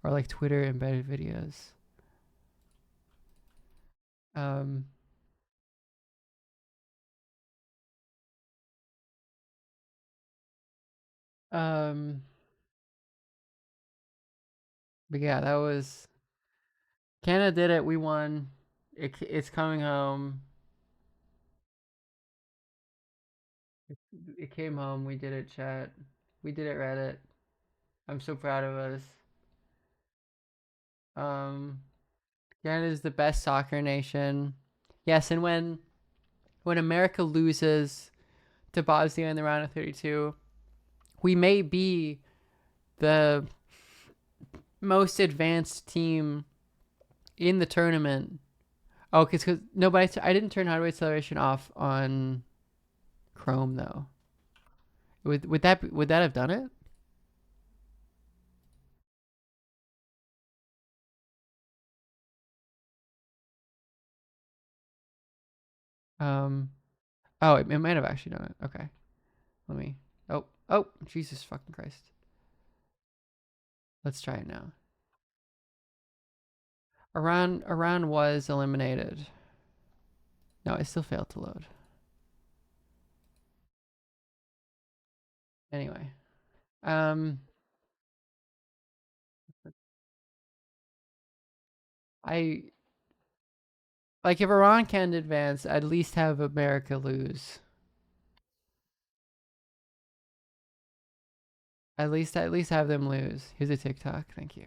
Or, like, Twitter embedded videos. But yeah, that was... Canada did it. We won. It's coming home. It came home. We did it, chat. We did it, Reddit. I'm so proud of us. Canada's the best soccer nation. Yes, and when America loses to Bosnia in the round of 32, we may be the most advanced team in the tournament. Oh, because no, but I didn't turn hardware acceleration off on Chrome though. Would that have done it? Oh, it might have actually done it. Okay, let me. Oh, Jesus fucking Christ. Let's try it now. Iran was eliminated. No, it still failed to load. Anyway, I like if Iran can advance, at least have America lose. At least have them lose. Here's a TikTok. Thank you.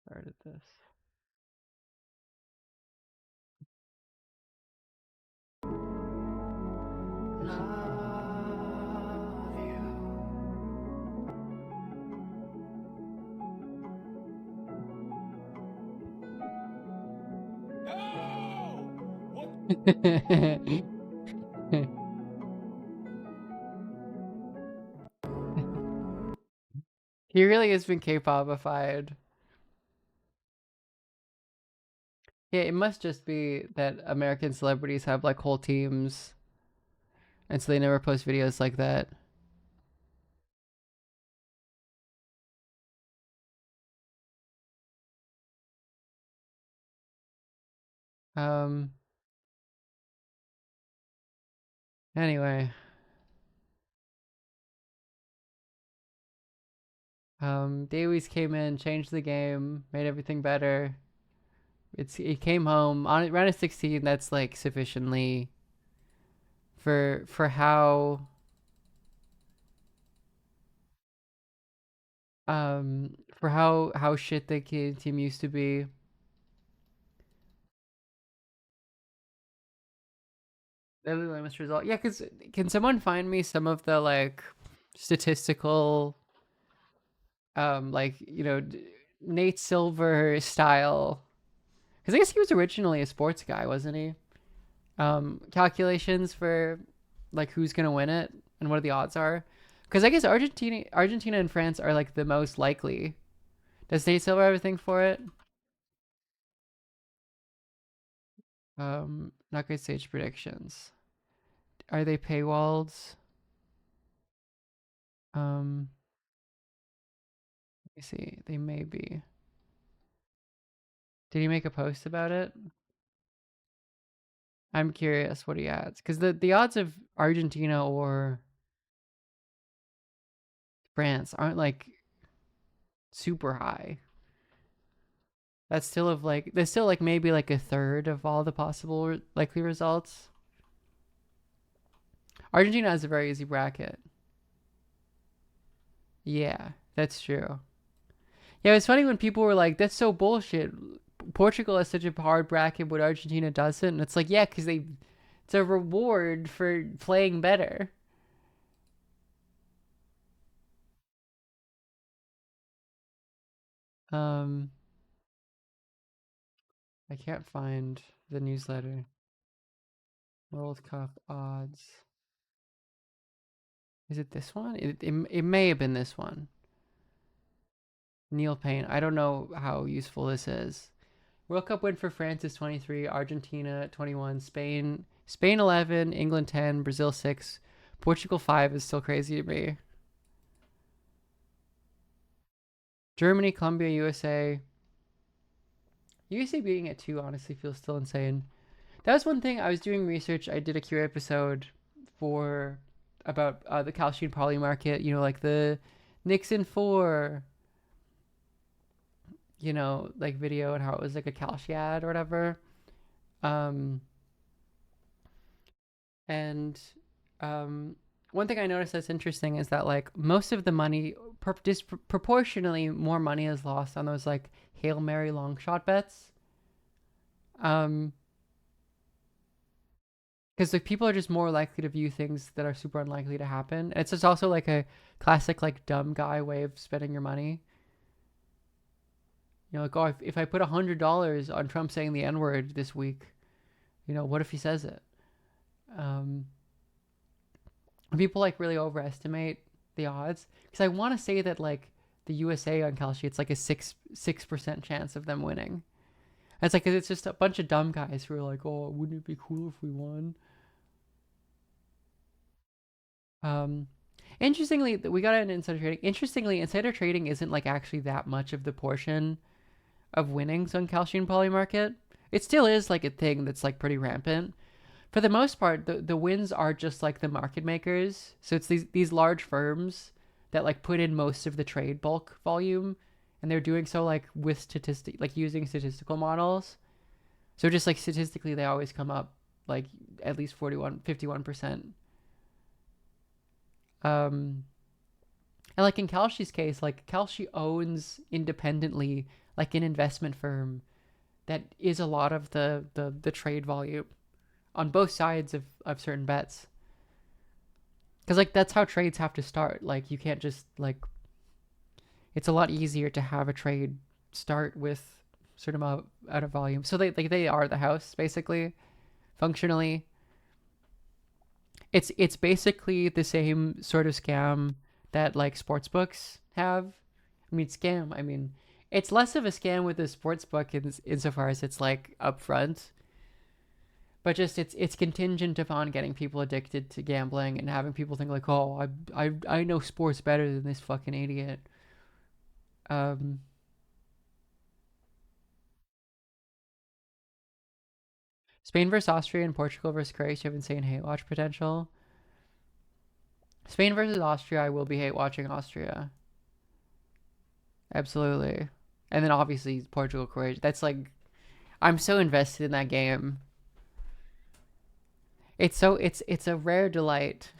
Started this. He really has been K-popified. Yeah, it must just be that American celebrities have like whole teams, and so they never post videos like that. Anyway. Davies came in, changed the game, made everything better. It came home on round of 16. That's like sufficiently for how shit the team used to be. Literally lamest result. Yeah, because can someone find me some of the like statistical like Nate Silver style, because I guess he was originally a sports guy, wasn't he? Calculations for like who's gonna win it and what the odds are, because I guess Argentina and France are like the most likely. Does Nate Silver have a thing for it? Not good stage predictions. Are they paywalled? me see. They may be. Did he make a post about it? I'm curious what he adds. Because the odds of Argentina or France aren't like super high. That's still of like, there's still like maybe like a third of all the possible likely results. Argentina has a very easy bracket. Yeah, that's true. Yeah, it's funny when people were like, that's so bullshit. Portugal has such a hard bracket, but Argentina doesn't. And it's like, yeah, because it's a reward for playing better. I can't find the newsletter. World Cup odds. Is it this one? It may have been this one. Neil Payne. I don't know how useful this is. World Cup win for France is 23, Argentina 21, Spain 11, England 10, Brazil 6, Portugal 5 is still crazy to me. Germany, Colombia, USA. USA being at 2 honestly feels still insane. That was one thing. I was doing research. I did a Q episode about the Kalshi poly market, you know, like the Nixon 4, you know, like video and how it was like a Kalshi ad or whatever. One thing I noticed that's interesting is that like most of the money, disproportionately more money is lost on those like Hail Mary long shot bets. Because like people are just more likely to view things that are super unlikely to happen. It's just also like a classic like dumb guy way of spending your money. You know, like, oh, if I put $100 on Trump saying the N-word this week, you know, what if he says it? People like really overestimate the odds, because I want to say that like the USA on Kalshi, it's like a 6% chance of them winning. It's like, it's just a bunch of dumb guys who are like, oh, wouldn't it be cool if we won? Interestingly, we got into insider trading. Interestingly, insider trading isn't like actually that much of the portion of winnings on Kalshi poly market. It still is like a thing that's like pretty rampant. For the most part, the wins are just like the market makers. So it's these large firms that like put in most of the trade bulk volume, and they're doing so like with using statistical models. So just like statistically, they always come up like at least 51%. And like in Kalshi's case, like Kalshi owns independently like an investment firm that is a lot of the trade volume on both sides of certain bets. Because like that's how trades have to start. Like you can't just like, it's a lot easier to have a trade start with certain amount of volume. So they are the house basically, functionally. It's basically the same sort of scam that like sports books have. I mean, scam. I mean, it's less of a scam with a sports book insofar as it's like upfront, but just it's contingent upon getting people addicted to gambling and having people think like, oh, I know sports better than this fucking idiot. Spain versus Austria and Portugal versus Croatia have insane hate watch potential. Spain versus Austria, I will be hate watching Austria. Absolutely. And then obviously Portugal, Croatia. That's like, I'm so invested in that game. It's a rare delight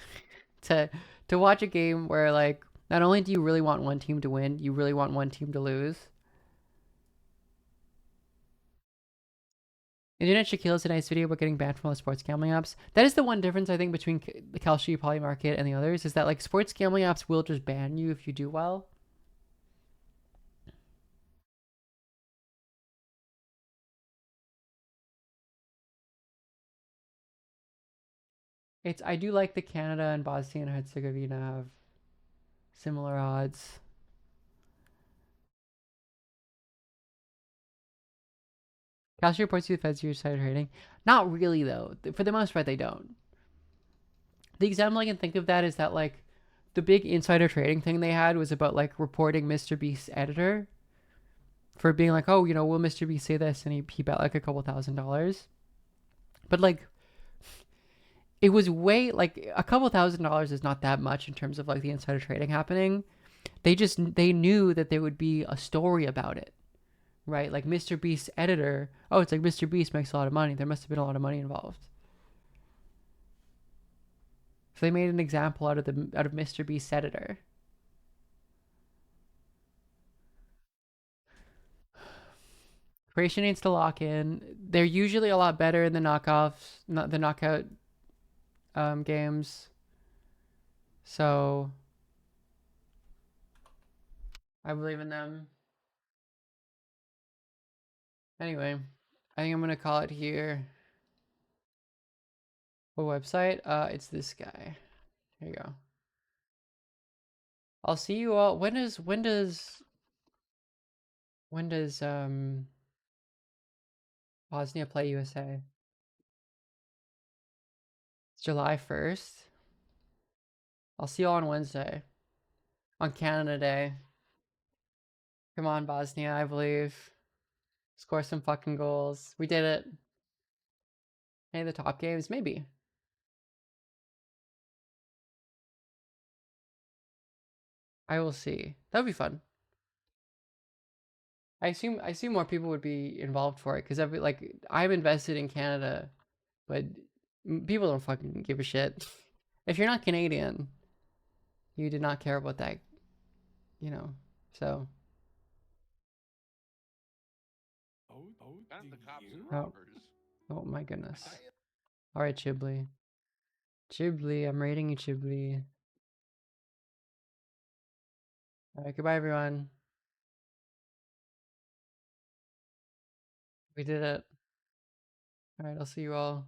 to watch a game where like not only do you really want one team to win, you really want one team to lose. Internet Shaquille is a nice video about getting banned from all the sports gambling apps. That is the one difference I think between the Kalshi Poly Market and the others, is that like sports gambling apps will just ban you if you do well. I do like that Canada and Bosnia and Herzegovina have similar odds. Kalshi reports to the Feds use insider trading. Not really though. For the most part, they don't. The example I can think of that is that like the big insider trading thing they had was about like reporting Mr. Beast's editor for being like, oh, you know, will Mr. Beast say this? And he bet like a couple $1,000s. But like, it was way like a couple $1,000s is not that much in terms of like the insider trading happening. They knew that there would be a story about it, right? Like Mr. Beast's editor. Oh, it's like Mr. Beast makes a lot of money. There must have been a lot of money involved. So they made an example out of Mr. Beast's editor. Creation needs to lock in. They're usually a lot better in the knockoffs, not the knockout games. So I believe in them. Anyway, I think I'm gonna call it here. What website? It's this guy. Here you go. I'll see you all. When does Bosnia play USA? It's July 1st. I'll see you all on Wednesday. On Canada Day. Come on, Bosnia, I believe. Score some fucking goals. We did it. Hey, the top games? Maybe. I will see. That would be fun. I assume more people would be involved for it because I'm invested in Canada, but people don't fucking give a shit. If you're not Canadian, you did not care about that, you know. So. Oh, oh my goodness. All right, Chibli. Chibli, I'm rating you, Chibli. All right, goodbye, everyone. We did it. All right, I'll see you all.